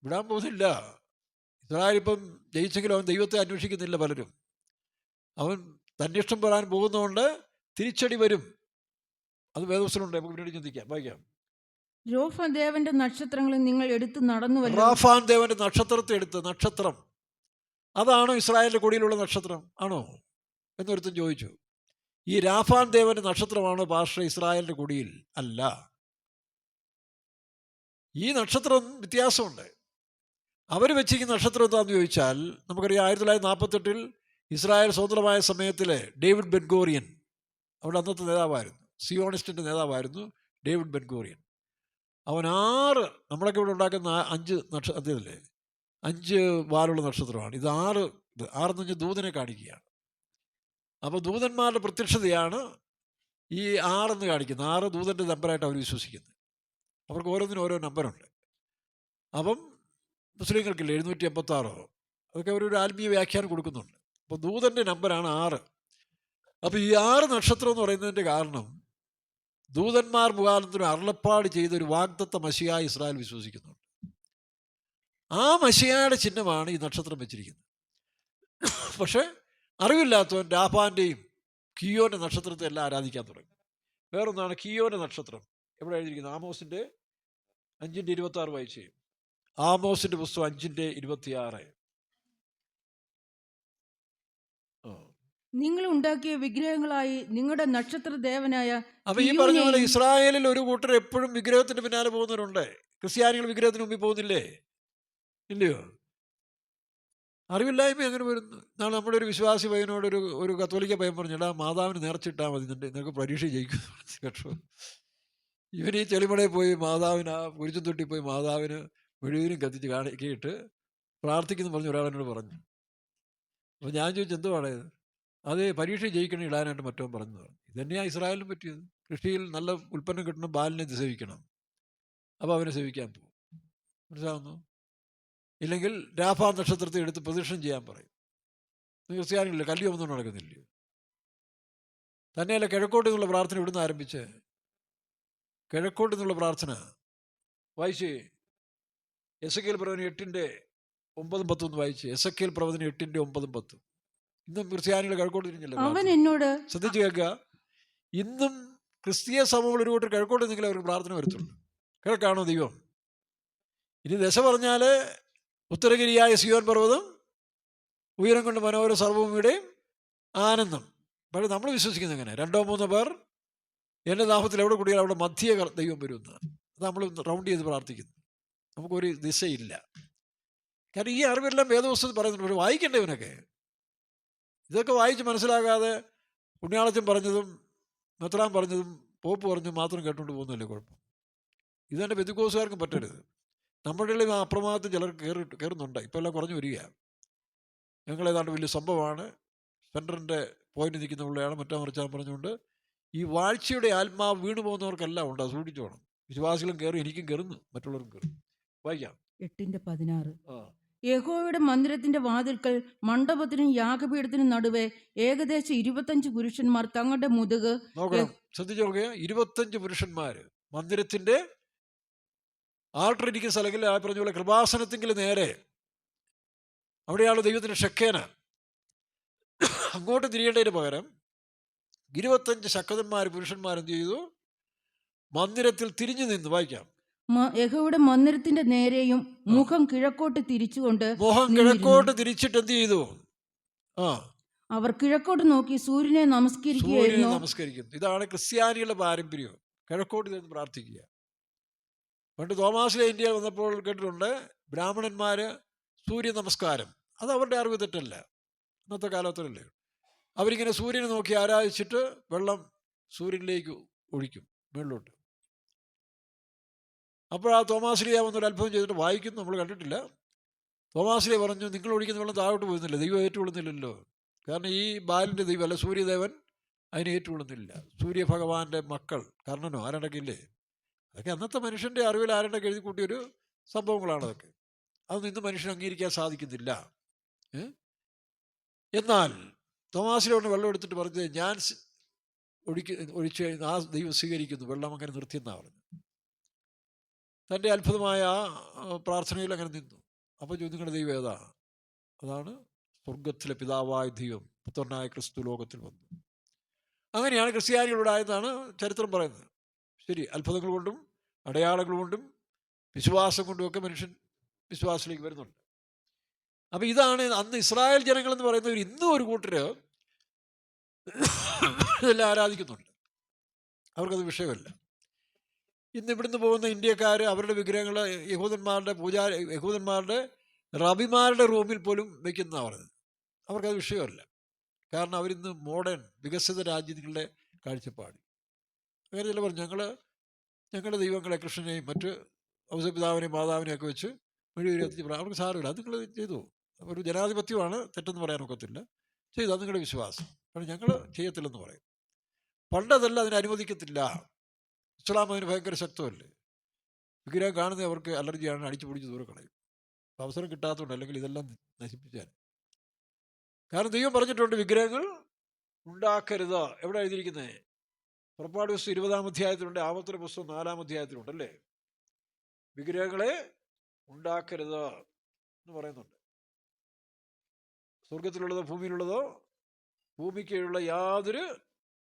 വിടാൻ പോകുന്നില്ല. ഇസ്രായേൽ ഇപ്പം ജയിച്ചെങ്കിലും അവൻ ദൈവത്തെ അന്വേഷിക്കുന്നില്ല. പലരും അവൻ തന്നിഷ്ടം വരാൻ പോകുന്നതുകൊണ്ട് തിരിച്ചടി വരും. അത് വേദപുസ്തകമുണ്ട്, നമുക്ക് പിന്നീട് ചിന്തിക്കാം. വായിക്കാം. റാഫാൻ ദേവന്റെ നക്ഷത്രങ്ങളിൽ നിങ്ങൾ എടുത്ത് നടന്നുവല്ലോ. റാഫാൻ ദേവന്റെ നക്ഷത്രത്തെ എടുത്ത്. നക്ഷത്രം അതാണോ ഇസ്രായേലിന്റെ കൊടിയിലുള്ള നക്ഷത്രം? ആണോ എന്നൊരുത്തൻ ചോദിച്ചു. ഈ രാഫാൻ ദേവന്റെ നക്ഷത്രമാണോ പാസ്റ്റർ ഇസ്രായേലിന്റെ കൊടിയിൽ? അല്ല. ഈ നക്ഷത്രം വ്യത്യാസമുണ്ട്. അവർ വെച്ചിരിക്കുന്ന നക്ഷത്രം എന്താണെന്ന് ചോദിച്ചാൽ നമുക്കറിയാം, 1948 ഇസ്രായേൽ സ്വതന്ത്രമായ സമയത്തിൽ ഡേവിഡ് ബെൻഗോറിയൻ, അവിടെ അന്നത്തെ നേതാവായിരുന്നു, സിയോണിസ്റ്റിൻ്റെ നേതാവായിരുന്നു ഡേവിഡ് ബെൻഗോറിയൻ. അവൻ 6 നമ്മളൊക്കെ ഇവിടെ ഉണ്ടാക്കുന്ന 5 നക്ഷത്രത്തിലല്ലേ, 5 വാലുള്ള നക്ഷത്രമാണ്. ഇത് 6 എന്ന് പറഞ്ഞാൽ ദൂതനെ കാണിക്കുകയാണ്. അപ്പോൾ ദൂതന്മാരുടെ പ്രത്യക്ഷതയാണ് ഈ 6 എന്ന് കാണിക്കുന്നത്. 6 ദൂതൻ്റെ നമ്പറായിട്ട് അവർ വിശ്വസിക്കുന്നത്. അവർക്ക് ഓരോന്നിനും ഓരോ നമ്പറുണ്ട്. അപ്പം മുസ്ലിങ്ങൾക്കില്ല 786 അതൊക്കെ അവരൊരു ആത്മീയ വ്യാഖ്യാനം കൊടുക്കുന്നുണ്ട്. അപ്പോൾ ദൂതൻ്റെ നമ്പറാണ് 6. അപ്പോൾ ഈ 6 നക്ഷത്രം എന്ന് പറയുന്നതിൻ്റെ കാരണം ദൂതന്മാർ മുഖാന്തരം അരുളപ്പാട് ചെയ്തൊരു വാഗ്ദത്ത മശിഹായി ഇസ്രായേൽ വിശ്വസിക്കുന്നുണ്ട്. ആ മശിഹായുടെ ചിഹ്നമാണ് ഈ നക്ഷത്രം വെച്ചിരിക്കുന്നത്. പക്ഷേ അറിവില്ലാത്തവൻ രാഫാൻ്റെയും കിയോൻ്റെ നക്ഷത്രത്തെ എല്ലാം ആരാധിക്കാൻ തുടങ്ങി. വേറൊന്നാണ് കിയോൻ്റെ നക്ഷത്രം. എവിടെ എഴുതിയിരിക്കുന്നത്? ആമോസിൻ്റെ 5:26 വായിച്ചേ. ആമോസിൻ്റെ പുസ്തകം 5:26. നിങ്ങൾ ഉണ്ടാക്കിയ വിഗ്രഹങ്ങളായി നിങ്ങളുടെ നക്ഷത്ര ദേവനായ അപ്പൊ ഈ പറഞ്ഞ പോലെ ഇസ്രായേലിൽ ഒരു കൂട്ടർ എപ്പോഴും വിഗ്രഹത്തിന്റെ പിന്നാലെ പോകുന്നവരുണ്ട്. ക്രിസ്ത്യാനികൾ വിഗ്രഹത്തിന് മുമ്പിൽ പോകുന്നില്ലേ? ഇല്ലയോ? അറിവില്ലായ്മ എങ്ങനെ വരുന്നു? നാളെ നമ്മുടെ ഒരു വിശ്വാസി പയ്യനോട് ഒരു കത്തോലിക്ക പയ്യൻ പറഞ്ഞിടാ മാതാവിന് നേർച്ചിട്ടാൽ മതി, നിനക്ക് പരീക്ഷ ജയിക്കും കേട്ടോ. ഇവൻ ഈ ചെളിമടയിൽ പോയി മാതാവിന് ആ കുരിശും തൊട്ടി പോയി മാതാവിന് മെഴുകിനും കത്തിച്ച് കാണിക്കിയിട്ട് പ്രാർത്ഥിക്കുന്നു പറഞ്ഞ് ഒരാളെന്നോട് പറഞ്ഞു. അപ്പോൾ ഞാൻ ചോദിച്ചു എന്തുവാണ് ഇത്? അത് പരീക്ഷ ജയിക്കണം ഇടാനായിട്ട് മറ്റോ പറഞ്ഞു. ഇതന്നെയാണ് ഇസ്രായേലിനും പറ്റിയത്. കൃഷിയിൽ നല്ല ഉൽപ്പന്നം കിട്ടണം, ബാലിനെ സേവിക്കണം. അപ്പോൾ അവനെ സേവിക്കാൻ പോകും. മനസ്സിലാവുന്നു? ഇല്ലെങ്കിൽ രാഫാ നക്ഷത്രത്തെ എടുത്ത് പ്രദക്ഷിണം ചെയ്യാൻ പറയും. ക്രിസ്ത്യാനികളില്ല, കല്ല് ഒന്നും നടക്കുന്നില്ല. തന്നെയല്ല കിഴക്കോട്ട് നിന്നുള്ള പ്രാർത്ഥന ഇവിടുന്ന് ആരംഭിച്ച് കിഴക്കോട്ട് നിന്നുള്ള പ്രാർത്ഥന വായിച്ച് എസക്കേൽ പ്രവചനം 8:9-10 വായിച്ച്. എസക്കേൽ പ്രവചനം 8:9-10. ഇന്നും ക്രിസ്ത്യാനികൾ കിഴക്കോട്ട് തിരിഞ്ഞില്ല. അവൻ എന്നോട് ശ്രദ്ധിച്ചു കേൾക്കുക. ഇന്നും ക്രിസ്തീയ സഭകൾ ഒരു കൂട്ടർ കിഴക്കോട്ട് നിന്നെങ്കിൽ അവർക്ക് പ്രാർത്ഥന വരുത്തുള്ളൂ. കിഴക്കാണോ ദൈവം? ഇനി ദശ പറഞ്ഞാൽ ഉത്തരഗിരിയായ സിയോൻ പർവ്വതം, ഉയരം കൊണ്ട് മനോഹര സർവഭൂമിയുടെയും ആനന്ദം. പക്ഷേ നമ്മൾ വിശ്വസിക്കുന്നത് എങ്ങനെ? 2-3 പേർ എൻ്റെ നാമത്തിൽ എവിടെ കൂടിയാൽ അവിടെ മധ്യ ദൈവം വരുമെന്ന്. അത് നമ്മൾ റൗണ്ട് ചെയ്ത് പ്രാർത്ഥിക്കുന്നു. നമുക്കൊരു ദിശയില്ല. കാരണം ഈ അറിവെല്ലാം വേദപുസ്തകത്തിൽ പറയുന്നുണ്ട്. പക്ഷെ വായിക്കണ്ടേ ഇവനൊക്കെ? ഇതൊക്കെ വായിച്ച് മനസ്സിലാകാതെ പുണ്യാളച്ചൻ പറഞ്ഞതും മെത്രാൻ പറഞ്ഞതും പോപ്പ് പറഞ്ഞതും മാത്രം കേട്ടുകൊണ്ട് പോകുന്നതല്ലേ കുഴപ്പം? ഇതെൻ്റെ പെന്തിക്കോസുകാർക്കും പറ്റരുത്. നമ്മുടെ ഇടയിൽ അപ്രമാദത്തിൽ ചിലർ കയറുന്നുണ്ട്. ഇപ്പോൾ എല്ലാം കുറഞ്ഞു വരിക. ഞങ്ങളേതാണ്ട് വലിയ സംഭവമാണ്, സെൻറ്ററിൻ്റെ പോയിന്റ് നിൽക്കുന്ന പിള്ളയാണ് മറ്റാ മറിച്ചാൻ പറഞ്ഞുകൊണ്ട് ഈ വാഴ്ചയുടെ ആത്മാവ് വീണു പോകുന്നവർക്കെല്ലാം ഉണ്ട്. അത് സൂക്ഷിച്ചു വേണം. വിശ്വാസികളും കയറി, എനിക്കും കയറുന്നു, മറ്റുള്ളവർക്കും കയറും. വായിക്കാം. 8:16. യഹോവയുടെ മന്ദിരത്തിന്റെ വാതിൽക്കൽ മണ്ഡപത്തിനും യാഗപീഠത്തിനും നടുവെ ഏകദേശം 25 പുരുഷന്മാർ തങ്ങളുടെ മുതുക് നോക്കണം, ശ്രദ്ധിച്ചു നോക്കുക. 25 പുരുഷന്മാർ മന്ദിരത്തിന്റെ ആൾട്ടർ ഇരിക്കുന്ന സ്ഥലങ്ങളിൽ ആ പറഞ്ഞ പോലെ കൃപാസനത്തെങ്കിൽ നേരെ അവിടെയാണ് ദൈവത്തിന്റെ ഷെക്കേന. അങ്ങോട്ട് തിരിയേണ്ടതിന് പകരം 25 ശക്തന്മാർ പുരുഷന്മാർ എന്ത് ചെയ്തു? മന്ദിരത്തിൽ തിരിഞ്ഞു നിന്ന്. വായിക്കാം. യഹോവയുടെ മന്ദിരത്തിന്റെ നേരെയും മുഖം കിഴക്കോട്ട് തിരിച്ചുകൊണ്ട് മുഖം കിഴക്കോട്ട് തിരിച്ചിട്ട് എന്ത് ചെയ്തു? അവർ കിഴക്കോട്ട് നോക്കി സൂര്യനെ നമസ്കരിക്കുന്നു. ഇതാണ് ക്രിസ്ത്യാനികളുടെ പാരമ്പര്യം. കിഴക്കോട്ട് നിന്ന് പ്രാർത്ഥിക്കുക. പണ്ട് തോമാസിലെ ഇന്ത്യ വന്നപ്പോൾ കേട്ടിട്ടുണ്ട്, ബ്രാഹ്മണന്മാര് സൂര്യ നമസ്കാരം. അത് അവരുടെ അറിവ് തെറ്റല്ല, ഇന്നത്തെ കാലത്തിലല്ലേ. അവരിങ്ങനെ സൂര്യനെ നോക്കി ആരാധിച്ചിട്ട് വെള്ളം സൂര്യനിലേക്ക് ഒഴിക്കും മുകളിലോട്ട്. അപ്പോൾ ആ തോമാശ്രീയ വന്നൊരു അത്ഭുതം ചെയ്തിട്ട് വായിക്കുന്നു, നമ്മൾ കണ്ടിട്ടില്ല. തോമാശ്രീയ പറഞ്ഞു, നിങ്ങൾ ഒഴിക്കുന്ന വെള്ളം താഴോട്ട് പോകുന്നില്ല, ദൈവം ഏറ്റുകൊള്ളുന്നില്ലല്ലോ. കാരണം ഈ ബാലിൻ്റെ ദൈവം അല്ല, സൂര്യദേവൻ അതിനെ ഏറ്റുകൊള്ളുന്നില്ല. സൂര്യഭഗവാന്റെ മക്കൾ കർണനോ ആരണ്ടൊക്കെയില്ലേ, അതൊക്കെ അന്നത്തെ മനുഷ്യൻ്റെ അറിവിൽ ആരണ്ടൊക്കെ എഴുതി കൂട്ടിയൊരു സംഭവങ്ങളാണ് അതൊക്കെ. അതൊന്നും ഇന്ന് മനുഷ്യൻ അംഗീകരിക്കാൻ സാധിക്കുന്നില്ല. എന്നാൽ തോമാശ്രീയോട് വെള്ളം എടുത്തിട്ട് പറഞ്ഞത്, ഞാൻ ഒഴിച്ച് കഴിഞ്ഞ് ആ ദൈവം സ്വീകരിക്കുന്നു, വെള്ളം അങ്ങനെ നിർത്തിയെന്നാണ് പറഞ്ഞു. തൻ്റെ അത്ഭുതമായ പ്രാർത്ഥനയിൽ അങ്ങനെ നിന്നു. അപ്പോൾ നിങ്ങളുടെ ദൈവം ഏതാ? അതാണ് സ്വർഗത്തിലെ പിതാവായ ദൈവം, പുത്രനായ ക്രിസ്തു ലോകത്തിൽ വന്നു. അങ്ങനെയാണ് ക്രിസ്ത്യാനികളുണ്ടായതാണ് ചരിത്രം പറയുന്നത്. ശരി, അത്ഭുതങ്ങൾ കൊണ്ടും അടയാളങ്ങൾ കൊണ്ടും വിശ്വാസം കൊണ്ടുമൊക്കെ മനുഷ്യൻ വിശ്വാസത്തിലേക്ക് വരുന്നുണ്ട്. അപ്പം ഇതാണ് അന്ന് ഇസ്രായേൽ ജനങ്ങളെന്ന് പറയുന്നവർ. ഇന്നും ഒരു കൂട്ടർ ഇതെല്ലാം ആരാധിക്കുന്നുണ്ട്, അവർക്കത് വിഷയമല്ല. ഇന്ന് ഇവിടുന്ന് പോകുന്ന ഇന്ത്യക്കാർ അവരുടെ വിഗ്രഹങ്ങൾ യഹൂദന്മാരുടെ റബിമാരുടെ റൂമിൽ പോലും വയ്ക്കുന്നതാണ് പറഞ്ഞത്. അവർക്കത് വിഷയമല്ല. കാരണം അവരിന്ന് മോഡേൺ വികസിത രാജ്യങ്ങളുടെ കാഴ്ചപ്പാട്. അങ്ങനെ ചില പറഞ്ഞു, ഞങ്ങളുടെ ദൈവങ്ങളെ കൃഷ്ണനെയും മറ്റ് ഔസപിതാവിനെയും മാതാവിനെയും ഒക്കെ വെച്ച് മെഴുകുതിരി കത്തിച്ച് അവർക്ക് സാരമില്ല, അത് നിങ്ങൾ ചെയ്തു. ഒരു ജനാധിപത്യമാണ്, തെറ്റെന്ന് പറയാൻ ഒക്കത്തില്ല. ചെയ്തു, അത് നിങ്ങളുടെ വിശ്വാസം. പക്ഷേ ഞങ്ങൾ ചെയ്യത്തില്ലെന്ന് പറയും. പണ്ടതല്ല, അതിനെ അനുവദിക്കത്തില്ല. ഇസ്ലാം അതിന് ഭയങ്കര ശക്തമല്ലേ. വിഗ്രഹം കാണുന്നവർക്ക് അലർജിയാണ്, അടിച്ചു പിടിച്ച് ദൂരെ കളയും. അവസരം കിട്ടാത്തതുകൊണ്ട്, അല്ലെങ്കിൽ ഇതെല്ലാം നശിപ്പിച്ചാൽ. കാരണം ദൈവം പറഞ്ഞിട്ടുണ്ട് വിഗ്രഹങ്ങൾ ഉണ്ടാക്കരുത്. എവിടെ എഴുതിയിരിക്കുന്നത്? പുറപ്പാട് പുസ്തകം 20-ാം അധ്യായത്തിലുണ്ട്, ആവർത്തന പുസ്തകം 4-ാം അധ്യായത്തിലുണ്ട് അല്ലേ? വിഗ്രഹങ്ങളെ ഉണ്ടാക്കരുത് എന്ന് പറയുന്നുണ്ട്. സ്വർഗത്തിലുള്ളതോ ഭൂമിയിലുള്ളതോ ഭൂമിക്കുള്ള യാതൊരു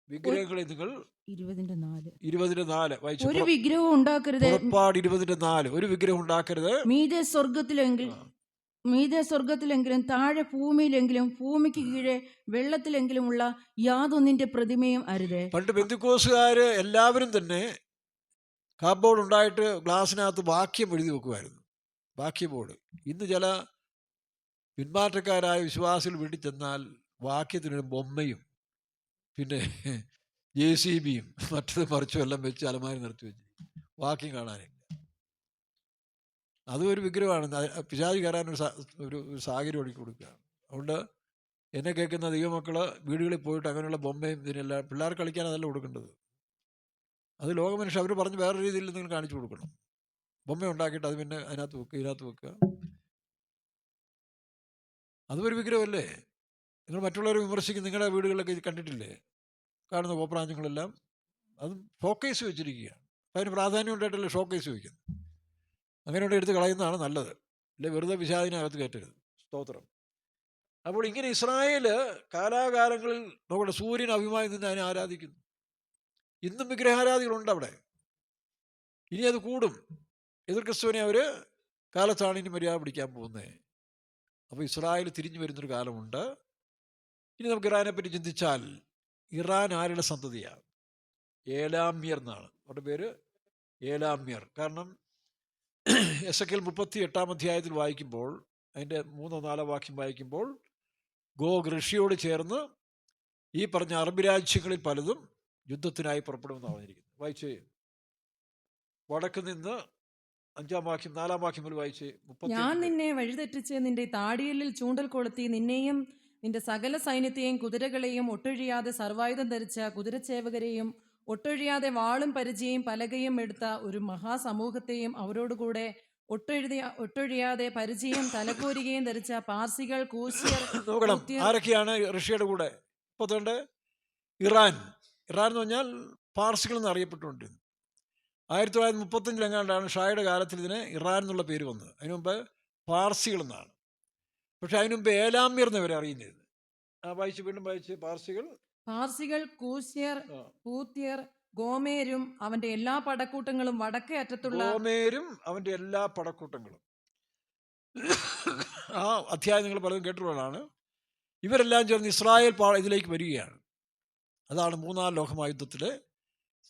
വിഗ്രഹങ്ങളെ നിങ്ങൾ 20:4 വായിച്ചു. ഒരു വിഗ്രഹവും ഉണ്ടാക്കരുത്. പുറപ്പാട് 20:4. ഒരു വിഗ്രഹം ഉണ്ടാക്കരുത്. മീതെ സ്വർഗത്തിലെങ്കിലും താഴെ ഭൂമിയിലെങ്കിലും ഭൂമിക്ക് കീഴെ വെള്ളത്തിലെങ്കിലും ഉള്ള യാതൊന്നിന്റെ പ്രതിമയും അരുത്. പണ്ട് പെന്തിക്കോസുകാര് എല്ലാവരും തന്നെ കാർഡ്ബോർഡ് ഉണ്ടായിട്ട് ഗ്ലാസ്സിനകത്ത് വാക്യം എഴുതി വെക്കുമായിരുന്നു, വാക്യ ബോർഡ്. ഇന്ന് ചില പിന്മാറ്റക്കാരായ വിശ്വാസികൾ വീട്ടിൽ ചെന്നാൽ വാക്യത്തിനൊരു ബൊമ്മയും പിന്നെ JCBയും മറ്റത് മറിച്ചും എല്ലാം വെച്ച് അലമാരി നിർത്തി വെച്ച് വാക്യം കാണാനില്ല. അതും ഒരു വിഗ്രഹമാണ്. പിശാച് കയറാനൊരു ഒരു സാഹചര്യം ഒരുക്കി കൊടുക്കുകയാണ്. അതുകൊണ്ട് എന്നെ കേൾക്കുന്ന ദൈവമക്കൾ വീടുകളിൽ പോയിട്ട് അങ്ങനെയുള്ള ബൊമ്മയും ഇതിനെല്ലാം പിള്ളേർ കളിക്കാൻ അതല്ല കൊടുക്കേണ്ടത്. അത് ലോകമനുഷ്യർ അവർ പറഞ്ഞ് വേറെ രീതിയിൽ നിങ്ങൾ കാണിച്ചു കൊടുക്കണം. ബൊമ്മ ഉണ്ടാക്കിയിട്ട് അത് പിന്നെ അതിനകത്ത് വെക്കുക, ഇതിനകത്ത് വെക്കുക. അതും ഒരു വിഗ്രഹമല്ലേ? നിങ്ങൾ മറ്റുള്ളവരെ വിമർശിക്കും. നിങ്ങളുടെ വീടുകളിലൊക്കെ ഇത് കണ്ടിട്ടില്ലേ? കാണുന്ന കോപ്രാഞ്ചങ്ങളെല്ലാം അതും ഷോക്കേസ് വെച്ചിരിക്കുകയാണ്. അതിന് പ്രാധാന്യം ഉണ്ടായിട്ടല്ലേ ഷോക്കേസ് വയ്ക്കുന്നത്. അങ്ങനെയുള്ള എടുത്ത് കളയുന്നതാണ് നല്ലത്. അല്ലെ വെറുതെ പിശാചിനകത്ത് കയറ്റരുത്. സ്തോത്രം. അപ്പോൾ ഇങ്ങനെ ഇസ്രായേൽ കാലാകാലങ്ങളിൽ നോക്കട്ടെ, സൂര്യൻ അഭിമായി നിന്ന് അതിനെ ആരാധിക്കുന്നു. ഇന്നും വിഗ്രഹാരാധികളുണ്ട് അവിടെ. ഇനി അത് കൂടും. എതിർ ക്രിസ്തുവിനെ അവർ കാലത്താണ് ഇനി മര്യാദ പിടിക്കാൻ പോകുന്നത്. അപ്പോൾ ഇസ്രായേൽ തിരിഞ്ഞു വരുന്നൊരു കാലമുണ്ട്. ഇനി നമുക്ക് ഇറാനെ പറ്റി ചിന്തിച്ചാൽ, ഇറാൻ ആരുടെ സന്തതിയാണ്? ഏലാമ്യർ എന്നാണ് അവരുടെ പേര്, ഏലാമ്യർ. കാരണം എസെക്കിയേൽ 38-ാം അധ്യായത്തിൽ വായിക്കുമ്പോൾ, അതിൻ്റെ 3-4 വാക്യം വായിക്കുമ്പോൾ, ഗോഗ് ഋഷിയോട് ചേർന്ന് ഈ പറഞ്ഞ അറബ് രാജ്യങ്ങളിൽ പലതും യുദ്ധത്തിനായി പുറപ്പെടുമെന്നാണ് പറഞ്ഞിരിക്കുന്നത്. വായിച്ച് വടക്ക് നിന്ന് 5-ാം വാക്യം 4-ാം വാക്യം മുതൽ വായിച്ച്. ഞാൻ നിന്നെ വഴിതെറ്റിച്ച് നിന്റെ താടിയലിൽ ചൂണ്ടൽ കൊളുത്തി നിന്നെയും നിന്റെ സകല സൈന്യത്തെയും കുതിരകളെയും ഒട്ടൊഴിയാതെ സർവായുധം ധരിച്ച കുതിരച്ചേവകരെയും ഒട്ടൊഴിയാതെ വാളും പരിചയും പലകയും എടുത്ത ഒരു മഹാസമൂഹത്തെയും അവരോടുകൂടെ ഒട്ടൊഴിയാതെ പരിചയം തലക്കോരികയും ധരിച്ച പാർസികൾ, കൂശ്യർ. നോക്കണം ആരൊക്കെയാണ് ഋഷിയുടെ കൂടെ. ഇപ്പോൾ ഇറാൻ എന്ന് പറഞ്ഞാൽ പാർസികൾ എന്ന് അറിയപ്പെട്ടുകൊണ്ടിരുന്നു. 1935 ഷായുടെ കാലത്തിൽ ഇതിന് ഇറാൻ എന്നുള്ള പേര് വന്നത്. അതിനു മുമ്പ് പാർസികൾ എന്നാണ്. പക്ഷെ അതിനു മുമ്പ് ഏലാമ്യർ എന്നവരെ അറിയുന്നത്. വായിച്ച് വീണ്ടും വായിച്ച്. പാർസികൾ, കൂശ്യർ, പൂത്യർ, ഗോമേരും അവന്റെ എല്ലാ പടക്കൂട്ടങ്ങളും വടക്കേ അറ്റത്തുള്ള അവന്റെ എല്ലാ പടക്കൂട്ടങ്ങളും. ആ അധ്യായം നിങ്ങൾ പലതും കേട്ടുള്ളതാണ്. ഇവരെല്ലാം ചേർന്ന് ഇസ്രായേൽ ഇതിലേക്ക് വരികയാണ്. അതാണ് 3-ാം ലോകമഹായുദ്ധത്തിലെ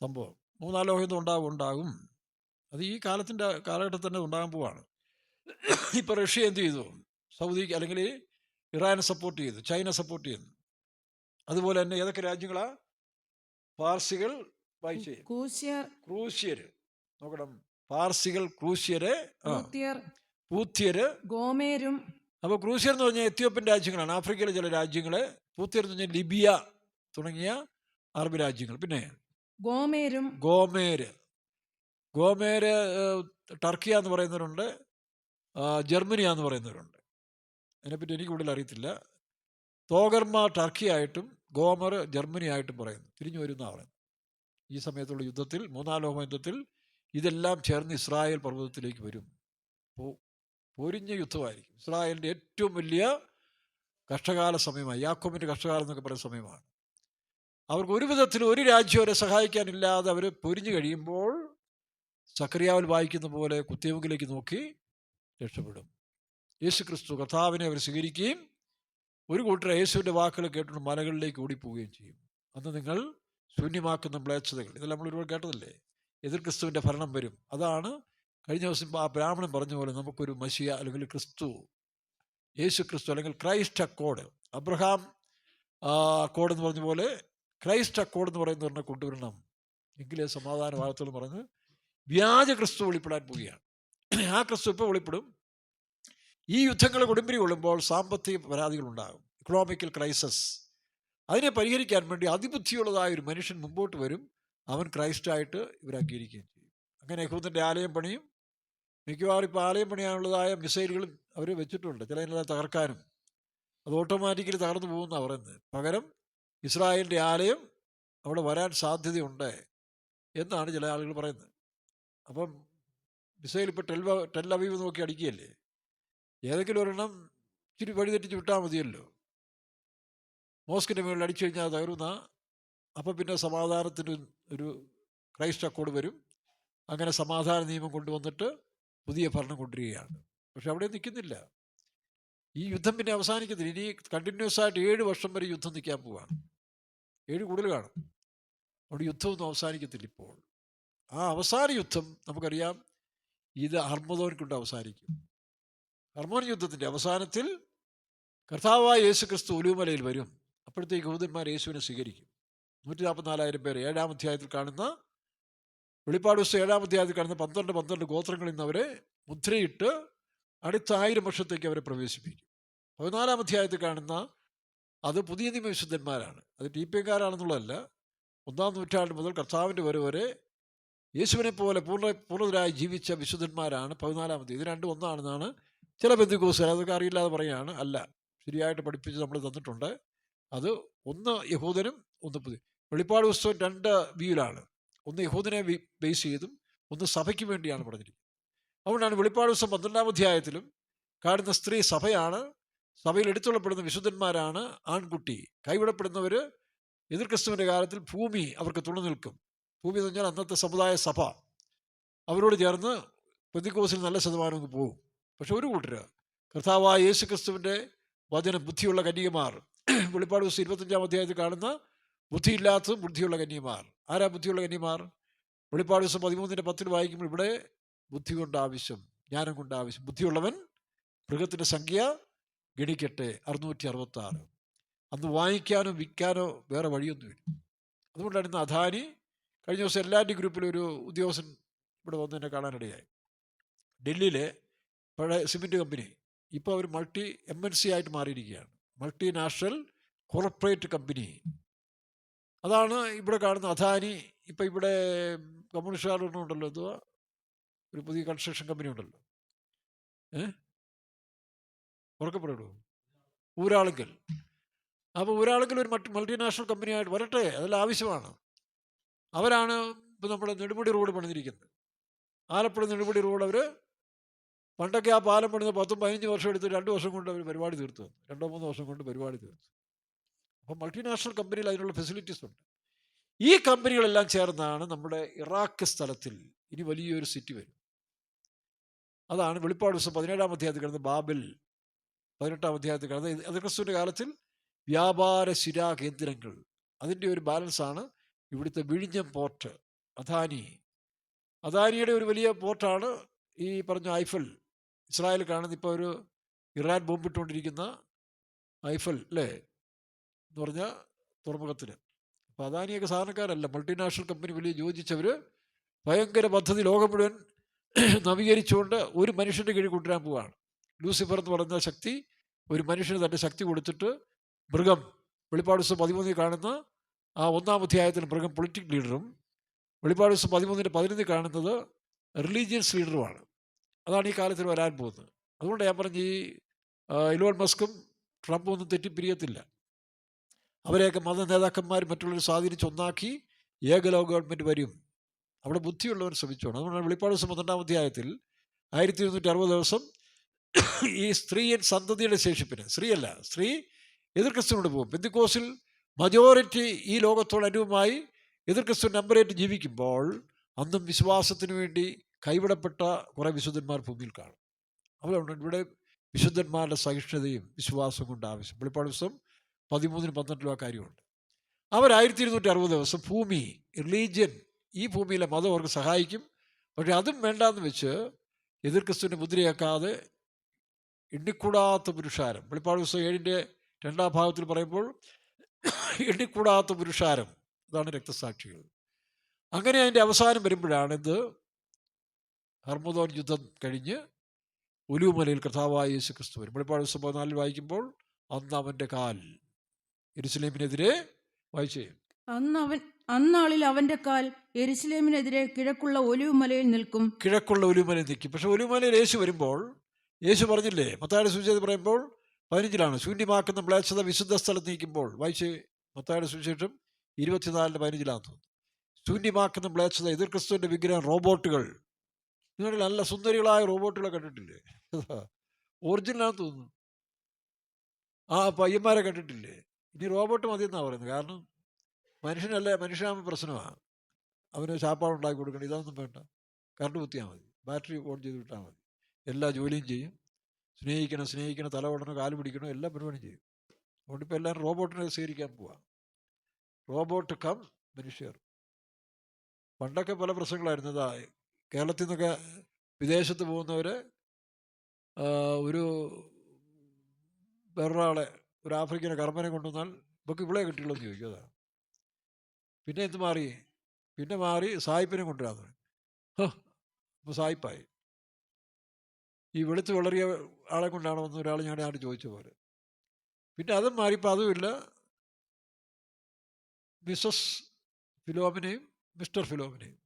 സംഭവം. 3-ാം ലോകയുദ്ധം ഉണ്ടാകും. അത് ഈ കാലഘട്ടത്തിൽ തന്നെ ഉണ്ടാകാൻ പോവാണ്. ഇപ്പൊ റഷ്യ എന്ത് ചെയ്തു? സൗദിക്ക് അല്ലെങ്കിൽ ഇറാനെ സപ്പോർട്ട് ചെയ്തു, ചൈന സപ്പോർട്ട് ചെയ്യുന്നു. അതുപോലെ തന്നെ ഏതൊക്കെ രാജ്യങ്ങളാ? പാർസികൾ, വായിച്ചേ. ക്രൂശ്യര്. നോക്കണം, പാർസികൾ, ക്രൂശ്യര്, പൂത്യര്, ഗോമേരും. അപ്പോൾ ക്രൂശ്യർ എന്ന് പറഞ്ഞാൽ എത്യോപ്യൻ രാജ്യങ്ങളാണ്, ആഫ്രിക്കയിലെ ചില രാജ്യങ്ങള്. പൂത്യർ എന്ന് പറഞ്ഞാൽ ലിബിയ തുടങ്ങിയ അറബ് രാജ്യങ്ങൾ. പിന്നെ ഗോമേര് ടർക്കിയ എന്ന് പറയുന്നവരുണ്ട്, ജർമ്മനിയ എന്ന് പറയുന്നവരുണ്ട്. അതിനെപ്പറ്റി എനിക്ക് കൂടുതൽ അറിയത്തില്ല. തോഗർമ ടർക്കി ആയിട്ടും ഗോമർ ജർമ്മനി ആയിട്ടും പറയുന്നു. തിരിഞ്ഞു വരുന്നതാണ് പറയുന്നത്. ഈ സമയത്തുള്ള യുദ്ധത്തിൽ, 3-ാം ലോകയുദ്ധത്തിൽ ഇതെല്ലാം ചേർന്ന് ഇസ്രായേൽ പർവ്വതത്തിലേക്ക് വരും. പൊരിഞ്ഞ യുദ്ധമായിരിക്കും. ഇസ്രായേലിൻ്റെ ഏറ്റവും വലിയ കഷ്ടകാല സമയമായി, യാക്കോബിൻ്റെ കഷ്ടകാലം എന്നൊക്കെ പറയുന്ന സമയമാണ്. അവർക്ക് ഒരു വിധത്തിൽ ഒരു രാജ്യം അവരെ സഹായിക്കാനില്ലാതെ അവർ പൊരിഞ്ഞു കഴിയുമ്പോൾ സക്കറിയാവിൽ വായിക്കുന്ന പോലെ കുത്തിയമുക്കിലേക്ക് നോക്കി രക്ഷപ്പെടും. യേശു ക്രിസ്തു കർത്താവിനെ അവർ സ്വീകരിക്കുകയും ഒരു കൂട്ടർ യേശുവിൻ്റെ വാക്കുകൾ കേട്ടുകൊണ്ട് മലകളിലേക്ക് ഓടിപ്പോവുകയും ചെയ്യും. അന്ന് നിങ്ങൾ ശൂന്യമാക്കുന്ന മ്ലേച്ഛതകൾ, ഇതെല്ലാം നമ്മൾ ഒരുപാട് കേട്ടതല്ലേ. എതിർ ക്രിസ്തുവിൻ്റെ ഭരണം വരും. അതാണ് കഴിഞ്ഞ ദിവസം ആ ബ്രാഹ്മണൻ പറഞ്ഞ പോലെ നമുക്കൊരു മശിയ അല്ലെങ്കിൽ ക്രിസ്തു, യേശു ക്രിസ്തു അല്ലെങ്കിൽ ക്രൈസ്റ്റ് അക്കോർഡ്, അബ്രഹാം അക്കോർഡ് എന്ന് പറഞ്ഞ പോലെ ക്രൈസ്റ്റ് അക്കോർഡ് എന്ന് പറയുന്നവരെ കൊണ്ടുവരണം. എങ്കിലേ സമാധാന വാർത്തകൾ പറഞ്ഞ് വ്യാജ ക്രിസ്തു വെളിപ്പെടാൻ പോവുകയാണ്. ആ ക്രിസ്തു ഇപ്പോൾ വെളിപ്പെടും. ഈ യുദ്ധങ്ങൾ കൊടുമ്പിരി കൊള്ളുമ്പോൾ സാമ്പത്തിക പരാതികളുണ്ടാകും, ഇക്കണോമിക്കൽ ക്രൈസിസ്. അതിനെ പരിഹരിക്കാൻ വേണ്ടി അതിബുദ്ധിയുള്ളതായ ഒരു മനുഷ്യൻ മുമ്പോട്ട് വരും. അവൻ ക്രൈസ്റ്റായിട്ട് ഇവർ അംഗീകരിക്കുകയും ചെയ്യും. അങ്ങനെ യഹൂദൻ്റെ ആലയം പണിയും, മിക്കവാറും ഇപ്പോൾ ആലയം പണിയാനുള്ളതായ മിസൈലുകളും അവർ വെച്ചിട്ടുണ്ട്, ചിലതിനെല്ലാം തകർക്കാനും. അത് ഓട്ടോമാറ്റിക്കലി തകർന്നു പോകുമെന്നാണ് പറയുന്നത്. പകരം ഇസ്രായേലിൻ്റെ ആലയം അവിടെ വരാൻ സാധ്യതയുണ്ട് എന്നാണ് ചില ആളുകൾ പറയുന്നത്. അപ്പം മിസൈൽ ഇപ്പോൾ ടെൽ അവീവ് നോക്കി അടിക്കുകയല്ലേ, ഏതെങ്കിലും ഒരെണ്ണം ഇച്ചിരി വഴി തെറ്റിച്ച് വിട്ടാൽ മതിയല്ലോ. മോസ്കിൻ്റെ മുകളിൽ അടിച്ചു കഴിഞ്ഞാൽ അത് തകരുന്ന. അപ്പം പിന്നെ സമാധാനത്തിന് ഒരു ക്രൈസ്റ്റ് അക്കോർഡ് വരും. അങ്ങനെ സമാധാന നിയമം കൊണ്ടുവന്നിട്ട് പുതിയ ഭരണം കൊണ്ടുവരികയാണ്. പക്ഷെ അവിടെ നിൽക്കുന്നില്ല. ഈ യുദ്ധം പിന്നെ അവസാനിക്കുന്നില്ല. ഇനി കണ്ടിന്യൂസ് ആയിട്ട് 7 വർഷം വരെ യുദ്ധം നിൽക്കാൻ പോവാണ്. 7 കൂടുതൽ കാണും. അവിടെ യുദ്ധമൊന്നും അവസാനിക്കത്തില്ല ഇപ്പോൾ. ആ അവസാന യുദ്ധം നമുക്കറിയാം, ഇത് ഹർമദോൻ കൊണ്ട് അവസാനിക്കും. ഹർമോൻ യുദ്ധത്തിൻ്റെ അവസാനത്തിൽ കർത്താവായ യേശു ക്രിസ്തു ഒലിവുമലയിൽ വരും. അപ്പോഴത്തേക്ക് യഹൂദന്മാർ യേശുവിനെ സ്വീകരിക്കും. 144,000 പേർ 7-ാം അധ്യായത്തിൽ കാണുന്ന, വെളിപ്പാട് പുസ്തകം 7-ാം അധ്യായത്തിൽ കാണുന്ന 12 ഗോത്രങ്ങളിൽ നിന്ന് അവരെ മുദ്രയിട്ട് അടുത്ത 1000 വർഷത്തേക്ക് അവരെ പ്രവേശിപ്പിക്കും. 14-ാം അധ്യായത്തിൽ കാണുന്ന അത് പുതിയ നിയമ വിശുദ്ധന്മാരാണ്. അത് ടിപിക്കാരാണെന്നുള്ളതല്ല. 1-ാം നൂറ്റാണ്ട് മുതൽ കർത്താവിൻ്റെ വരെ യേശുവിനെ പോലെ പൂർണ്ണതരായി ജീവിച്ച വിശുദ്ധന്മാരാണ് 14-ാം അധ്യായം. ഇത് രണ്ടും ഒന്നാണെന്നാണ് ചില ബന്ധുക്കോസുകാർ, അതൊക്കെ അറിയില്ലാതെ പറയുകയാണ്. അല്ല, ശരിയായിട്ട് പഠിപ്പിച്ച് നമ്മൾ തന്നിട്ടുണ്ട്. അത് ഒന്ന് യഹൂദനും ഒന്ന് പുതിയ. വെളിപ്പാട് പുസ്തകം 2 വ്യൂവിലാണ്. ഒന്ന് യഹൂദനെ ബേസ് ചെയ്തും ഒന്ന് സഭയ്ക്ക് വേണ്ടിയാണ് പറഞ്ഞിരിക്കുന്നത്. അതുകൊണ്ടാണ് വെളിപ്പാട് പുസ്തകം 12-ാം അധ്യായത്തിലും കാണുന്ന സ്ത്രീ സഭയാണ്. സഭയിൽ എടുത്തുള്ളപ്പെടുന്ന വിശുദ്ധന്മാരാണ് ആൺകുട്ടി. കൈവിടപ്പെടുന്നവർ എതിർ ക്രിസ്തുവിൻ്റെ കാലത്തിൽ ഭൂമി അവർക്ക് തുണ നിൽക്കും. ഭൂമി എന്ന് പറഞ്ഞാൽ അന്നത്തെ സമുദായ സഭ. അവരോട് ചേർന്ന് പെന്തിക്കോസിൽ നല്ല ശതമാനം പോകും. പക്ഷെ ഒരു കൂട്ടർ കർത്താവായ യേശു ക്രിസ്തുവിൻ്റെ വചനം ബുദ്ധിയുള്ള കന്യകമാർ. വെളിപ്പാട് പുസ്തകം 25-ാം അധ്യായത്തിൽ കാണുന്ന ബുദ്ധിയില്ലാത്തതും ബുദ്ധിയുള്ള കന്യകമാർ. ആരാ ബുദ്ധിയുള്ള കന്യകമാർ? വെളിപ്പാട് പുസ്തകം 13-10 വായിക്കുമ്പോൾ ഇവിടെ ബുദ്ധി കൊണ്ട് ആവശ്യം, ജ്ഞാനം കൊണ്ട് ആവശ്യം. ബുദ്ധിയുള്ളവൻ മൃഗത്തിൻ്റെ സംഖ്യ ഗണിക്കട്ടെ, 666. അന്ന് വാങ്ങിക്കാനോ വിൽക്കാനോ വേറെ വഴിയൊന്നുമില്ല. അതുകൊണ്ടാണ് ഇന്ന് അദാനി, കഴിഞ്ഞ ദിവസം എല്ലാവരുടെയും ഗ്രൂപ്പിൽ ഒരു ഉദ്യോഗസ്ഥൻ ഇവിടെ വന്ന് എന്നെ കാണാനിടയായി. ഡൽഹിയിലെ പഴയ സിമെൻറ്റ് കമ്പനി ഇപ്പോൾ അവർ MNC ആയിട്ട് മാറിയിരിക്കുകയാണ്. Multinational corporate company. അതാണ് ഇവിടെ കാണുന്ന അദാനി. ഇപ്പം ഇവിടെ കമ്മ്യൂണിസ്റ്റുകാരൊന്നും ഉണ്ടല്ലോ, എന്തുവാ, ഒരു പുതിയ കൺസ്ട്രക്ഷൻ കമ്പനി ഉണ്ടല്ലോ, ഉറക്കപ്പെടുമോ, ഊരാളുങ്കൽ. അപ്പോൾ ഊരാളുങ്കൽ ഒരു മൾട്ടിനാഷണൽ കമ്പനിയായിട്ട് വരട്ടെ, അതെല്ലാം ആവശ്യമാണ്. അവരാണ് ഇപ്പോൾ നമ്മുടെ നെടുമുടി റോഡ് പണിതിരിക്കുന്നത്. ആലപ്പുഴ നെടുമുടി റോഡ് അവർ പണ്ടൊക്കെ ആ പാലം പണിത് 10-15 വർഷം എടുത്ത് 2 വർഷം കൊണ്ട് അവർ പരിപാടി തീർത്തു. 2-3 വർഷം കൊണ്ട് പരിപാടി തീർത്തു. അപ്പം മൾട്ടിനാഷണൽ കമ്പനിയിൽ അതിനുള്ള ഫെസിലിറ്റീസ് ഉണ്ട്. ഈ കമ്പനികളെല്ലാം ചേർന്നാണ് നമ്മുടെ ഇറാഖ് സ്ഥലത്തിൽ ഇനി വലിയൊരു സിറ്റി വരും. അതാണ് വെളിപ്പാട് പുസ്തകം 17-ാം അധ്യായത്തിൽ കിടന്ന ബാബിൽ, 18-ാം അധ്യായത്തിൽ കിടന്ന അത് ക്രിസ്തുവിൻ്റെ കാലത്തിൽ വ്യാപാര ശിരാ കേന്ദ്രങ്ങൾ. അതിൻ്റെ ഒരു ബാലൻസാണ് ഇവിടുത്തെ വിഴിഞ്ഞം പോർട്ട്. അദാനിയുടെ ഒരു വലിയ പോർട്ടാണ് ഈ പറഞ്ഞ ഐഫൽ. ഇസ്രായേൽ കാണുന്ന ഇപ്പോൾ ഒരു ഇറാൻ ബോംബിട്ടുകൊണ്ടിരിക്കുന്ന ഐഫൽ അല്ലേ എന്ന് പറഞ്ഞ തുറമുഖത്തിൽ. അപ്പോൾ അദാനിയൊക്കെ സാധാരണക്കാരല്ല, മൾട്ടിനാഷണൽ കമ്പനി വലിയ യോജിച്ചവർ ഭയങ്കര പദ്ധതി ലോകം മുഴുവൻ നവീകരിച്ചുകൊണ്ട് ഒരു മനുഷ്യൻ്റെ കീഴിൽ കൊണ്ടുവരാൻ പോവുകയാണ്. ലൂസിഫർ എന്ന് പറയുന്ന ശക്തി ഒരു മനുഷ്യന് തൻ്റെ ശക്തി കൊടുത്തിട്ട് മൃഗം, വെളിപ്പാട് പുസ്തകം 13 കാണുന്ന ആ 1-ാം അധ്യായത്തിൽ മൃഗം പൊളിറ്റിക്കൽ ലീഡറും, വെളിപ്പാട് പുസ്തകം 13-11 കാണുന്നത് റിലീജിയസ് ലീഡറുമാണ്. അതാണ് ഈ കാലത്തിൽ വരാൻ പോകുന്നത്. അതുകൊണ്ട് ഞാൻ പറഞ്ഞ ഈ ഇലോൺ മസ്കും ട്രംപും ഒന്നും തെറ്റിപ്പിരിയത്തില്ല. അവരെയൊക്കെ മത നേതാക്കന്മാർ മറ്റുള്ളവർ സ്വാധീനിച്ച് ഒന്നാക്കി ഏകലോക ഗവൺമെൻറ് വരും. അവിടെ ബുദ്ധിയുള്ളവർ ശ്രമിച്ചോണം. അതുകൊണ്ടാണ് വെളിപ്പാട് ദിവസം 12-ാം അധ്യായത്തിൽ 1260 ദിവസം ഈ സ്ത്രീയൻ സന്തതിയുടെ ശേഷിപ്പിന്, സ്ത്രീ എതിർ ക്രിസ്തുവിനോട് പോകും. പെന്തിക്കോസിൽ മജോറിറ്റി ഈ ലോകത്തോട് അനുവുമായി എതിർ ക്രിസ്തു നമ്പറേറ്റ് ജീവിക്കുമ്പോൾ അന്നും വിശ്വാസത്തിന് വേണ്ടി കൈവിടപ്പെട്ട കുറേ വിശുദ്ധന്മാർ ഭൂമിയിൽ കാണും. അതുകൊണ്ട് ഇവിടെ വിശുദ്ധന്മാരുടെ സഹിഷ്ണുതയും വിശ്വാസം കൊണ്ട് ആവശ്യം. വെളിപ്പാട് ദിവസം 13-12 ആ കാര്യമുണ്ട്. അവർ 1260 ദിവസം ഭൂമി, റിലീജിയൻ, ഈ ഭൂമിയിലെ മതം അവർക്ക് സഹായിക്കും. പക്ഷെ അതും വേണ്ടാന്ന് വെച്ച് എതിർ ക്രിസ്തുവിനെ മുദ്രയാക്കാതെ എണ്ണിക്കൂടാത്ത പുരുഷാരം, വെളിപ്പാട് ദിവസം 7-ന്റെ 2-ാം ഭാഗത്തിൽ പറയുമ്പോൾ എണ്ണിക്കൂടാത്ത പുരുഷാരം, അതാണ് രക്തസാക്ഷികൾ. അങ്ങനെ അതിൻ്റെ അവസാനം വരുമ്പോഴാണ് ഇത് ഹർമദോൻ യുദ്ധം കഴിഞ്ഞ് ഒലിവുമലയിൽ കർത്താവായ യേശു ക്രിസ്തു വരും. വെളിപ്പാട് ദിവസം 14 വായിക്കുമ്പോൾ അന്ന് അവൻ്റെ കാൽ യെരൂശലേമിനെതിരെ വായിച്ചേ, അന്നാളിൽ അവന്റെ കാൽ യെരുശലേമിനെതിരെ കിഴക്കുള്ള ഒലിവ് മലയിൽ നിൽക്കും. കിഴക്കുള്ള ഒലിവുമലയിൽ നിൽക്കും. പക്ഷെ ഒലിവുമലയിൽ യേശു വരുമ്പോൾ യേശു പറഞ്ഞില്ലേ, മത്തായിയുടെ സുവിശേഷം പറയുമ്പോൾ 15 ശൂന്യമാക്കുന്ന മ്ലേച്ഛത വിശുദ്ധ സ്ഥലത്ത് നീക്കുമ്പോൾ. വായിച്ച് മത്തായിയുടെ സുവിശേഷം 24:15 ശൂന്യമാക്കുന്ന മ്ലേച്ഛത. എതിർ ക്രിസ്തുവിൻ്റെ വിഗ്രഹം റോബോട്ടുകൾ. നിങ്ങൾ നല്ല സുന്ദരികളായ റോബോട്ടുകളെ കണ്ടിട്ടില്ലേ? ഒറിജിനലാണെന്ന് തോന്നുന്നു. ആ പയ്യന്മാരെ കണ്ടിട്ടില്ലേ? ഇനി റോബോട്ട് മതി എന്നാണ് പറയുന്നത്. കാരണം മനുഷ്യനല്ലേ, മനുഷ്യനാകുമ്പോൾ പ്രശ്നമാണ്. അവന് ചാപ്പാട് ഉണ്ടാക്കി കൊടുക്കണം. ഇതൊന്നും വേണ്ട, കറണ്ട് കുത്തിയാൽ മതി, ബാറ്ററി ഓൺ ചെയ്ത് വിട്ടാൽ മതി, എല്ലാ ജോലിയും ചെയ്യും. സ്നേഹിക്കണം, തല ഓടണം, കാല് പിടിക്കണം, എല്ലാ പരിപാടിയും ചെയ്യും. അതുകൊണ്ട് ഇപ്പോൾ എല്ലാവരും റോബോട്ടിനെ സ്വീകരിക്കാൻ പോവാം. റോബോട്ട് കം മനുഷ്യർ. പണ്ടൊക്കെ പല പ്രശ്നങ്ങളായിരുന്നു. ഇതാ കേരളത്തിൽ നിന്നൊക്കെ വിദേശത്ത് പോകുന്നവർ ഒരു വേറൊരാളെ, ഒരു ആഫ്രിക്കനെ കർമ്മനെ കൊണ്ടുവന്നാൽ ഇവർക്ക് ഇവിടെ കിട്ടിയുള്ളൂ എന്ന് ചോദിക്കും. അതാണ്. പിന്നെ എന്ത് മാറി? പിന്നെ സായിപ്പിനെ കൊണ്ടുവരാന്ന് പറയും. അപ്പോൾ സായിപ്പായി. ഈ വെളുത്ത് വളറിയ ആളെ കൊണ്ടാണോ എന്ന് ഒരാൾ ഞങ്ങളുടെ ചോദിച്ച പോലെ. പിന്നെ അതും മാറിയപ്പോൾ അതുമില്ല, മിസ്സസ് ഫിലോമിനയും മിസ്റ്റർ ഫിലോമിനയും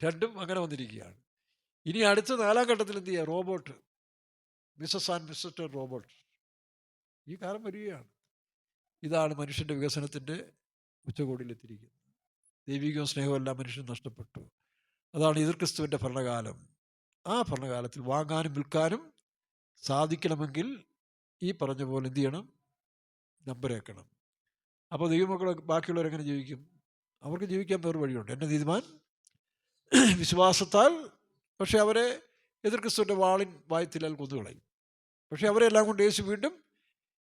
രണ്ടും അങ്ങനെ വന്നിരിക്കുകയാണ്. ഇനി അടുത്ത 4-ാം ഘട്ടത്തിൽ എന്ത് ചെയ്യുക? Robot, Mrs and Mr robot. ഈ കാലം വരികയാണ്. ഇതാണ് മനുഷ്യൻ്റെ വികസനത്തിൻ്റെ ഉച്ചകോടിയിലെത്തിയിരിക്കുന്നത്. ദൈവികവും സ്നേഹവും എല്ലാം മനുഷ്യൻ നഷ്ടപ്പെട്ടു. അതാണ് എതിർ ക്രിസ്തുവിൻ്റെ ഭരണകാലം. ആ ഭരണകാലത്തിൽ വാങ്ങാനും വിൽക്കാനും സാധിക്കണമെങ്കിൽ ഈ പറഞ്ഞ പോലെ എന്ത് ചെയ്യണം? നമ്പരേക്കണം. അപ്പോൾ ദൈവമക്കൾ ബാക്കിയുള്ളവരെങ്ങനെ ജീവിക്കും? അവർക്ക് ജീവിക്കാൻ വേറെ വഴിയുണ്ട്. എൻ്റെ നീതിമാൻ വിശ്വാസത്താൽ. പക്ഷെ അവരെ എതിർ ക്രിസ്തുവിൻ്റെ വാളിൻ വായത്തിലാൽ കൊന്നുകളയും. പക്ഷെ അവരെ എല്ലാം കൊണ്ട് യേശു വീണ്ടും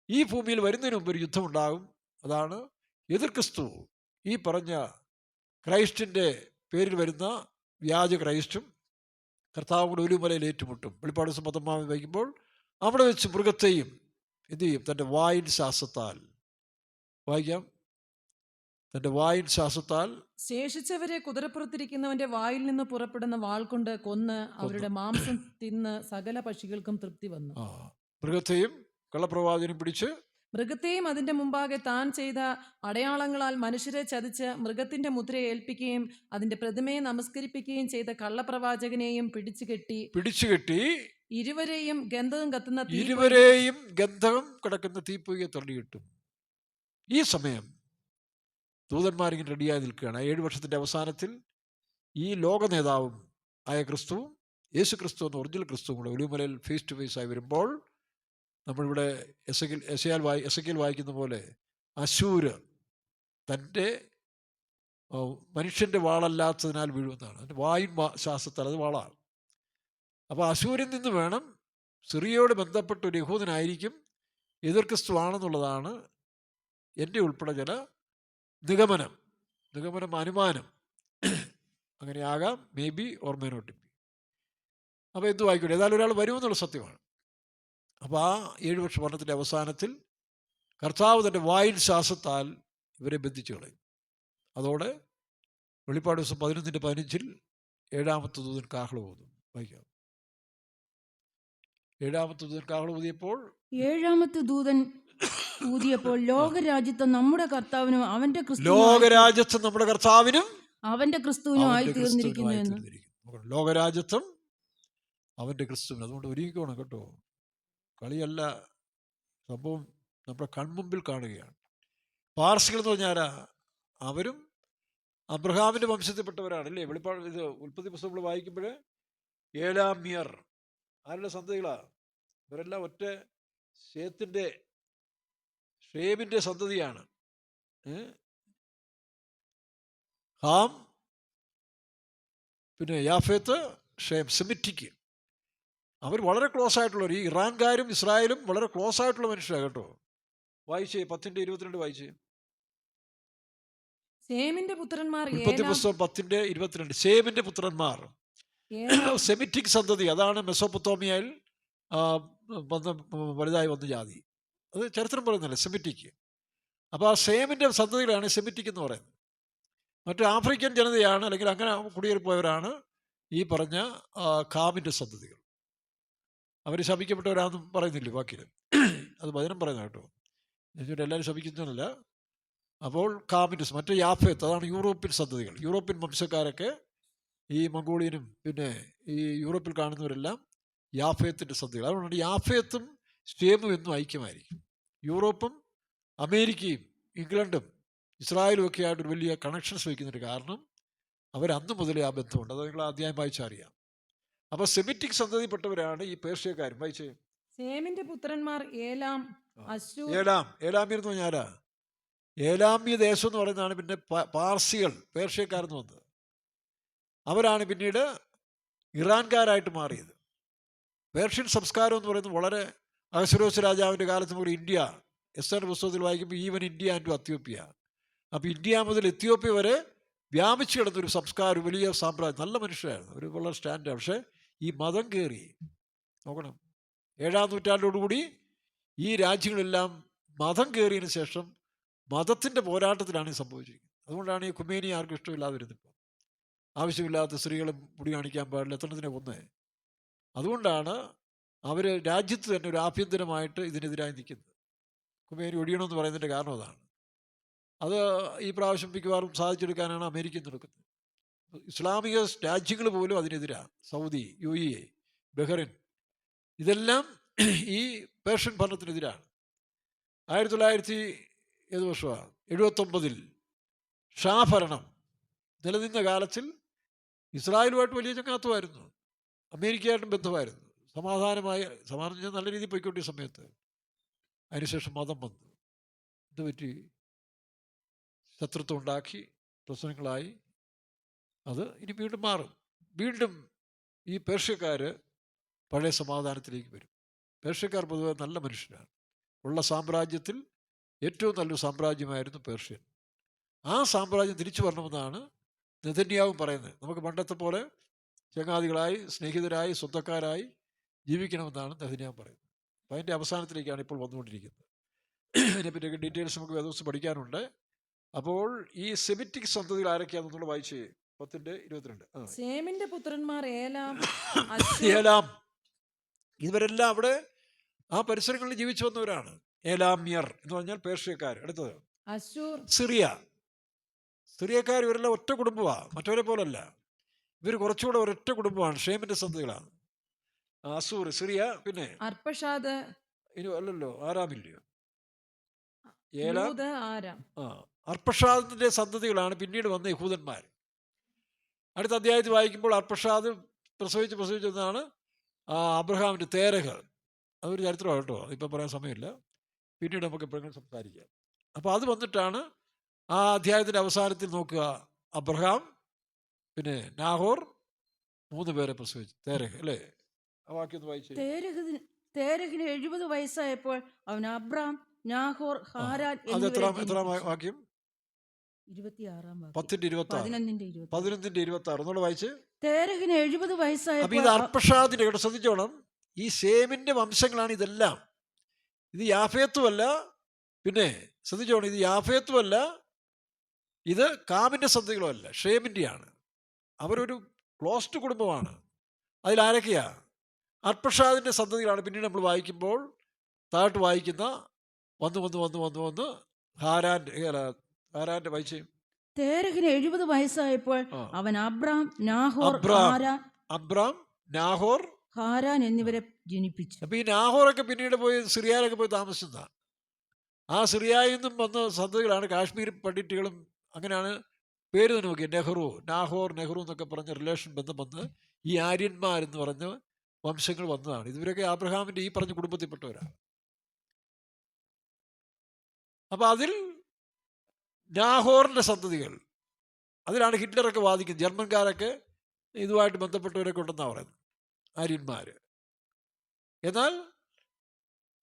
ഈ ഭൂമിയിൽ വരുന്നതിന് മുമ്പ് ഒരു യുദ്ധമുണ്ടാകും. അതാണ് എതിർ ക്രിസ്തു, ഈ പറഞ്ഞ ക്രൈസ്റ്റിൻ്റെ പേരിൽ വരുന്ന വ്യാജ ക്രൈസ്റ്റും കർത്താവും കൂടെ ഒലിവുമലയിൽ ഏറ്റുമുട്ടും. വെളിപ്പാട് ദിവസം 19 വയ്ക്കുമ്പോൾ അവിടെ വെച്ച് മൃഗത്തെയും എന്ത് ചെയ്യും? തൻ്റെ വായിൻ ശ്വാസത്താൽ. വായിക്കാം. തൻ്റെ വായിൻ ശ്വാസത്താൽ ശേഷിച്ചവരെ കുതിരപ്പുറത്തിരിക്കുന്നവന്റെ വായിൽ നിന്ന് പുറപ്പെടുന്ന വാൾ കൊണ്ട് കൊന്ന് അവരുടെ മാംസം തിന്ന് സകല പക്ഷികൾക്കും തൃപ്തി വന്നു. മൃഗത്തെയും കള്ളപ്രവാചകനും പിടിച്ച്, മൃഗത്തെയും അതിന്റെ മുമ്പാകെ താൻ ചെയ്ത അടയാളങ്ങളാൽ മനുഷ്യരെ ചതിച്ച് മൃഗത്തിന്റെ മുദ്രയെ ഏൽപ്പിക്കുകയും അതിന്റെ പ്രതിമയെ നമസ്കരിപ്പിക്കുകയും ചെയ്ത കള്ളപ്രവാചകനെയും പിടിച്ചുകെട്ടി ഇരുവരെയും ഗന്ധകം കിടക്കുന്ന തീപ്പൊയ്യെ തള്ളിയിട്ടും. ഈ സമയം ദൂതന്മാരിങ്ങനെ റെഡിയായി നിൽക്കുകയാണ്. 7 വർഷത്തിൻ്റെ അവസാനത്തിൽ ഈ ലോക നേതാവും ആയ ക്രിസ്തുവും യേശു ക്രിസ്തു എന്ന ഒറിജിനൽ ക്രിസ്തുവും കൂടെ ഒലിവുമലയിൽ ഫേസ് ടു ഫേസ് ആയി വരുമ്പോൾ, നമ്മളിവിടെ എസെക്കിയേൽ വായിക്കുന്ന പോലെ അശൂര് തൻ്റെ മനുഷ്യൻ്റെ വാളല്ലാത്തതിനാൽ വീഴുമെന്നാണ്. അതിൻ്റെ വായിൻ ശ്വാസത്താൽ, അത് വാളാണ്. അപ്പോൾ അശൂരിൽ നിന്ന് വേണം, സിറിയയോട് ബന്ധപ്പെട്ട ഒരു യഹൂദനായിരിക്കും എതിർ ക്രിസ്തു ആണെന്നുള്ളതാണ് എൻ്റെ ഉൾപ്പെടെ ചില നിഗമനം, അനുമാനം. അങ്ങനെയാകാം, may be or may not be. അപ്പോൾ എന്തു വായിക്കട്ടെ, ഏതായാലും ഒരാൾ വരുമെന്നുള്ള സത്യമാണ്. അപ്പോൾ ആ 7 വർഷ ഭരണത്തിൻ്റെ അവസാനത്തിൽ കർത്താവ് തൻ്റെ വായിൻ ശ്വാസത്താൽ ഇവരെ ബന്ധിച്ചു കളയും. അതോടെ വെളിപ്പാട് ദിവസം 11:15 7-ാമത്തെ ദൂതൻ കാഹളം ഊതും. വായിക്കാം. 7-ാമത്തെ ദൂതൻ കാഹളം ഊതിയപ്പോൾ 7-ാമത്തെ ദൂതൻ ഊതിയപ്പോൾ ലോകരാജ്യത്വം നമ്മുടെ കർത്താവിനും അവന്റെ ക്രിസ്തുവിനും ആയി തീർന്നിരിക്കുന്നു എന്ന്. ലോകരാജ്യത്വം അവൻ്റെ ക്രിസ്തുവിന്. അതുകൊണ്ട് ഒരുങ്ങിക്കോണം കേട്ടോ. കളിയല്ല, സംഭവം നമ്മുടെ കൺമുമ്പിൽ കാണുകയാണ്. പാർസികൾ എന്ന് പറഞ്ഞാൽ അവരും അബ്രഹാമിൻ്റെ വംശത്തിൽപ്പെട്ടവരാണ് അല്ലേ? വെളിപ്പാട് ഉൽപ്പത്തി പുസ്തകങ്ങൾ വായിക്കുമ്പോൾ ഏലാമിയർ ആരുടെ സന്തതികളാണ്? ഇവരെല്ലാം ഒറ്റ ഷേമിൻ്റെ സന്തതിയാണ്. ഹാം, പിന്നെ യാഫേത്ത്, ഷേം, സെമിറ്റിക്ക്. അവർ വളരെ ക്ലോസ് ആയിട്ടുള്ളവർ. ഈ ഇറാൻകാരും ഇസ്രായേലും വളരെ ക്ലോസ് ആയിട്ടുള്ള മനുഷ്യരാണ് കേട്ടോ. വായിച്ചേ 10:22 വായിച്ചേ. സേമിന്റെ പുത്രന്മാർ ഉൽപ്പത്തി പുസ്തകം 10:22. സേമിന്റെ പുത്രന്മാർ സെമിറ്റിക് സന്തതി. അതാണ് മെസോപ്പൊത്തോമിയയിൽ വലുതായി വന്ന ജാതി. അത് ചരിത്രം പറയുന്നില്ല, സെമിറ്റിക്ക്. അപ്പോൾ ആ സേമിൻ്റെ സന്തതികളാണ് സെമിറ്റിക് എന്ന് പറയുന്നത്. മറ്റു ആഫ്രിക്കൻ ജനതയാണ്, അല്ലെങ്കിൽ അങ്ങനെ കുടിയേറിപ്പോയവരാണ് ഈ പറഞ്ഞ കാമിൻ്റെ സന്തതികൾ. അവർ ശപിക്കപ്പെട്ടവരാണെന്നും പറയുന്നില്ലേ വാക്കിൽ? അത് വചനം പറയുന്നത് കേട്ടോ. എന്നിട്ട് എല്ലാവരും ശപിക്കുന്നതല്ല. അപ്പോൾ കാമിൻസ്, മറ്റേ യാഫേത്ത്, അതാണ് യൂറോപ്യൻ സന്തതികൾ. യൂറോപ്യൻ വംശക്കാരൊക്കെ ഈ മംഗോളിയനും പിന്നെ ഈ യൂറോപ്പിൽ കാണുന്നവരെല്ലാം യാഫേത്തിൻ്റെ സന്തതികൾ. അതുകൊണ്ടാണ് യാഫേത്തും സ്റ്റേമും എന്നും ഐക്യമായിരിക്കും. യൂറോപ്പും അമേരിക്കയും ഇംഗ്ലണ്ടും ഇസ്രായേലും ഒക്കെ ആയിട്ട് ഒരു വലിയ കണക്ഷൻസ് വയ്ക്കുന്നതിന് കാരണം അവരന്ന് മുതലേ ആ ബന്ധമുണ്ട്. അത് നിങ്ങൾ അധ്യായം വായിച്ചാൽ അറിയാം. അപ്പോൾ സെമിറ്റിക് സന്തതിപ്പെട്ടവരാണ് ഈ പേർഷ്യക്കാരും. വായിച്ചേ. സേമിന്റെ പുത്രന്മാർ ഏലാം, അശ്ശൂർ. ഏലാമ്യർ എന്ന് പറഞ്ഞാൽ ആരാ? ഏലാമ്യ ദേശം എന്ന് പറയുന്നതാണ് പിന്നെ പാർസികൾ, പേർഷ്യക്കാരെന്ന് വന്നത്. അവരാണ് പിന്നീട് ഇറാൻകാരായിട്ട് മാറിയത്. പേർഷ്യൻ സംസ്കാരം എന്ന് പറയുന്നത് വളരെ അഹശ്വേരോസ് രാജാവിൻ്റെ കാലത്ത് മുതൽ ഇന്ത്യ, എസ്തറിന്റെ പുസ്തകത്തിൽ വായിക്കുമ്പോൾ ഈവൻ ഇന്ത്യ ആൻഡ് എത്യോപ്യ, അപ്പോൾ ഇന്ത്യ മുതൽ എത്യോപ്യ വരെ വ്യാപിച്ചു കിടന്നൊരു സംസ്കാരം, വലിയ സാമ്രാജ്യം, നല്ല മനുഷ്യരായിരുന്നു, ഒരു വളരെ സ്റ്റാൻഡേർഡ്. പക്ഷേ ഈ മതം കയറി നോക്കണം, 7-ാം നൂറ്റാണ്ടോടുകൂടി ഈ രാജ്യങ്ങളെല്ലാം മതം കയറിയതിന് ശേഷം മതത്തിൻ്റെ പോരാട്ടത്തിലാണ് ഈ സംഭവിച്ചിരിക്കുന്നത്. അതുകൊണ്ടാണ് ഈ ഖുമേനി ആർക്കും ഇഷ്ടമില്ലാതെ വരുന്നത്. ഇപ്പോൾ ആവശ്യമില്ലാത്ത സ്ത്രീകളും മുടി കാണിക്കാൻ പാടില്ല, എത്രത്തിനെ കൊന്നേ. അതുകൊണ്ടാണ് അവർ രാജ്യത്ത് തന്നെ ഒരു ആഭ്യന്തരമായിട്ട് ഇതിനെതിരായി നിൽക്കുന്നത്. ഖുമേനി ഒഴിയണമെന്ന് പറയുന്നതിൻ്റെ കാരണം അതാണ്. അത് ഈ പ്രാവശ്യം മിക്കവാറും സാധിച്ചെടുക്കാനാണ് അമേരിക്ക നടക്കുന്നത്. ഇസ്ലാമിക രാജ്യങ്ങൾ പോലും അതിനെതിരാണ്. സൗദി, UAE, ബഹ്റിൻ, ഇതെല്ലാം ഈ പേർഷ്യൻ ഭരണത്തിനെതിരാണ്. 1979 ഷാ ഭരണം നിലനിന്ന കാലത്തിൽ ഇസ്രായേലുമായിട്ട് വലിയ ചങ്ങാത്തമായിരുന്നു, അമേരിക്കയായിട്ടും ബന്ധമായിരുന്നു. സമാധാനം നല്ല രീതിയിൽ പോയിക്കൊണ്ടിയ സമയത്ത് അതിനുശേഷം മതം വന്നു. ഇത് പറ്റി ശത്രുത്വം ഉണ്ടാക്കി, പ്രശ്നങ്ങളായി. അത് ഇനി വീണ്ടും മാറും. വീണ്ടും ഈ പേർഷ്യക്കാർ പഴയ സമാധാനത്തിലേക്ക് വരും. പേർഷ്യക്കാർ പൊതുവെ നല്ല മനുഷ്യരാണ്. ഉള്ള സാമ്രാജ്യത്തിൽ ഏറ്റവും നല്ലൊരു സാമ്രാജ്യമായിരുന്നു പേർഷ്യൻ. ആ സാമ്രാജ്യം തിരിച്ചു വരണമെന്നാണ് നെതന്യാഹു പറയുന്നത്. നമുക്ക് പണ്ടത്തെ പോലെ ചങ്ങാതികളായി, സ്നേഹിതരായി, സ്വന്തക്കാരായി ജീവിക്കണമെന്നാണ് നെതന്യാഹു പറയുന്നത്. അപ്പോൾ അതിൻ്റെ അവസാനത്തിലേക്കാണ് ഇപ്പോൾ വന്നുകൊണ്ടിരിക്കുന്നത്. അതിനെപ്പറ്റിയൊക്കെ ഡീറ്റെയിൽസ് നമുക്ക് വേദപുസ്തകം പഠിക്കാനുണ്ട്. അപ്പോൾ ഈ സെമിറ്റിക് സന്തതികൾ ആരൊക്കെയാണെന്നുള്ള വായിച്ച് 10:22. സേമിന്റെ പുത്രന്മാർ ഏലാം, ഏലാം, ഇവരെല്ലാം അവിടെ ആ പരിസരങ്ങളിൽ ജീവിച്ചു വന്നവരാണ്. ഏലാമ്യർ എന്ന് പറഞ്ഞാൽ പേർഷ്യക്കാർ. അടുത്തത് അശ്ശൂർ, സിറിയക്കാർ. ഇവരെല്ലാം ഒറ്റ കുടുംബമാണ്, മറ്റവരെ പോലല്ല. ഇവർ കുറച്ചുകൂടെ ഒരൊറ്റ കുടുംബമാണ്, ഷേമിന്റെ സന്തതികളാണ്. അസൂർ, സിറിയ, പിന്നെ അർപ്പഷാദ്, ഇനി അല്ലല്ലോ, ആരാമില്ലയോ? ലൂദ്, ആരാം. അർപ്പഷാദിന്റെ സന്തതികളാണ് പിന്നീട് വന്ന യഹൂദന്മാർ. അടുത്ത അധ്യായത്തിൽ വായിക്കുമ്പോൾ അർപ്പഷാദ് പ്രസവിച്ചതാണ് അബ്രഹാമിൻ്റെ തേരഹ്. അതൊരു ചരിത്രമാണ് കേട്ടോ, ഇപ്പം പറയാൻ സമയമില്ല, പിന്നീട് നമുക്ക് എപ്പോഴെങ്കിലും സംസാരിക്കാം. അപ്പോൾ അത് വന്നിട്ടാണ് ആ അധ്യായത്തിൻ്റെ അവസാനത്തിൽ നോക്കുക, അബ്രഹാം, പിന്നെ നാഹോർ, 3 പേരെ പ്രസവിച്ചു. തേരഹ് അല്ലേ? ആ വാക്യം ഒന്ന് വായിച്ചു. തേരഹിന് 70 വയസ്സായപ്പോൾ അവൻ അബ്രാം, നാഹോർ, ഹാരാൻ അത് എത്രാം വാക്യം? 11:26 ഒന്നുകൂടെ വായിച്ച്. തേരഹിന് 70 വയസ്സായപ്പോൾ. ഇത് അർപ്പഷാദിന്റെ കേട്ടോ, ശ്രദ്ധിച്ചോണം. ഈ സേമിന്റെ വംശങ്ങളാണ് ഇതെല്ലാം. ഇത് യാഫേത്തുമല്ല, പിന്നെ ശ്രദ്ധിച്ചോണം, ഇത് യാഫേത്തുമല്ല, ഇത് കാമിന്റെ സന്തതികളുമല്ല, ഷേമിന്റെയാണ്. അവരൊരു ക്ലോസ്ഡ് കുടുംബമാണ്. അതിലാരൊക്കെയാ? അർപ്പഷാദിന്റെ സന്തതികളാണ്. പിന്നീട് നമ്മൾ വായിക്കുമ്പോൾ താഴോട്ട് വായിക്കുന്ന വന്ന് ഹാരാന്റെ വായിച്ചേ. തേരഹിന് 70 വയസ്സായപ്പോൾ അവൻ അബ്രാം, നാഹോർ, ഹാരാൻ എന്നിവരെ ജനിപ്പിച്ചു. അപ്പൊ ഈ നാഹോറൊക്കെ പിന്നീട് പോയി സിറിയയിലൊക്കെ പോയി താമസിച്ചത. ആ സിറിയയിൽ നിന്നും വന്ന സന്തതികളാണ് കാശ്മീർ പണ്ഡിറ്റുകളും. അങ്ങനെയാണ് പേര് തന്നെ നോക്കിയത്. നാഹോർ, നെഹ്റു എന്നൊക്കെ പറഞ്ഞ റിലേഷൻ ബന്ധം വന്ന് ഈ ആര്യന്മാരെന്ന് പറഞ്ഞ വംശങ്ങൾ വന്നതാണ്. ഇവരൊക്കെ അബ്രഹാമിന്റെ ഈ പറഞ്ഞ കുടുംബത്തിൽപ്പെട്ടവരാണ്. അപ്പൊ അതിൽ നാഹോറിന്റെ സന്തതികൾ, അതിലാണ് ഹിറ്റ്ലറൊക്കെ വാദിക്കുന്നത്. ജർമ്മൻകാരൊക്കെ ഇതുമായിട്ട് ബന്ധപ്പെട്ടവരൊക്കെ ഉണ്ടെന്നാണ് പറയുന്നത്, ആര്യന്മാര്. എന്നാൽ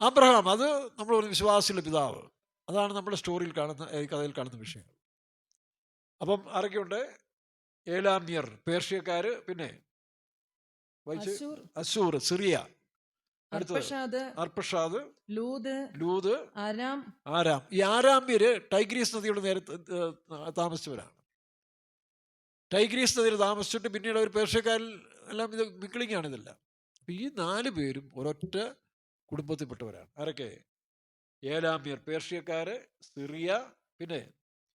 അബ്രഹാം, അത് നമ്മൾ ഒരു വിശ്വാസിയുടെ പിതാവ്. അതാണ് നമ്മുടെ സ്റ്റോറിയിൽ കാണുന്ന, കഥയിൽ കാണുന്ന വിഷയങ്ങൾ. അപ്പം ആരൊക്കെയുണ്ട്? ഏലാമ്യർ, പേർഷ്യക്കാര്, പിന്നെ അശൂർ, സിറിയ, അർപ്പഷാദ്, ലൂദ്, ആരാം. ഈ ആരാമ്യര് ടൈഗ്രീസ് നദിയുടെ നേരെ താമസിച്ചവരാണ്. ടൈഗ്രീസ് നദിയിൽ താമസിച്ചിട്ട് പിന്നീട് അവർ പേർഷ്യക്കാരിൽ എല്ലാം ഇത് മിക്ലിംഗ് ആണ് ഇതെല്ലാം. അപ്പം ഈ 4 പേരും ഒരൊറ്റ കുടുംബത്തിൽപ്പെട്ടവരാണ്. ആരൊക്കെ? ഏലാമ്യർ, പേർഷ്യക്കാര്, സിറിയ, പിന്നെ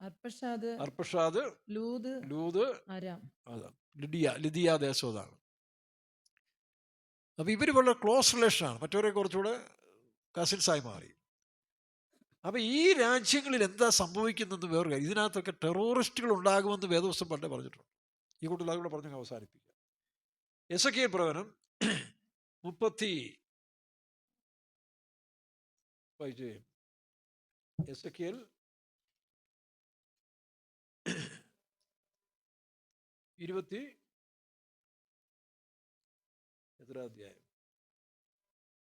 അർപ്പഷാദ്, ലൂദ്, ലൂത്, അരാം. അതാണ് ലിദിയ ദേശം. അതാണ്. അപ്പോൾ ഇവർ വളരെ ക്ലോസ് റിലേഷനാണ്, മറ്റവരെ കുറച്ചുകൂടെ കസിൻസായി മാറി. അപ്പോൾ ഈ രാജ്യങ്ങളിൽ എന്താ സംഭവിക്കുന്നത് വേറൊരു കാര്യം, ഇതിനകത്തൊക്കെ ടെററിസ്റ്റുകൾ ഉണ്ടാകുമെന്ന് വേദപുസ്തകം പണ്ടേ പറഞ്ഞിട്ടുണ്ട്. ഈ കൂട്ടത്തിൽ അതുകൂടെ പറഞ്ഞ് അവസാനിപ്പിക്കുക. എസെക്കിയേൽ പ്രവചനം 30 എസെക്കിയേൽ 20 അധ്യായം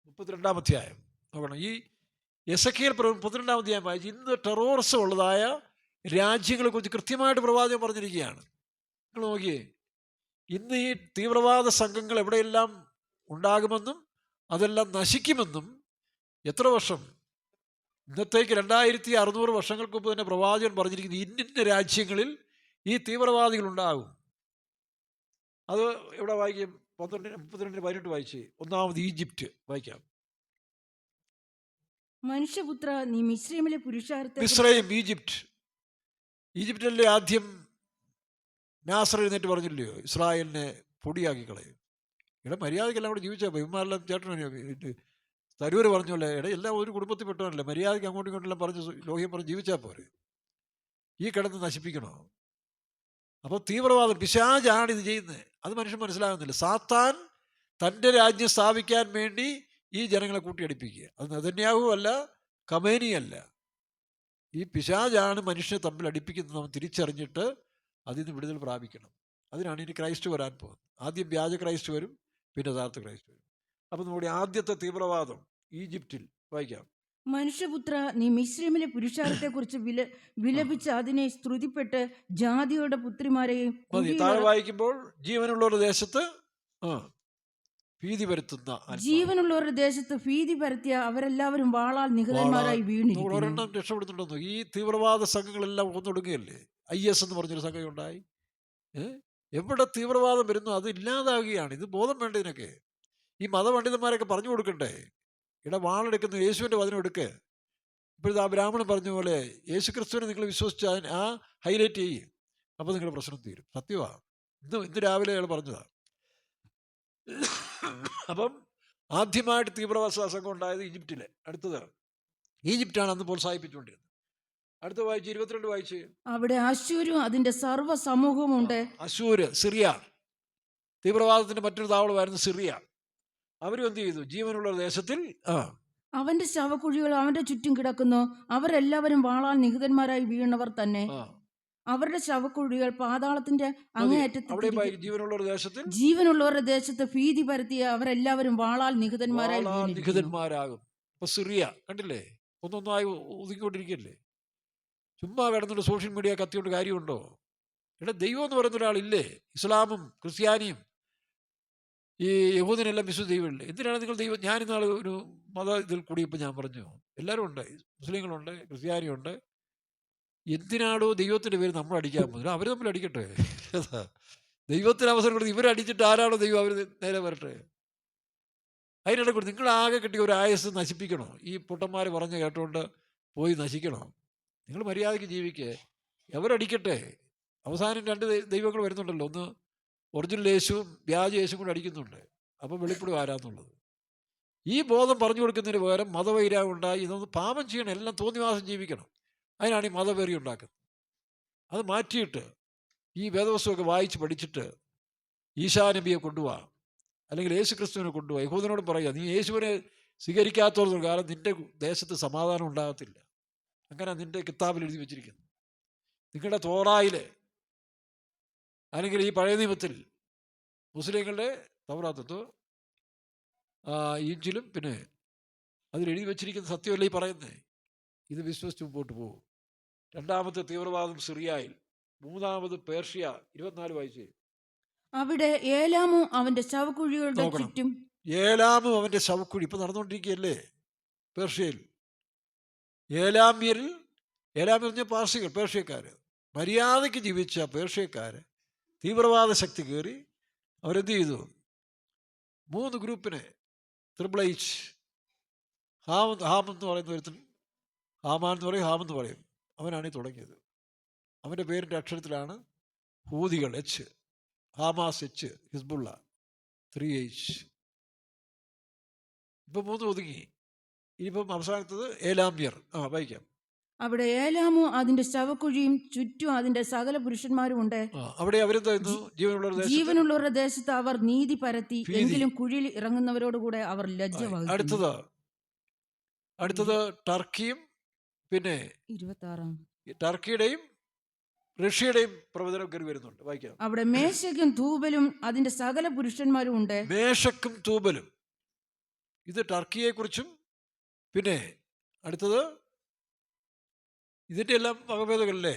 32 അധ്യായം നോക്കണം. ഈ എസെക്കിയേൽ 32 അധ്യായം വായിച്ച് ഇന്ന് ടെററിസം ഉള്ളതായ രാജ്യങ്ങളെ കുറിച്ച് കൃത്യമായിട്ട് പ്രവാചകൻ പറഞ്ഞിരിക്കുകയാണ്. നിങ്ങൾ നോക്കിയേ, ഇന്ന് ഈ തീവ്രവാദ സംഘങ്ങൾ എവിടെയെല്ലാം ഉണ്ടാകുമെന്നും അതെല്ലാം നശിക്കുമെന്നും എത്ര വർഷം, ഇന്നത്തേക്ക് 2600 വർഷങ്ങൾക്ക് മുമ്പ് തന്നെ പ്രവാചകൻ പറഞ്ഞിരിക്കുന്നത് ഇന്നിന്ന രാജ്യങ്ങളിൽ ഈ തീവ്രവാദികൾ ഉണ്ടാകും. അത് എവിടെ വായിക്കും? 32-18 വായിച്ച്. ഒന്നാമത് ഈജിപ്റ്റ് വായിക്കാം. മനുഷ്യപുത്ര, നീ മിസ്രൈമിലെ പുരുഷാരത്തെ ഈജിപ്റ്റല്ലേ ആദ്യം നാസർ എഴുന്നേറ്റ് പറഞ്ഞില്ലയോ ഇസ്രായേലിനെ പൊടിയാക്കി കളയും. ഇവിടെ മര്യാദയ്ക്കെല്ലാം കൂടെ ജീവിച്ചാൽ പോയി. ഇവന്മാരെല്ലാം ചേട്ടൻ തരൂര് പറഞ്ഞോല്ലേ, എല്ലാം ഒരു കുടുംബത്തിൽ പെട്ടവനല്ലേ, മര്യാദയ്ക്ക് അങ്ങോട്ടും ഇങ്ങോട്ടെല്ലാം പറഞ്ഞ് ലോഹ്യം പറഞ്ഞ് ജീവിച്ചാൽ പോരെ, ഈ കിടന്ന് നശിപ്പിക്കണോ? അപ്പോൾ തീവ്രവാദം, പിശാചാണ് ഇത് ചെയ്യുന്നത്. അത് മനുഷ്യൻ മനസ്സിലാകുന്നില്ല. സാത്താൻ തൻ്റെ രാജ്യം സ്ഥാപിക്കാൻ വേണ്ടി ഈ ജനങ്ങളെ കൂട്ടിയടിപ്പിക്കുക. അത് നെതന്യാഹു അല്ല, ഖമേനിയല്ല. ഈ പിശാചാണ് മനുഷ്യനെ തമ്മിൽ അടിപ്പിക്കുന്നത്. നാം തിരിച്ചറിഞ്ഞിട്ട് അതിൽ നിന്ന് വിടുതൽ പ്രാപിക്കണം. അതിനാണ് ഇനി ക്രൈസ്റ്റ് വരാൻ പോകുന്നത്. ആദ്യം വ്യാജ ക്രൈസ്റ്റ് വരും, പിന്നെ യഥാർത്ഥ ക്രൈസ്റ്റ് വരും. അപ്പം നമ്മുടെ ആദ്യത്തെ തീവ്രവാദം ഈജിപ്തിൽ വായിക്കാം. മനുഷ്യപുത്ര, നീ മിസ്രൈമിലെ പുരുഷാരത്തെ കുറിച്ച് വിലപിച്ച് അതിനെ സ്തുതിപ്പെട്ട് ജാതിയുടെ പുത്രിമാരെയും താഴെ വായിക്കുമ്പോൾ ജീവനുള്ളവരുടെ ദേശത്ത് ഭീതി പരത്തുന്ന, ജീവനുള്ളവരുടെ ദേശത്ത് ഭീതി പരത്തിയ അവരെല്ലാവരും വാളാൽ നിഹതന്മാരായി വീണിരിക്കുന്നു. ഒരെണ്ണം രക്ഷപ്പെടുന്നുണ്ടെന്നോ? ഈ തീവ്രവാദ സംഘങ്ങളെല്ലാം ഒന്നൊടുങ്ങുകയല്ലേ. IS എന്ന് പറഞ്ഞൊരു സംഘം ഉണ്ടായി. എവിടെ തീവ്രവാദം വരുന്നു അത് ഇല്ലാതാകുകയാണ്. ഇത് ബോധം വേണ്ട ഇതിനൊക്കെ. ഈ മതപണ്ഡിതന്മാരൊക്കെ പറഞ്ഞു കൊടുക്കണ്ടേ? ഇവിടെ വാളെടുക്കുന്നു, യേശുവിൻ്റെ വചനം എടുക്കുക. ഇപ്പോഴത്തെ ആ ബ്രാഹ്മണൻ പറഞ്ഞ പോലെ യേശു ക്രിസ്തുവിനെ നിങ്ങൾ വിശ്വസിച്ച് ആ ഹൈലൈറ്റ് ചെയ്യും, അപ്പോൾ നിങ്ങളുടെ പ്രശ്നം തീരും. സത്യമാണ്. ഇന്ന് രാവിലെ അയാൾ പറഞ്ഞതാണ്. അപ്പം ആദ്യമായിട്ട് തീവ്രവാദ സംഘം ഉണ്ടായത് ഈജിപ്തിലെ. അടുത്തത് ഈജിപ്റ്റാണ് അന്ന് പ്രോത്സാഹിപ്പിച്ചുകൊണ്ടിരുന്നത്. അടുത്ത വായിച്ച് 22 വായിച്ച്. അവിടെ അശ്ശൂരും അതിന്റെ സർവ്വ സമൂഹവും ഉണ്ട്. അശ്ശൂര്, സിറിയ, തീവ്രവാദത്തിന്റെ മറ്റൊരു താവളമായിരുന്നു സിറിയ. അവരും എന്ത് ചെയ്തു? ജീവനുള്ള ദേശത്തിൽ അവന്റെ ശവക്കുഴികൾ അവന്റെ ചുറ്റും കിടക്കുന്നു. അവരെല്ലാവരും വാളാൽ നിഹതന്മാരായി വീണവർ തന്നെ. അവരുടെ ശവക്കുഴികൾ പാതാളത്തിന്റെ അങ്ങേയറ്റത്ത്. ജീവനുള്ളവരുടെ ദേശത്ത് ഭീതി പരത്തിയ അവരെല്ലാവരും വാളാൽ നിഹതന്മാരാകും. ഇപ്പൊ സിറിയ കണ്ടില്ലേ, ഒന്നൊന്നായി ഒതുങ്ങിക്കൊണ്ടിരിക്കല്ലേ. ചുമ്മാ കിടന്നിട്ട് സോഷ്യൽ മീഡിയ കത്തിയോണ്ട് കാര്യമുണ്ടോ? ഇവിടെ ദൈവം എന്ന് പറയുന്ന ഒരാളില്ലേ? ഇസ്ലാമും ക്രിസ്ത്യാനിയും ഈ യഹൂദനെല്ലാം വിശുദ്ധ ദൈവമില്ലേ? എന്തിനാണ് നിങ്ങൾ ദൈവം? ഞാനിന്നാൾ ഒരു മത ഇതിൽ കൂടിയപ്പോൾ ഞാൻ പറഞ്ഞു, എല്ലാവരും ഉണ്ട്, മുസ്ലിങ്ങളുണ്ട്, ക്രിസ്ത്യാനിയുണ്ട്. എന്തിനാണോ ദൈവത്തിൻ്റെ പേര് നമ്മൾ അടിക്കാൻ പോകുന്നത്? അവർ തമ്മിൽ അടിക്കട്ടെ. ദൈവത്തിന് അവസരം കൊടുത്ത് ഇവരടിച്ചിട്ട് ആരാണോ ദൈവം അവർ നേരെ വരട്ടെ. അതിനിടെ കൂടി നിങ്ങളാകെ കിട്ടിയ ഒരു ആയസ് നശിപ്പിക്കണോ? ഈ പൊട്ടന്മാർ പറഞ്ഞ് കേട്ടുകൊണ്ട് പോയി നശിക്കണോ? നിങ്ങൾ മര്യാദയ്ക്ക് ജീവിക്കേ, എവരടിക്കട്ടെ. അവസാനം 2 ദൈവങ്ങൾ വരുന്നുണ്ടല്ലോ, ഒന്ന് ഒറിജിനൽ യേശുവും വ്യാജ യേശുവും കൂടെ അടിക്കുന്നുണ്ട്. അപ്പോൾ വെളിപ്പെടും ആരാന്നുള്ളത്. ഈ ബോധം പറഞ്ഞു കൊടുക്കുന്നതിന് പകരം മതവൈരാഗ്യം ഉണ്ടായി ഇതൊന്ന് പാപം ചെയ്യണം, എല്ലാം തോന്നിവാസം ജീവിക്കണം. അതിനാണ് ഈ മതവെറി ഉണ്ടാക്കുന്നത്. അത് മാറ്റിയിട്ട് ഈ വേദപുസ്തകമൊക്കെ വായിച്ച് പഠിച്ചിട്ട് ഈശാ നബിയെ കൊണ്ടുപോവാ, അല്ലെങ്കിൽ യേശു ക്രിസ്തുവിനെ കൊണ്ടുപോവാ. യഹൂദനോട് പറയുക, നീ യേശുവിനെ സ്വീകരിക്കാത്തവർക്ക് കാരണം നിൻ്റെ ദേശത്ത് സമാധാനം ഉണ്ടാകത്തില്ല. അങ്ങനെ നിൻ്റെ കിതാബിൽ എഴുതി വെച്ചിരിക്കുന്നു. നിങ്ങളുടെ തോറായിൽ അല്ലെങ്കിൽ ഈ പഴയ നിയമത്തിൽ മുസ്ലിങ്ങളുടെ തൗറാത്തോ ഇഞ്ചിലും പിന്നെ അതിലെഴുതി വെച്ചിരിക്കുന്ന സത്യമല്ല ഈ പറയുന്നത്. ഇത് വിശ്വസിച്ച് മുമ്പോട്ട് പോകും. 2ാമത്തെ തീവ്രവാദം സിറിയയിൽ, 3ാമത് പേർഷ്യ. 24 വായിച്ചേ. അവിടെ ഏലാമും അവന്റെ ശവക്കുഴികളുടെ ചുറ്റും. ഏലാമും അവന്റെ ശവക്കുഴി ഇപ്പൊ നടന്നുകൊണ്ടിരിക്കുകയല്ലേ പേർഷ്യയിൽ. ഏലാമ്യർ പറഞ്ഞ പാർസികൾ, പേർഷ്യക്കാര്, മര്യാദയ്ക്ക് ജീവിച്ച പേർഷ്യക്കാര് തീവ്രവാദ ശക്തി കയറി അവരെന്ത് ചെയ്തു? 3 ഗ്രൂപ്പിനെ ത്രിബ്ലൈച്ച്, ഹാമെന്ന് പറയുന്ന ഒരുത്തൻ, ഹാമാൻ എന്ന് പറയും, ഹാമെന്ന് പറയും, അവനാണ് തുടങ്ങിയത്. അവൻ്റെ പേരിൻ്റെ അക്ഷരത്തിലാണ് ഹൂതികൾ എച്ച്, ഹാമാസ് എച്ച്, ഹിസ്ബുള്ള 3H. ഇപ്പം 3 ഒതുങ്ങി. ഇനിയിപ്പം അവസാനത്തത് ഏലാമ്യർ. വായിക്കാം. അവിടെ ഏലാമും അതിന്റെ ശവക്കുഴിയും ചുറ്റും അതിന്റെ സകല പുരുഷന്മാരും ഉണ്ട്. അവിടെ അവരെന്താ ജീവനുള്ളവരുടെ ദേശത്ത് അവർ നീതി പരത്തി, എങ്കിലും കുഴിയിൽ ഇറങ്ങുന്നവരോടുകൂടെ അവർ ലജ്ജ വഹിക്കുന്നു. അടുത്തത് ടർക്കിയും പിന്നെ 26 ടർക്കിയുടെയും റഷ്യയുടെയും പ്രവചനം കയറി വരുന്നുണ്ട്. വായിക്കാം. അവിടെ മേശക്കും തൂബലും അതിന്റെ സകല പുരുഷന്മാരും ഉണ്ട്. മേശക്കും തൂബലും, ഇത് ടർക്കിയെ കുറിച്ചും പിന്നെ അടുത്തത് ഇതിൻ്റെ എല്ലാം വകഭേദങ്ങളല്ലേ.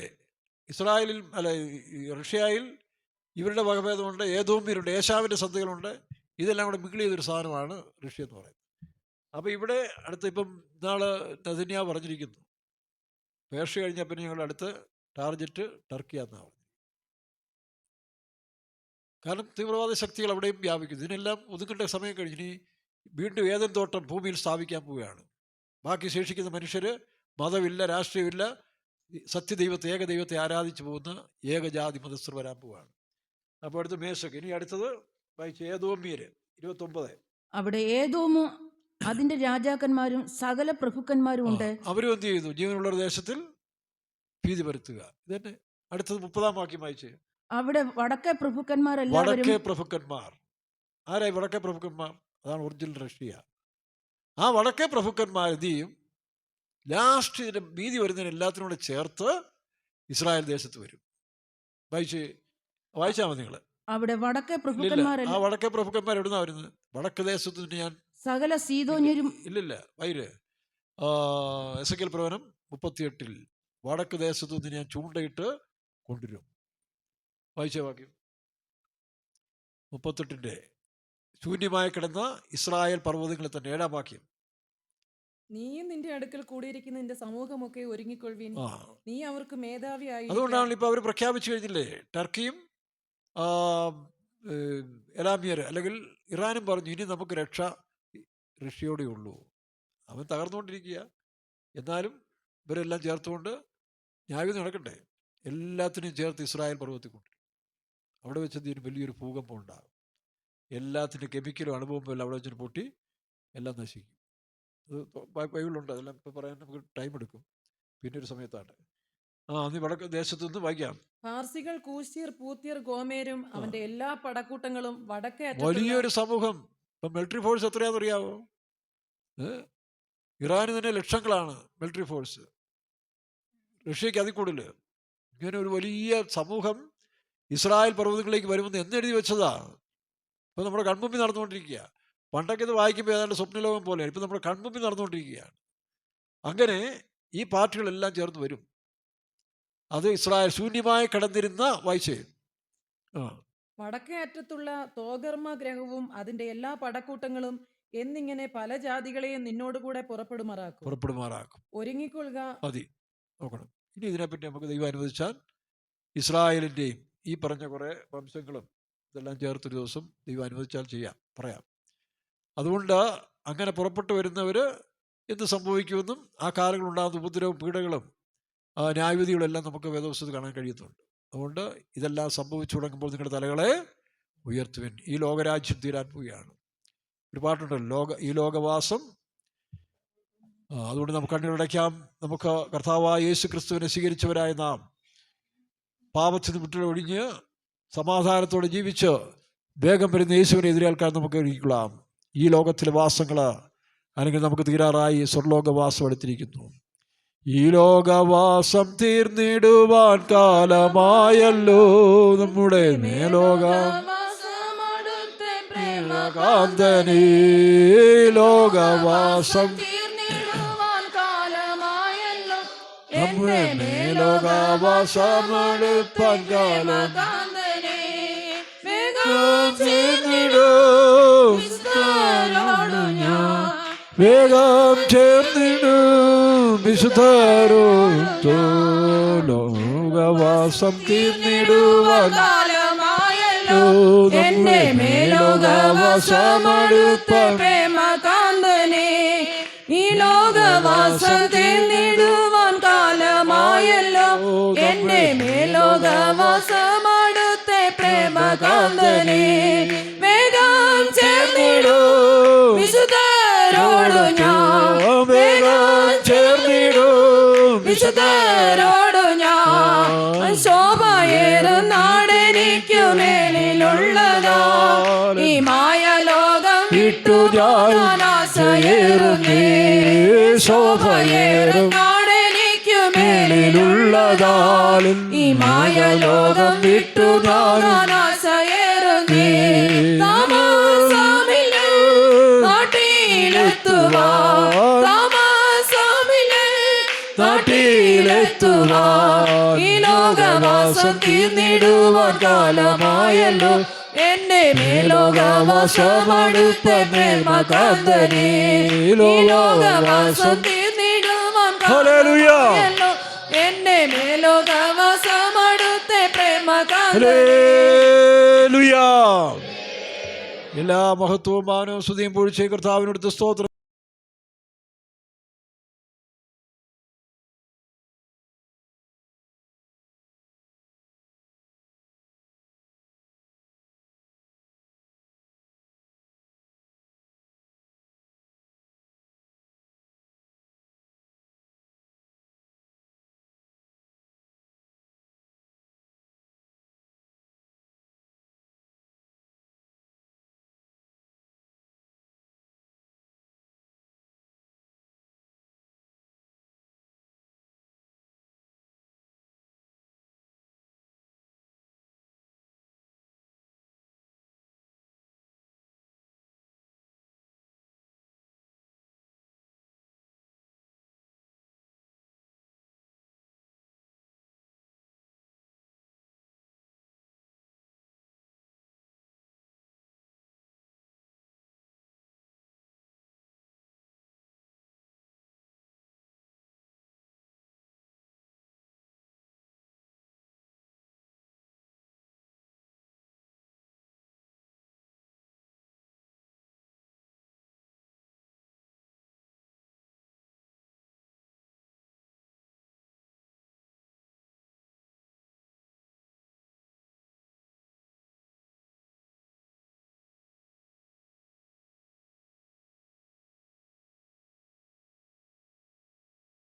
ഇസ്രായേലിൽ അല്ല റഷ്യയിൽ ഇവരുടെ വകഭേദമുണ്ട്, ഏദോമ്യരുണ്ട്, ഏശാവിൻ്റെ സന്ധികളുണ്ട്. ഇതെല്ലാം കൂടെ മിങ്കിൾ ചെയ്തൊരു സാധനമാണ് റഷ്യ എന്ന് പറയുന്നത്. അപ്പോൾ ഇവിടെ അടുത്ത് ഇപ്പം ഇന്നാള് നെതന്യാഹു പറഞ്ഞിരിക്കുന്നു, പേർഷ്യ കഴിഞ്ഞാൽ പിന്നെ ഞങ്ങളുടെ അടുത്ത് ടാർജറ്റ് ടർക്കിയാന്നാണ് പറഞ്ഞത്. കാരണം തീവ്രവാദ ശക്തികൾ അവിടെയും വ്യാപിക്കുന്നു. ഇതിനെല്ലാം ഒതുക്കേണ്ട സമയം കഴിഞ്ഞ് ഇനി വീണ്ടും ഏദൻ തോട്ടം ഭൂമിയിൽ സ്ഥാപിക്കാൻ പോവുകയാണ്. ബാക്കി ശേഷിക്കുന്ന മനുഷ്യർ മതമില്ല, രാഷ്ട്രീയമില്ല, സത്യദൈവത്തെ ഏകദൈവത്തെ ആരാധിച്ചു പോകുന്ന ഏകജാതി മതസ്ഥർ വരാൻ പോവുകയാണ്. അപ്പോൾ അടുത്ത് മേശക്ക്. ഇനി അടുത്തത് വായിച്ച് ഏദോമ്യര് 29. അവിടെ ഏദോമും അതിന്റെ രാജാക്കന്മാരും സകല പ്രഭുക്കന്മാരും ഉണ്ട്. അവരും എന്ത് ചെയ്തു? ജീവനുള്ള ദേശത്തിൽ ഭീതി പരത്തുക. ഇതന്നെ. അടുത്തത് 30-ാം വാക്യം വായിച്ച്. അവിടെ വടക്കേ പ്രഭുക്കന്മാരെല്ലാവരും. വടക്കേ പ്രഭുക്കന്മാർ ആരായി? വടക്കേ പ്രഭുക്കന്മാർ അതാണ് ഒറിജിനൽ റഷ്യ. ആ വടക്കേ പ്രഭുക്കന്മാർ എന്ത് ചെയ്യും? ലാസ്റ്റ് ഇതിന്റെ ഭീതി വരുന്നതിന് എല്ലാത്തിനും കൂടെ ചേർത്ത് ഇസ്രായേൽ ദേശത്ത് വരും. വായിച്ചാൽ മതി നിങ്ങൾ. അവിടെ വടക്കേ പ്രഭുക്കന്മാർ. ആ വടക്കേ പ്രഭുക്കന്മാർ എവിടുന്നാ വരുന്നത്? വടക്ക് ദേശത്ത് നിന്ന് ഞാൻ സകല സീദോന്യരും. ഇല്ലില്ല വൈര് എസെക്കിയേൽ പ്രവചനം 38 വടക്ക് ദേശത്തു നിന്ന് ഞാൻ ചൂണ്ടയിട്ട് കൊണ്ടുവരും. വായിച്ച വാക്യം 38 ശൂന്യമായി കിടന്ന ഇസ്രായേൽ പർവ്വതങ്ങളിൽ തന്നെ 7-ാം വാക്യം. നീയും നിന്റെ അടുക്കൽ കൂടിയിരിക്കുന്ന നിന്റെ സമൂഹമൊക്കെ ഒരുങ്ങിക്കൊള്ളുവിൻ, നീ അവർക്ക് മേധാവിയായി. അതുകൊണ്ടാണ് ഇപ്പൊ അവർ പ്രഖ്യാപിച്ചു കഴിഞ്ഞില്ലേ, ടർക്കിയും എലാമിയർ അല്ലെങ്കിൽ ഇറാനും പറഞ്ഞു ഇനി നമുക്ക് രക്ഷ റഷ്യയോടെ ഉള്ളൂ. അവൻ തകർന്നുകൊണ്ടിരിക്കുക. എന്നാലും ഇവരെല്ലാം ചേർത്തുകൊണ്ട് ന്യായവിധി നടക്കട്ടെ. എല്ലാത്തിനെയും ചേർത്ത് ഇസ്രായേൽ പർവ്വതത്തിൽ കൊണ്ടുവരും. അവിടെ വെച്ചതിന് വലിയൊരു ഭൂകമ്പം ഉണ്ടാകും. എല്ലാത്തിൻ്റെ കെമിക്കലും അണുബോംബും എല്ലാം അവിടെ വെച്ചിട്ട് പൊട്ടി എല്ലാം നശിക്കും. അത് ബൈബിളുണ്ട്. അതെല്ലാം ഇപ്പോൾ പറയാൻ നമുക്ക് ടൈം എടുക്കും, പിന്നെ ഒരു സമയത്താണ്. നീ വടക്ക് ദേശത്തു നിന്ന് വായിക്കാം. പാർസികൾ, കൂശ്യർ, പൂത്യർ, ഗോമേരും അവന്റെ എല്ലാ പടക്കൂട്ടങ്ങളും വടക്കേ വലിയൊരു സമൂഹം. ഇപ്പം മിലിറ്ററി ഫോഴ്സ് എത്രയാണെന്ന് അറിയാവോ? ഇറാന് തന്നെ ലക്ഷങ്ങളാണ് മിലിറ്ററി ഫോഴ്സ്, റഷ്യക്ക് അതിൽ കൂടുതൽ. ഇങ്ങനെ ഒരു വലിയ സമൂഹം ഇസ്രായേൽ പർവ്വതങ്ങളിലേക്ക് വരുമെന്ന് എന്നെഴുതി വെച്ചതാ. ഇപ്പം നമ്മുടെ കൺമുമ്പിൽ നടന്നുകൊണ്ടിരിക്കുക. പണ്ടൊക്കെ ഇത് വായിക്കുമ്പോൾ ഏതാണ്ട് സ്വപ്നലോകം പോലെയാണ്. ഇപ്പം നമ്മുടെ കൺമുമ്പിൽ നടന്നുകൊണ്ടിരിക്കുകയാണ്. അങ്ങനെ ഈ പാർട്ടികളെല്ലാം ചേർന്ന് വരും. അത് ഇസ്രായേൽ ശൂന്യമായി കിടന്നിരുന്ന വായിച്ചേ. വടക്കേ അറ്റത്തുള്ള തോഗർമ ഗ്രഹവും അതിന്റെ എല്ലാ പടക്കൂട്ടങ്ങളും എന്നിങ്ങനെ പല ജാതികളെയും നിന്നോടുകൂടെ പുറപ്പെടുമാറാക്കും. ഒരുങ്ങിക്കൊള്ളുക. മതി, നോക്കണം. ഇനി ഇതിനെപ്പറ്റി നമുക്ക് ദൈവം അനുവദിച്ചാൽ ഇസ്രായേലിൻ്റെയും ഈ പറഞ്ഞ കുറേ വംശങ്ങളും ഇതെല്ലാം ചേർത്തൊരു ദിവസം ദൈവം അനുവദിച്ചാൽ പറയാം. അതുകൊണ്ട് അങ്ങനെ പുറപ്പെട്ടു വരുന്നവർ എന്ത് സംഭവിക്കുമെന്നും ആ കാലങ്ങളുണ്ടാകുന്ന ഉപദ്രവവും പീഡകളും ന്യായവിധികളും എല്ലാം നമുക്ക് വേദപുസ്തകത്തിൽ കാണാൻ കഴിയുന്നുണ്ട്. അതുകൊണ്ട് ഇതെല്ലാം സംഭവിച്ചു തുടങ്ങുമ്പോൾ നിങ്ങളുടെ തലകളെ ഉയർത്തുവിൻ, ഈ ലോകരാജ്യം തീരാൻ പോവുകയാണ്. ഒരു പാട്ടുണ്ടല്ലോ, ഈ ലോകവാസം. അതുകൊണ്ട് നമുക്ക് കണ്ണുകളടയ്ക്കാം. നമുക്ക് കർത്താവായ യേശു ക്രിസ്തുവിനെ സ്വീകരിച്ചവരായ നാം പാപത്തിൽ നിന്ന് വിട്ടൊഴിഞ്ഞ് സമാധാനത്തോടെ ജീവിച്ച് വേഗം വരുന്ന യേശുവിനെ എതിരേൽക്കാൻ നമുക്ക് ഒരുക്കിക്കൊള്ളാം. ഈ ലോകത്തിലെ വാസങ്ങൾ അല്ലെങ്കിൽ നമുക്ക് തീരാറായി സ്വർലോകവാസം എടുത്തിരിക്കുന്നു. ഈ ലോകവാസം തീർന്നിടുവാൻ കാലമായല്ലോ നമ്മുടെ മേലോകാന്തനീ ലോകവാസം നമ്മുടെ മേലോകാവാസമെടുപ്പാൻ വേഗം ചേർന്നിടും വിശുദ്ധരോ ലോകവാസം തീർന്നിടുവാൻ എന്റെ മേലോകവാസമെടുപ്പേമകാന്തനെ ഈ ലോകവാസം തീർന്നിടുവാൻ കാലമായല്ലോ എന്റെ മേലോകവാസമടുത്തെ പ്രേമകാന്തനെ വേഗം ചേർന്നിടൂ വിശുദ്ധരോടു ഞാൻ വേഗം ചേർന്നിടൂ വിശുദ്ധരോടു ഞാൻ ശോഭയേറും നാടെനിക്കു മേലിലുള്ളതാ ഈ മായ ലോകം വിട്ടു ഞാൻ ആശയേറുന്നേ ശോഭയേറും നാടെനിക്കു മേലിലുള്ളതാലും ഈ മായ ലോകം വിട്ടു ഞാൻ ആശയേറുന്നേ താമസമില്ല നാട്ടിലെത്തുവാ നാട്ടിലെത്തുവാ ഈ ലോകവാസം തീർന്നിടുവാൻ കാലമായല്ലോ എന്റെ മേലോകവാസമടുത്ത പ്രേമകാന്തനെ ഈ ലോകവാസം തീർന്നിടുവാൻ കാലമായല്ലോ എന്റെ മേലോകവാസമടുത്ത പ്രേമകാന്തനെ. എല്ലാ മഹത്വവും മാനവും സ്തുതിയും പൊഴിച്ച് കർത്താവിനടുത്ത് സ്തോത്രം.